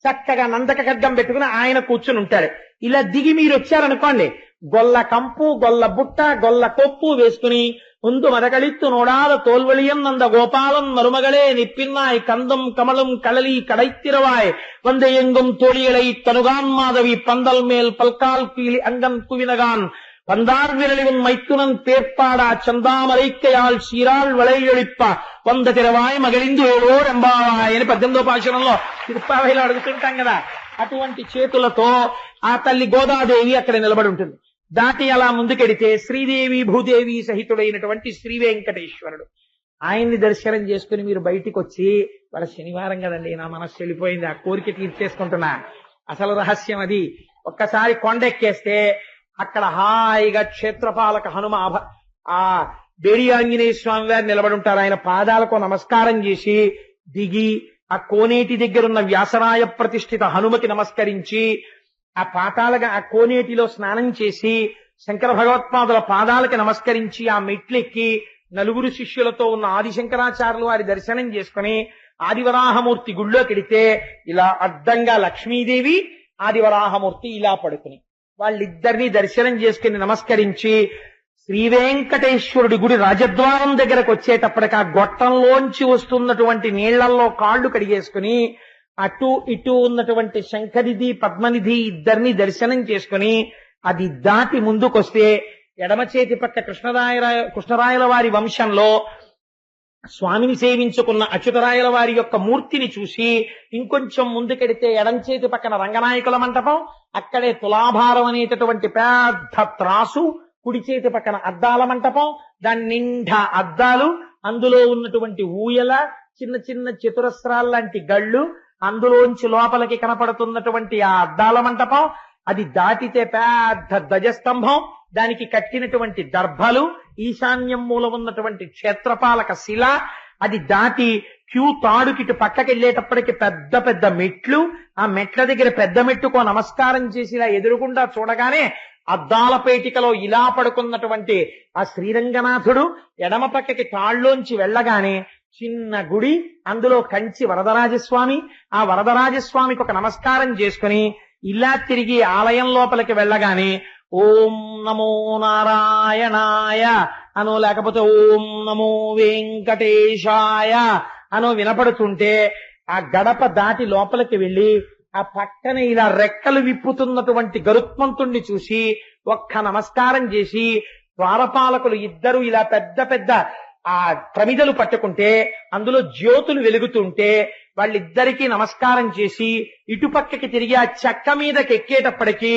A: చక్కగా నందక ఖడ్గం పెట్టుకుని ఆయన కూర్చుని ఉంటాడు. ఇలా దిగి మీరు వచ్చారనుకోండి, గొల్ల కంపు గొల్ల బుట్ట గొల్ల కొప్పు వేసుకుని ముందు మదకళిత్తు నోడాల తోల్వళియం నంద గోపాలం మరుమగళే నిప్పిన్నాయ్ కందం కమలం కళలి కడైత్తిరవాయ్ వంద ఎంగం తోళియలై తనుగాన్ మాధవి పందల్ మేల్ పల్కాల్ పీలి అంగన్ కువినగాన్ வந்தார் விரலிவன் மைத்துனன் பேர்ப்பாடா చందామరైక్యయాల్ చీరాల్ వளைయొళిప్ప వంద తిరవాయి మగిలిందు ఏడో రెంబావాయి అని 18వ పాశురంలో తిరుప్పావైలో అడుగుతుంటాం కదా. అటువంటి చేతులతో ఆ తల్లి గోదాదేవి అక్కడ నిలబడి ఉంటుంది. దాటి అలా ముందుకెడితే శ్రీదేవి భూదేవి సహితుడైనటువంటి శ్రీ వెంకటేశ్వరుడు. ఆయన్ని దర్శనం చేసుకుని మీరు బయటికి వచ్చి, వాళ్ళ శనివారం కదండి, నా మనస్సు వెళ్ళిపోయింది, ఆ కోరిక తీర్చేసుకుంటున్నా, అసలు రహస్యం అది. ఒక్కసారి కొండెక్కేస్తే అక్కడ హాయిగా క్షేత్రపాలక హనుమ ఆ బేడి ఆంజనేయ స్వామి వారు నిలబడి ఉంటారు. ఆయన పాదాలకు నమస్కారం చేసి దిగి ఆ కోనేటి దగ్గరున్న వ్యాసరాయ ప్రతిష్ఠిత హనుమకి నమస్కరించి ఆ కోనేటిలో స్నానం చేసి శంకర భగవత్పాదుల పాదాలకి నమస్కరించి ఆ మెట్లెక్కి నలుగురు శిష్యులతో ఉన్న ఆదిశంకరాచార్యులు వారి దర్శనం చేసుకుని ఆదివరాహమూర్తి గుళ్ళోకెడితే ఇలా అడ్డంగా లక్ష్మీదేవి ఆదివరాహమూర్తి ఇలా పడుకుని వాళ్ళిద్దరినీ దర్శనం చేసుకుని నమస్కరించి శ్రీ వెంకటేశ్వరుడి గుడి రాజద్వారం దగ్గరకు వచ్చేటప్పటికి ఆ గొట్టంలోంచి వస్తున్నటువంటి నీళ్లలో కాళ్లు కడిగేసుకుని అటు ఇటు ఉన్నటువంటి శంఖనిధి పద్మనిధి ఇద్దరిని దర్శనం చేసుకుని అది దాటి ముందుకొస్తే ఎడమ చేతి పక్క కృష్ణరాయల వారి వంశంలో స్వామిని సేవించుకున్న అచ్యుతరాయల వారి యొక్క మూర్తిని చూసి ఇంకొంచెం ముందుకెడితే ఎడం చేతి పక్కన రంగనాయకుల మంటపం, అక్కడే తులాభారం అనేటటువంటి పెద్ద త్రాసు, కుడి చేతి పక్కన అద్దాల మంటపం, దాని నిండా అద్దాలు, అందులో ఉన్నటువంటి ఊయల, చిన్న చిన్న చతురస్రాల లాంటి గళ్ళు, అందులోంచి లోపలికి కనపడుతున్నటువంటి ఆ అద్దాల మంటపం, అది దాటితే పెద్ద ధ్వజస్తంభం, దానికి కట్టినటువంటి దర్భలు, ఈశాన్యం మూల ఉన్నటువంటి క్షేత్రపాలక శిల, అది దాటి క్యూ తాడుకిటు పక్కకెళ్లేటప్పటికి పెద్ద పెద్ద మెట్లు, ఆ మెట్ల దగ్గర పెద్ద మెట్టుకో నమస్కారం చేసి ఇలా ఎదురుగుండా చూడగానే అద్దాల పేటికలో ఇలా పడుకున్నటువంటి ఆ శ్రీరంగనాథుడు, ఎడమ పక్కకి తాళ్ళలోంచి వెళ్ళగానే చిన్న గుడి, అందులో కంచి వరదరాజస్వామి, ఆ వరదరాజస్వామికి ఒక నమస్కారం చేసుకుని ఇలా తిరిగి ఆలయం లోపలికి వెళ్ళగానే ఓం నమో నారాయణాయ అనో లేకపోతే ఓం నమో వెంకటేశాయ అనో వినపడుతుంటే ఆ గడప దాటి లోపలికి వెళ్లి ఆ పక్కన ఇలా రెక్కలు విప్పుతున్నటువంటి గరుత్మంతుణ్ణి చూసి ఒక్క నమస్కారం చేసి ద్వారపాలకులు ఇద్దరు ఇలా పెద్ద పెద్ద ఆ ప్రమిదలు పట్టుకుంటే అందులో జ్యోతులు వెలుగుతుంటే వాళ్ళిద్దరికీ నమస్కారం చేసి ఇటుపక్కకి తిరిగి ఆ చెక్క మీదకి ఎక్కేటప్పటికీ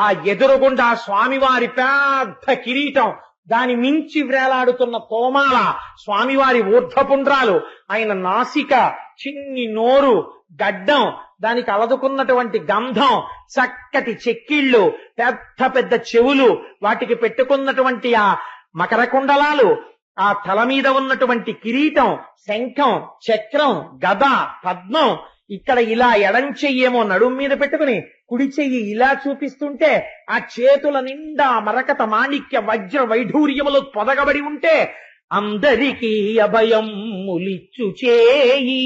A: ఆ ఎదురుగుండా స్వామివారి పెద్ద కిరీటం, దాని మించి వ్రేలాడుతున్న తోమాల, స్వామివారి ఊర్ధ్వపుండ్రాలు, ఆయన నాసిక, చిన్ని నోరు, గడ్డం, దానికి అలదుకున్నటువంటి గంధం, చక్కటి చెక్కిళ్ళు, పెద్ద పెద్ద చెవులు, వాటికి పెట్టుకున్నటువంటి ఆ మకర కుండలాలు, ఆ తల మీద ఉన్నటువంటి కిరీటం, శంఖం, చక్రం, గద, పద్మం, ఇక్కడ ఇలా ఎడం చెయ్యేమో నడుం మీద పెట్టుకుని కుడి చెయ్యి ఇలా చూపిస్తుంటే ఆ చేతుల నిండా మరకత మాణిక్య వజ్ర వైఢూర్యములు పొదగబడి ఉంటే అందరికీ అభయం ములిచ్చు చేయి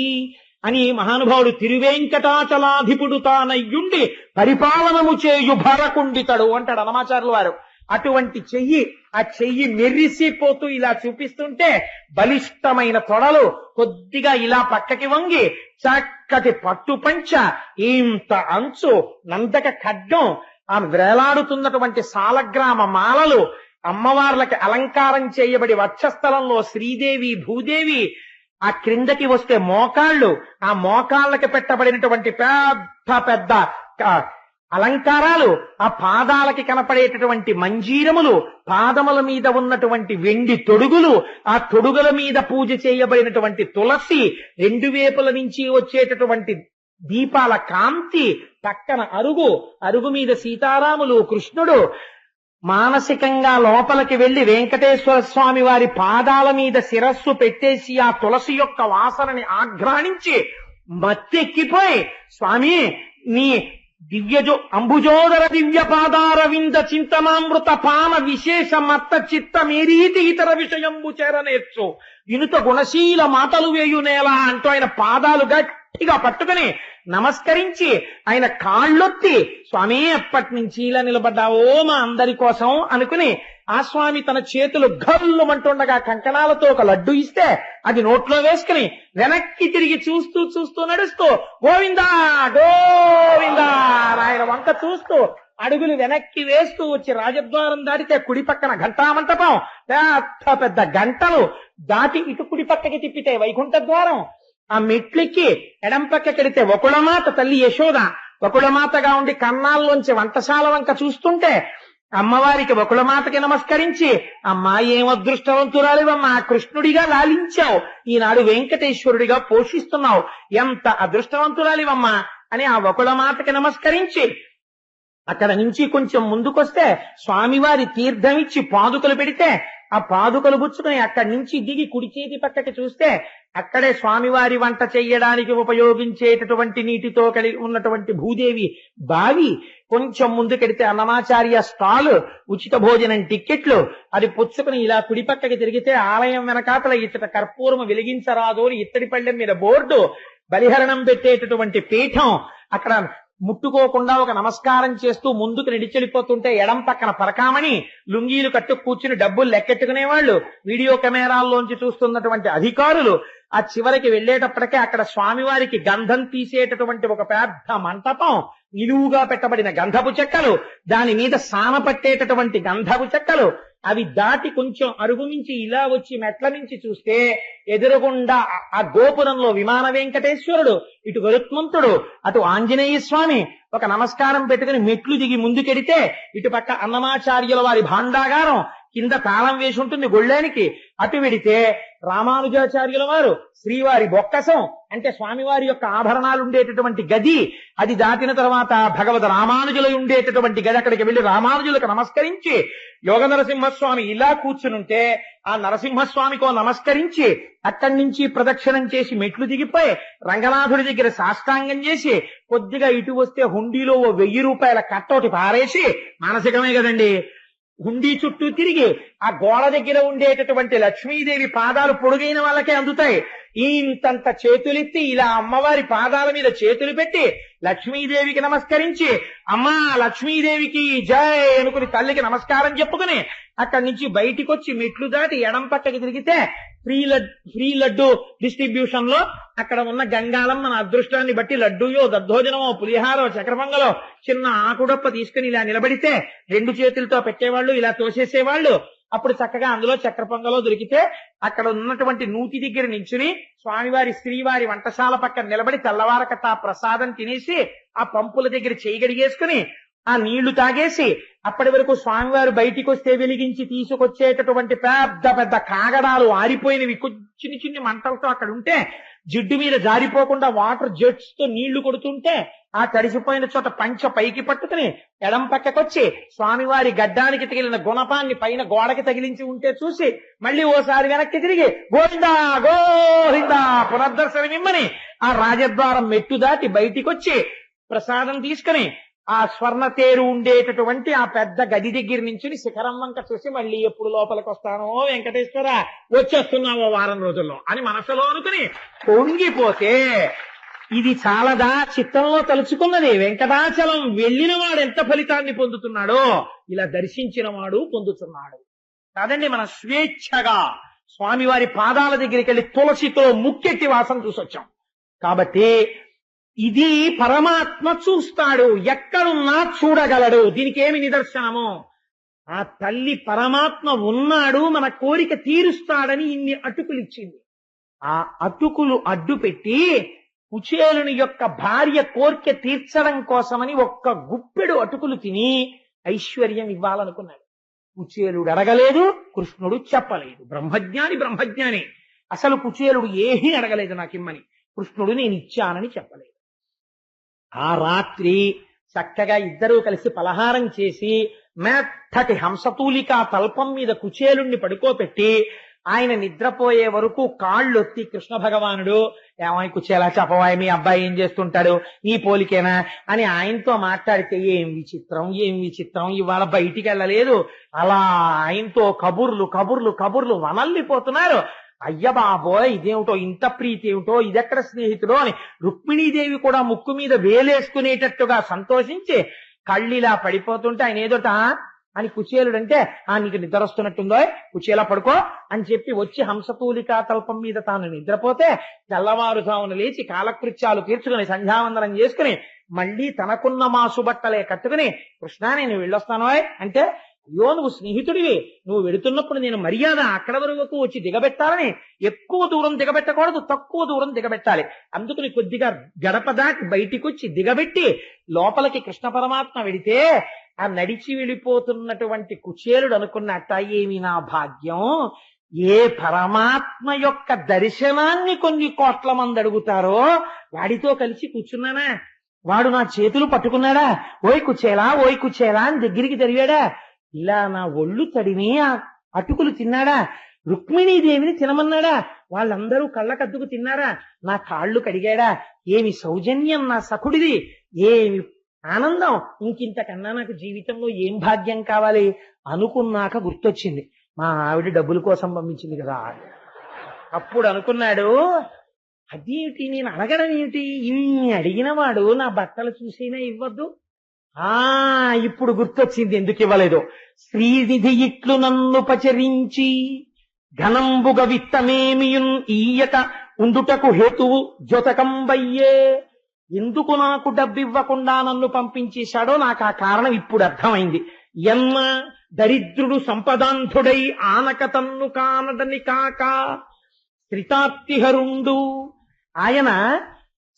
A: అని మహానుభావుడు తిరువేంకటాచలాధిపుడు తానయ్యుండి పరిపాలనము చేయు భరకుండితడు అంటాడు అన్నమాచార్యుల వారు. అటువంటి చెయ్యి, ఆ చెయ్యి మెరిసిపోతూ ఇలా చూపిస్తుంటే బలిష్టమైన తొడలు కొద్దిగా ఇలా పక్కకి వంగి చక్కటి పట్టు పంచ, ఇంత అంచు, నందక ఖడ్గం, ఆ వేలాడుతున్నటువంటి సాలగ్రామ మాలలు, అమ్మవార్లకి అలంకారం చేయబడి వక్షస్థలంలో శ్రీదేవి భూదేవి, ఆ క్రిందకి వస్తే మోకాళ్ళు, ఆ మోకాళ్ళకి పెట్టబడినటువంటి పెద్ద పెద్ద అలంకారాలు, ఆ పాదాలకి కనపడేటటువంటి మంజీరములు, పాదముల మీద ఉన్నటువంటి వెండి తొడుగులు, ఆ తొడుగుల మీద పూజ చేయబడినటువంటి తులసి, రెండు వేపుల నుంచి వచ్చేటటువంటి దీపాల కాంతి, పక్కన అరుగు, అరుగు మీద సీతారాములు, కృష్ణుడు, మానసికంగా లోపలికి వెళ్లి వెంకటేశ్వర స్వామి వారి పాదాల మీద శిరస్సు పెట్టేసి ఆ తులసి యొక్క వాసనని ఆఘ్రాణించి మత్తెక్కిపోయి స్వామి నీ అంబుజోదర దివ్య పాదారవింద చింతనామృత పాన విశేష మత్త చిత్త మేరీతి ఇతర విషయంబు చేరనేర్చు వినుత గుణశీల మాటలు వేయునేలా అంటూ ఆయన పాదాలు గట్టిగా పట్టుకుని నమస్కరించి ఆయన కాళ్ళొత్తి స్వామి ఎప్పటి నుంచి ఇలా నిలబడ్డావో మా అందరి కోసం అనుకుని ఆ స్వామి తన చేతులు గల్లుమంటుండగా కంకణాలతో ఒక లడ్డు ఇస్తే అది నోట్లో వేసుకుని వెనక్కి తిరిగి చూస్తూ నడుస్తూ గోవిందా గోవిందా ఆయన వంక చూస్తూ అడుగులు వెనక్కి వేస్తూ వచ్చి రాజద్వారం దాటితే కుడి పక్కన ఘంటామంటపం, పెద్ద పెద్ద గంటలు దాటి ఇటు కుడి పక్కకి తిప్పితే వైకుంఠ ద్వారం. ఆ మెట్లెక్కి ఎడం పక్కకెడితే వకుళమాత తల్లి యశోద వకుళమాతగా ఉండి కన్నాల్లోంచి వంటశాల వంక చూస్తుంటే అమ్మవారికి వకుళమాతకి నమస్కరించి, అమ్మా ఏం అదృష్టవంతురాలివమ్మా, కృష్ణుడిగా లాలించావు, ఈనాడు వెంకటేశ్వరుడిగా పోషిస్తున్నావు, ఎంత అదృష్టవంతురాలివమ్మా అని ఆ వకుళమాతకి నమస్కరించి అక్కడ నుంచి కొంచెం ముందుకొస్తే స్వామివారి తీర్థం ఇచ్చి పాదుకలు పెడితే ఆ పాదుకలు పుచ్చుకుని అక్కడి నుంచి దిగి కుడి చేతి పక్కకి చూస్తే అక్కడే స్వామివారి వంట చెయ్యడానికి ఉపయోగించేటటువంటి నీటితో కలిగి ఉన్నటువంటి భూదేవి బావి, కొంచెం ముందుకెడితే అన్నమాచార్య స్టాల్, ఉచిత భోజనం టిక్కెట్లు, అది పుచ్చుకుని ఇలా కుడి పక్కకి తిరిగితే ఆలయం వెనకాతల ఇచ్చట కర్పూరము వెలిగించరాదు అని ఇత్తడి పళ్ళెం మీద బోర్డు, బలిహరణం పెట్టేటటువంటి పీఠం, అక్కడ ముట్టుకోకుండా ఒక నమస్కారం చేస్తూ ముందుకు నడిచెళ్ళిపోతుంటే ఎడం పక్కన పరకామణి, లుంగీలు కట్టు కూర్చుని డబ్బులు లెక్కెట్టుకునేవాళ్ళు, వీడియో కెమెరాల్లోంచి చూస్తున్నటువంటి అధికారులు, ఆ చివరికి వెళ్లేటప్పటికే అక్కడ స్వామివారికి గంధం తీసేటటువంటి ఒక పెద్ద మంటపం, నిలువుగా పెట్టబడిన గంధపు చెక్కలు, దాని మీద సాన పట్టేటటువంటి గంధపు చెక్కలు, అవి దాటి కొంచెం అరుగు నుంచి ఇలా వచ్చి మెట్ల నుంచి చూస్తే ఎదురుగుండా ఆ గోపురంలో విమాన వెంకటేశ్వరుడు, ఇటు గరుత్మంతుడు, అటు ఆంజనేయ స్వామి, ఒక నమస్కారం పెట్టుకుని మెట్లు దిగి ముందుకెడితే ఇటు పక్క అన్నమాచార్యుల వారి భాండాగారం, కింద తాళం వేసి ఉంటుంది గొళ్ళానికి, అటు వెడితే రామానుజాచార్యుల వారు శ్రీవారి బొక్కసం అంటే స్వామివారి యొక్క ఆభరణాలు ఉండేటటువంటి గది, అది దాటిన తర్వాత భగవద్ రామానుజులు ఉండేటటువంటి గది, అక్కడికి వెళ్లి రామానుజులకు నమస్కరించి యోగ నరసింహస్వామి ఇలా కూర్చునుంటే ఆ నరసింహస్వామికో నమస్కరించి అక్కడి నుంచి ప్రదక్షిణం చేసి మెట్లు దిగిపోయి రంగనాథుడి దగ్గర సాష్టాంగం చేసి కొద్దిగా ఇటు వస్తే హుండీలో ఓ 1000 రూపాయల కట్టోటి పారేసి, మానసికమే కదండి, హుండీ చుట్టూ తిరిగి ఆ గోడ దగ్గర ఉండేటటువంటి లక్ష్మీదేవి పాదాలు పొడుగైన వాళ్ళకే అందుతాయి, ఇంతంత చేతులెత్తి ఇలా అమ్మవారి పాదాల మీద చేతులు పెట్టి లక్ష్మీదేవికి నమస్కరించి, అమ్మా లక్ష్మీదేవికి జై అనుకుని తల్లికి నమస్కారం చెప్పుకుని అక్కడి నుంచి బయటికి వచ్చి మెట్లు దాటి ఎడం పక్కకి తిరిగితే ఫ్రీ లడ్డు డిస్ట్రిబ్యూషన్ లో అక్కడ ఉన్న గంగాలం మన అదృష్టాన్ని బట్టి లడ్డూయో దద్దోజనమో పులిహారో చక్రపొంగలో చిన్న ఆకుడొప్ప తీసుకుని ఇలా నిలబడితే 2 చేతులతో పెట్టేవాళ్ళు, ఇలా తోసేసేవాళ్ళు. అప్పుడు చక్కగా అందులో చక్రపొంగలో దొరికితే అక్కడ ఉన్నటువంటి నూతి దగ్గర నించుని స్వామివారి శ్రీవారి వంటశాల పక్కన నిలబడి తెల్లవారకట్ట ఆ ప్రసాదం తినేసి ఆ పంపుల దగ్గర చేయగడిగేసుకుని ఆ నీళ్లు తాగేసి అప్పటి వరకు స్వామివారు బయటికి వస్తే వెలిగించి తీసుకొచ్చేటటువంటి పెద్ద పెద్ద కాగడాలు ఆరిపోయినవి చిన్ని చిన్ని మంటలతో అక్కడ ఉంటే జిడ్డు మీద జారిపోకుండా వాటర్ జెట్స్ తో నీళ్లు కొడుతుంటే ఆ తడిసిపోయిన చోట పంచ పైకి పట్టుకుని ఎడం పక్కకొచ్చి స్వామివారి గడ్డానికి తగిలిన గుణపాన్ని పైన గోడకి తగిలించి ఉంటే చూసి మళ్ళీ ఓసారి వెనక్కి తిరిగి గోవిందా గోవిందా పునర్దర్శనమిమ్మని ఆ రాజద్వారం మెట్టు దాటి బయటికి వచ్చి ప్రసాదం తీసుకుని ఆ స్వర్ణ తేరు ఉండేటటువంటి ఆ పెద్ద గది దగ్గర నుంచి శిఖరం వంక చూసి మళ్ళీ ఎప్పుడు లోపలికి వస్తానో వెంకటేశ్వర వచ్చేస్తున్నావో వారం రోజుల్లో అని మనసులో అనుకుని పొంగిపోతే ఇది చాలదా చిత్తంలో తలుచుకున్నది. వెంకటాచలం వెళ్ళిన వాడు ఎంత ఫలితాన్ని పొందుతున్నాడో ఇలా దర్శించిన వాడు పొందుతున్నాడు కాదండి. మన స్వేచ్ఛగా స్వామివారి పాదాల దగ్గరికి వెళ్ళి తులసితో ముక్కెట్టి వాసన చూసొచ్చాం కాబట్టి ఇది పరమాత్మ చూస్తాడు, ఎక్కడున్నా చూడగలడు. దీనికి ఏమి నిదర్శనము? ఆ తల్లి పరమాత్మ ఉన్నాడు, మన కోరిక తీరుస్తాడని ఇన్ని అటుకులు ఇచ్చింది. ఆ అటుకులు అడ్డు పెట్టి కుచేలుని యొక్క భార్య కోరిక తీర్చడం కోసమని ఒక్క గుప్పెడు అటుకులు తిని ఐశ్వర్యం ఇవ్వాలనుకున్నాడు. కుచేలుడు అడగలేదు, కృష్ణుడు చెప్పలేదు. బ్రహ్మజ్ఞాని అసలు కుచేలుడు ఏమీ అడగలేదు నాకిమ్మని, కృష్ణుడు నేను ఇచ్చానని చెప్పలేదు. ఆ రాత్రి చక్కగా ఇద్దరూ కలిసి పలహారం చేసి మెత్తటి హంసతూలికా తల్పం మీద కుచేలుణ్ణి పడుకోపెట్టి ఆయన నిద్రపోయే వరకు కాళ్ళొత్తి కృష్ణ భగవానుడు ఏమై కుచేలా చెప్పవాయి మీ అబ్బాయి ఏం చేస్తుంటాడు నీ పోలికేనా అని ఆయనతో మాట్లాడితే ఏం విచిత్రం ఇవాళ బయటికి వెళ్ళలేదు. అలా ఆయనతో కబుర్లు వనల్లిపోతున్నారు. అయ్య బాబోయ్ ఇదేమిటో ఇంత ప్రీతి ఏమిటో ఇదెక్కడ స్నేహితుడో అని రుక్మిణీదేవి కూడా ముక్కు మీద వేలేసుకునేటట్టుగా సంతోషించి కళ్ళిలా పడిపోతుంటే ఆయన ఏదోట అని కుచేలుడు అంటే, నీకు నిద్ర వస్తున్నట్టుందో కుచేలా పడుకో అని చెప్పి వచ్చి హంసతూలికా తల్పం మీద తాను నిద్రపోతే తెల్లవారుజామున లేచి కాలకృత్యాలు తీర్చుకుని సంధ్యావందనం చేసుకుని మళ్ళీ తనకున్న మాసు బట్టలే కట్టుకుని కృష్ణా నేను వెళ్ళొస్తాను అంటే, అయ్యో నువ్వు స్నేహితుడివి, నువ్వు వెడుతున్నప్పుడు నేను మర్యాద అక్కడ వరకు వచ్చి దిగబెట్టాలని, ఎక్కువ దూరం దిగబెట్టకూడదు, తక్కువ దూరం దిగబెట్టాలి. అందుకని కొద్దిగా గడప దాటి బయటికి వచ్చి దిగబెట్టి లోపలికి కృష్ణ పరమాత్మ వెడితే ఆ నడిచి వెళ్ళిపోతున్నటువంటి కుచేలుడు అనుకున్నట్ట, ఏమి నా భాగ్యం, ఏ పరమాత్మ యొక్క దర్శనాన్ని కొన్ని కోట్ల మంది అడుగుతారో వాడితో కలిసి కూర్చున్నానా, వాడు నా చేతులు పట్టుకున్నాడా, ఓయ్ కుచేలా అని దగ్గరికి జరిగాడా, ఇలా నా ఒళ్ళు తడిని అటుకులు తిన్నాడా, రుక్మిణీదేవిని తినమన్నాడా, వాళ్ళందరూ కళ్ళకద్దుకు తిన్నారా, నా కాళ్ళు కడిగాడా, ఏమి సౌజన్యం నా సఖుడిది, ఏమి ఆనందం, ఇంకింతకన్నా నాకు జీవితంలో ఏం భాగ్యం కావాలి అనుకున్నాక గుర్తొచ్చింది, మా ఆవిడ డబ్బుల కోసం పంపించింది కదా. అప్పుడు అనుకున్నాడు, అదేమిటి నేను అడగడం ఏమిటి, ఇన్ని అడిగిన వాడు నా బట్టలు చూసైనా ఇవ్వద్దు. ఇప్పుడు గుర్తొచ్చింది ఎందుకు ఇవ్వలేదు. శ్రీనిధి ఇట్లు నన్ను పచరించి ఘనంబుగ విత్తమేమియున్ ఈయక ఉండుటకు హేతువు జొతకంబయ్యే. ఎందుకు నాకు డబ్బివ్వకుండా నన్ను పంపించేశాడో నాకు ఆ కారణం ఇప్పుడు అర్థమైంది. ఎన్న దరిద్రుడు సంపదాంధుడై ఆనక తన్ను కానడని కాక శ్రితార్తిహరుండు, ఆయన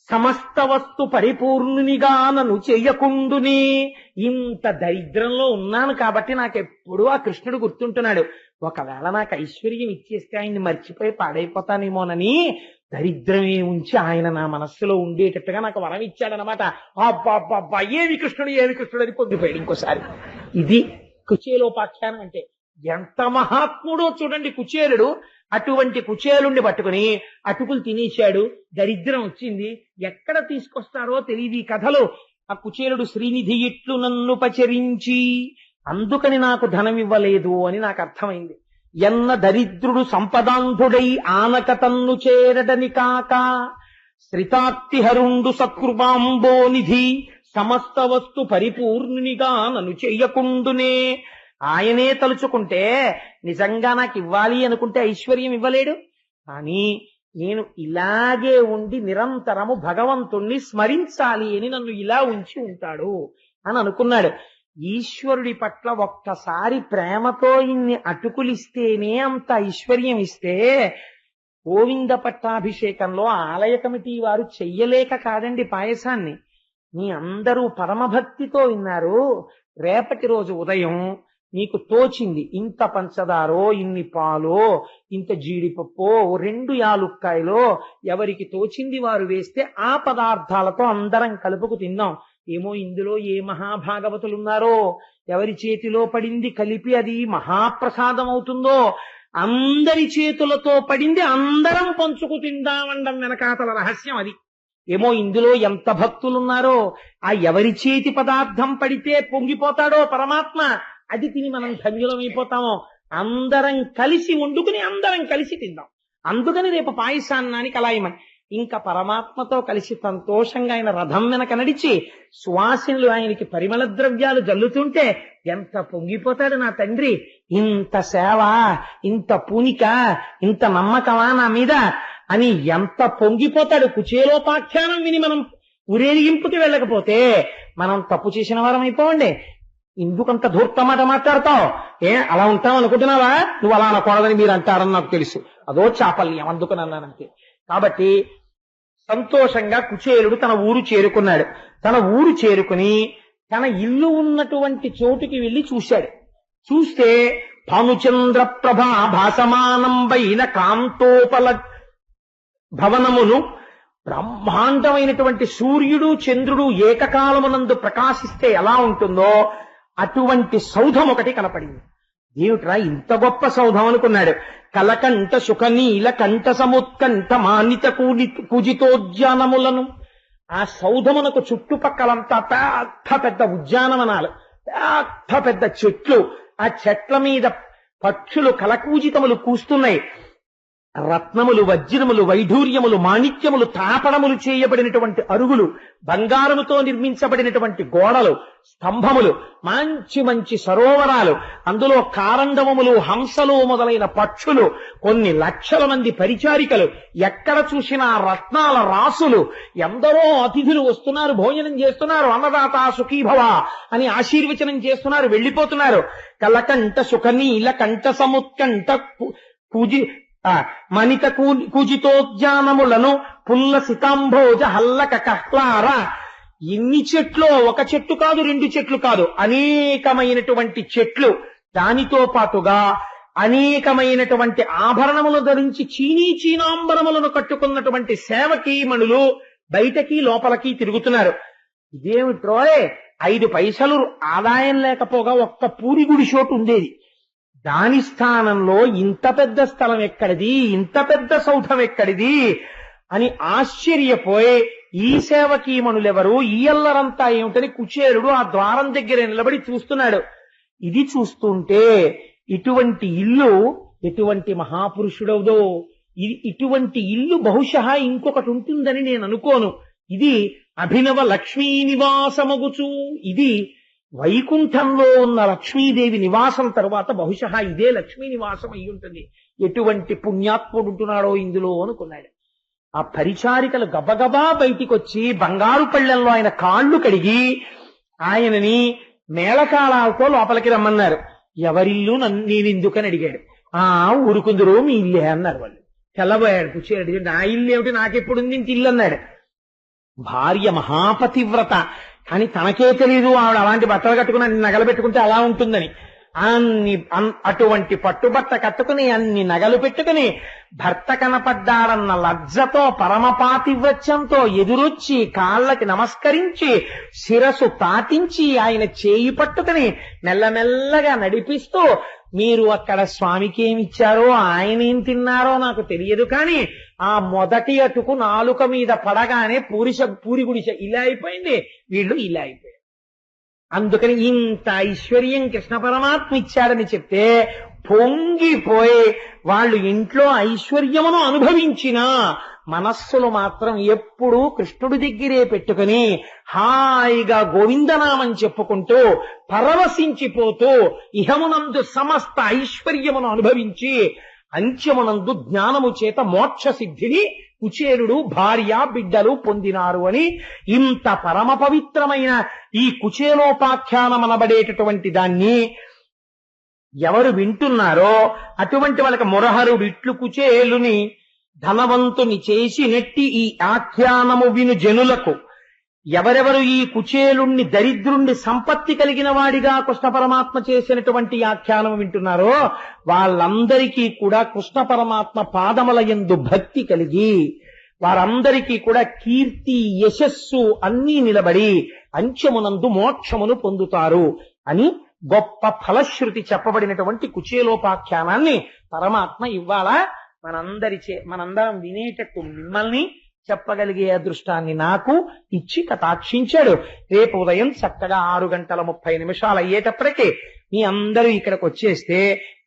A: సమస్త వస్తు పరిపూర్ణునిగా నన్ను చెయ్యకుండునే. ఇంత దరిద్రంలో ఉన్నాను కాబట్టి నాకెప్పుడు ఆ కృష్ణుడు గుర్తుంటున్నాడు. ఒకవేళ నాకు ఐశ్వర్యం ఇచ్చేస్తే ఆయన్ని మర్చిపోయి పాడైపోతానేమోనని దరిద్రమే ఉంచి ఆయన నా మనస్సులో ఉండేటట్టుగా నాకు వరం ఇచ్చాడనమాట. అబ్బా ఏమి కృష్ణుడు అని పొంగిపోయాడు ఇంకోసారి. ఇది కుచేలోపాఖ్యానం అంటే. ఎంత మహాత్ముడో చూడండి కుచేలుడు. అటువంటి కుచేలుండి పట్టుకుని అటుకులు తినేశాడు, దరిద్రం వచ్చింది. ఎక్కడ తీసుకొస్తారో తెలియదు ఈ కథలో. ఆ కుచేలుడు శ్రీనిధి ఇట్లు నన్ను పచరించి, అందుకని నాకు ధనం ఇవ్వలేదు అని నాకు అర్థమైంది. ఎన్న దరిద్రుడు సంపదాంధుడై ఆనక తన్ను చేరడని కాక శ్రితార్తిహరుండు సత్కృపాంబోనిధి సమస్త వస్తు పరిపూర్ణునిగా నన్ను చెయ్యకుండునే. ఆయనే తలుచుకుంటే నిజంగా నాకు ఇవ్వాలి అనుకుంటే ఐశ్వర్యం ఇవ్వలేడు. కానీ నేను ఇలాగే ఉండి నిరంతరము భగవంతుణ్ణి స్మరించాలి అని నన్ను ఇలా ఉంచి ఉంటాడు అని అనుకున్నాడు. ఈశ్వరుడి పట్ల ఒక్కసారి ప్రేమతో ఇన్ని అటుకులిస్తేనే అంత ఐశ్వర్యం ఇస్తే గోవింద పట్టాభిషేకంలో ఆలయ కమిటీ వారు చెయ్యలేక కాదండి పాయసాన్ని. మీ అందరూ పరమభక్తితో విన్నారు. రేపటి రోజు ఉదయం నీకు తోచింది ఇంత పంచదారో, ఇన్ని పాలో, ఇంత జీడిపప్పో, 2 యాలుక్కాయలో ఎవరికి తోచింది వారు వేస్తే ఆ పదార్థాలతో అందరం కలుపుకు తిన్నాం. ఏమో ఇందులో ఏ మహాభాగవతులున్నారో ఎవరి చేతిలో పడింది కలిపి అది మహాప్రసాదం అవుతుందో, అందరి చేతులతో పడింది అందరం పంచుకు తిందామండం వెనకాతల రహస్యం అది. ఏమో ఇందులో ఎంత భక్తులున్నారో, ఆ ఎవరి చేతి పదార్థం పడితే పొంగిపోతాడో పరమాత్మ, అది తిని మనం ధన్యులమైపోతామో. అందరం కలిసి వండుకుని అందరం కలిసి తిందాం. అందుకని రేపు పాయసాన్నానికి అలా ఇమ్మని. ఇంకా పరమాత్మతో కలిసి సంతోషంగా ఆయన రథం వెనక నడిచి సువాసినులు ఆయనకి పరిమళ ద్రవ్యాలు జల్లుతుంటే ఎంత పొంగిపోతాడు నా తండ్రి. ఇంత సేవ, ఇంత పూనిక, ఇంత నమ్మకమా నా మీద అని ఎంత పొంగిపోతాడు. కుచేలోపాఖ్యానం విని మనం ఊరేగింపుకి వెళ్ళకపోతే మనం తప్పు చేసిన వారం అయిపోవండి. ఎందుకంత ధూర్తమాట మాట్లాడతావు? అలా ఉంటావు అనుకుంటున్నావా? నువ్వు అలా అనకూడదని మీరు అంటారని నాకు తెలుసు. అదో చాపల్యం, అందుకని అన్నానంతే. కాబట్టి సంతోషంగా కుచేలుడు తన ఊరు చేరుకున్నాడు. తన ఊరు చేరుకుని తన ఇల్లు ఉన్నటువంటి చోటుకి వెళ్లి చూశాడు. చూస్తే భానుచంద్ర ప్రభా భాసమానంబైన కాంతోపల భవనమును, బ్రహ్మాండమైనటువంటి సూర్యుడు చంద్రుడు ఏకకాలమునందు ప్రకాశిస్తే ఎలా ఉంటుందో అటువంటి సౌధం ఒకటి కనపడింది. ఏమిట్రా ఇంత గొప్ప సౌధం అనుకున్నాడు. కలకంఠ సుఖనీల కంఠ సముత్కంఠ మానిత పూజితోద్యానములను, ఆ సౌధమునకు చుట్టుపక్కలంతా పెద్ద పెద్ద ఉద్యానవనాలు, పెద్ద పెద్ద చెట్లు, ఆ చెట్ల మీద పక్షులు కలకూజితములు కూస్తున్నాయి. రత్నములు, వజ్రములు, వైఢూర్యములు, మాణిక్యములు, తాపడములు చేయబడినటువంటి అరుగులు, బంగారముతో నిర్మించబడినటువంటి గోడలు, స్తంభములు, మంచి మంచి సరోవరాలు, అందులో కారండవములు, హంసలు మొదలైన పక్షులు, కొన్ని లక్షల మంది పరిచారికలు, ఎక్కడ చూసినా రత్నాల రాసులు, ఎందరో అతిథులు వస్తున్నారు, భోజనం చేస్తున్నారు, అన్నదాత సుఖీభవ అని ఆశీర్వచనం చేస్తున్నారు, వెళ్ళిపోతున్నారు. కలకంఠ సుఖనీల కంఠ సముత్కంఠ పూజి మణిత కూజితోద్యానములను పుల్ల సితాంభోజ హల్లక కహ్లార. ఎన్ని చెట్లు, ఒక చెట్టు కాదు, రెండు చెట్లు కాదు, అనేకమైనటువంటి చెట్లు. దానితో పాటుగా అనేకమైనటువంటి ఆభరణములు ధరించి చీనాంబరములను కట్టుకున్నటువంటి సేవకీమణులు బయటకి లోపలికి తిరుగుతున్నారు. ఇదేమిట్రోయ్, 5 పైసలు ఆదాయం లేకపోగా ఒక్క పూరి గుడి చోటు ఉండేది. దాని స్థానంలో ఇంత పెద్ద స్థలం ఎక్కడిది, ఇంత పెద్ద సౌధం ఎక్కడిది అని ఆశ్చర్యపోయి ఈ సేవకీమణులెవరు, ఈ అల్లరంతా ఏమిటని కుచేరుడు ఆ ద్వారం దగ్గర నిలబడి చూస్తున్నాడు. ఇది చూస్తుంటే ఇటువంటి ఇల్లు ఎటువంటి మహాపురుషుడవుదో, ఇటువంటి ఇల్లు బహుశः ఇంకొకటి ఉంటుందని నేను అనుకోను. ఇది అభినవ లక్ష్మీ నివాసమగుచు, ఇది వైకుంఠంలో ఉన్న లక్ష్మీదేవి నివాసం తరువాత బహుశः ఇదే లక్ష్మీ నివాసం అయి ఉంటుంది. ఎటువంటి పుణ్యాత్ముడు ఉంటున్నాడో ఇందులో అనుకున్నాడు. ఆ పరిచారికలు గబగబా బయటికొచ్చి బంగారు పళ్ళెంలో ఆయన కాళ్ళు కడిగి ఆయనని మేళకాళాలతో లోపలికి రమ్మన్నారు. ఎవరిల్లు నేనెందుకని అడిగాడు. ఊరుకుందరు మీ ఇల్లే అన్నారు వాళ్ళు. తెల్లబోయాడు కూర్చోడు. నా ఇల్లు ఏమిటి, నాకెప్పుడుంది ఇంత ఇల్లు అన్నాడు. భార్య మహాపతివ్రత, కానీ తనకే తెలియదు ఆవిడ అలాంటి బట్టలు కట్టుకుని అన్ని నగలు పెట్టుకుంటే అలా ఉంటుందని. అటువంటి పట్టుబట్ట కట్టుకుని అన్ని నగలు పెట్టుకుని భర్త కనపడ్డాడన్న లజ్జతో పరమపాతివ్రత్యంతో ఎదురొచ్చి కాళ్ళకి నమస్కరించి శిరసు తాటించి ఆయన చేయి పట్టుకుని మెల్లమెల్లగా నడిపిస్తూ, మీరు అక్కడ స్వామికి ఏమిచ్చారో ఆయన ఏం తిన్నారో నాకు తెలియదు, కానీ ఆ మొదటి అటుకు నాలుక మీద పడగానే పూరి గుడిసె ఇలా అయిపోయింది, వీళ్ళు ఇలా అయిపోయారు. అందుకని ఇంత ఐశ్వర్యం కృష్ణ పరమాత్మ ఇచ్చాడని చెప్తే పొంగిపోయి వాళ్ళు ఇంట్లో ఐశ్వర్యమును అనుభవించినా మనస్సులు మాత్రం ఎప్పుడూ కృష్ణుడి దగ్గరే పెట్టుకుని హాయిగా గోవిందనామం చెప్పుకుంటూ పరవశించిపోతూ ఇహమునందు సమస్త ఐశ్వర్యమును అనుభవించి అంత్యమునందు జ్ఞానము చేత మోక్ష సిద్ధిని కుచేరుడు భార్య బిడ్డలు పొందినారు అని ఇంత పరమ పవిత్రమైన ఈ కుచేలోపాఖ్యానమనబడేటటువంటి దాన్ని ఎవరు వింటున్నారో అటువంటి వాళ్ళకి మురహరుడు ఇట్లు కుచేలుని ధనవంతుని చేసి నెట్టి ఈ ఆఖ్యానము విను జనులకు, ఎవరెవరు ఈ కుచేలుణ్ణి దరిద్రుణ్ణి సంపత్తి కలిగిన వాడిగా కృష్ణ పరమాత్మ చేసినటువంటి ఆఖ్యానం వింటున్నారో వాళ్ళందరికీ కూడా కృష్ణ పరమాత్మ పాదముల యందు భక్తి కలిగి వారందరికీ కూడా కీర్తి యశస్సు అన్నీ నిలబడి అంత్యమునందు మోక్షమును పొందుతారు అని గొప్ప ఫలశ్రుతి చెప్పబడినటువంటి కుచేలోపాఖ్యానాన్ని పరమాత్మ ఇవాళ మనందరం వినేటట్టు మిమ్మల్ని చెప్పగలిగే అదృష్టాన్ని నాకు ఇచ్చి కటాక్షించాడు. రేపు ఉదయం చక్కగా 6:30 అయ్యేటప్పటికీ మీ అందరూ ఇక్కడికి వచ్చేస్తే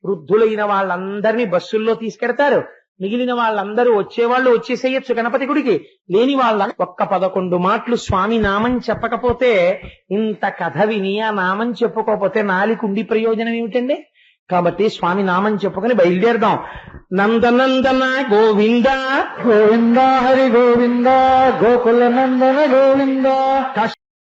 A: వృద్ధులైన వాళ్ళందరినీ బస్సుల్లో తీసుకెడతారు. మిగిలిన వాళ్ళందరూ వచ్చేవాళ్ళు వచ్చేసేయచ్చు గణపతి గుడికి. లేని వాళ్ళ 11 మాటలు స్వామి నామం చెప్పకపోతే, ఇంత కథ విని ఆ నామం చెప్పుకోకపోతే నాలికుండి ప్రయోజనం ఏమిటండి? కాబట్టి స్వామి నామం చెప్పుకొని బయలుదేరదాం. నందనందన గోవింద గోవింద హరి గోవింద గోకుల నందన గోవింద.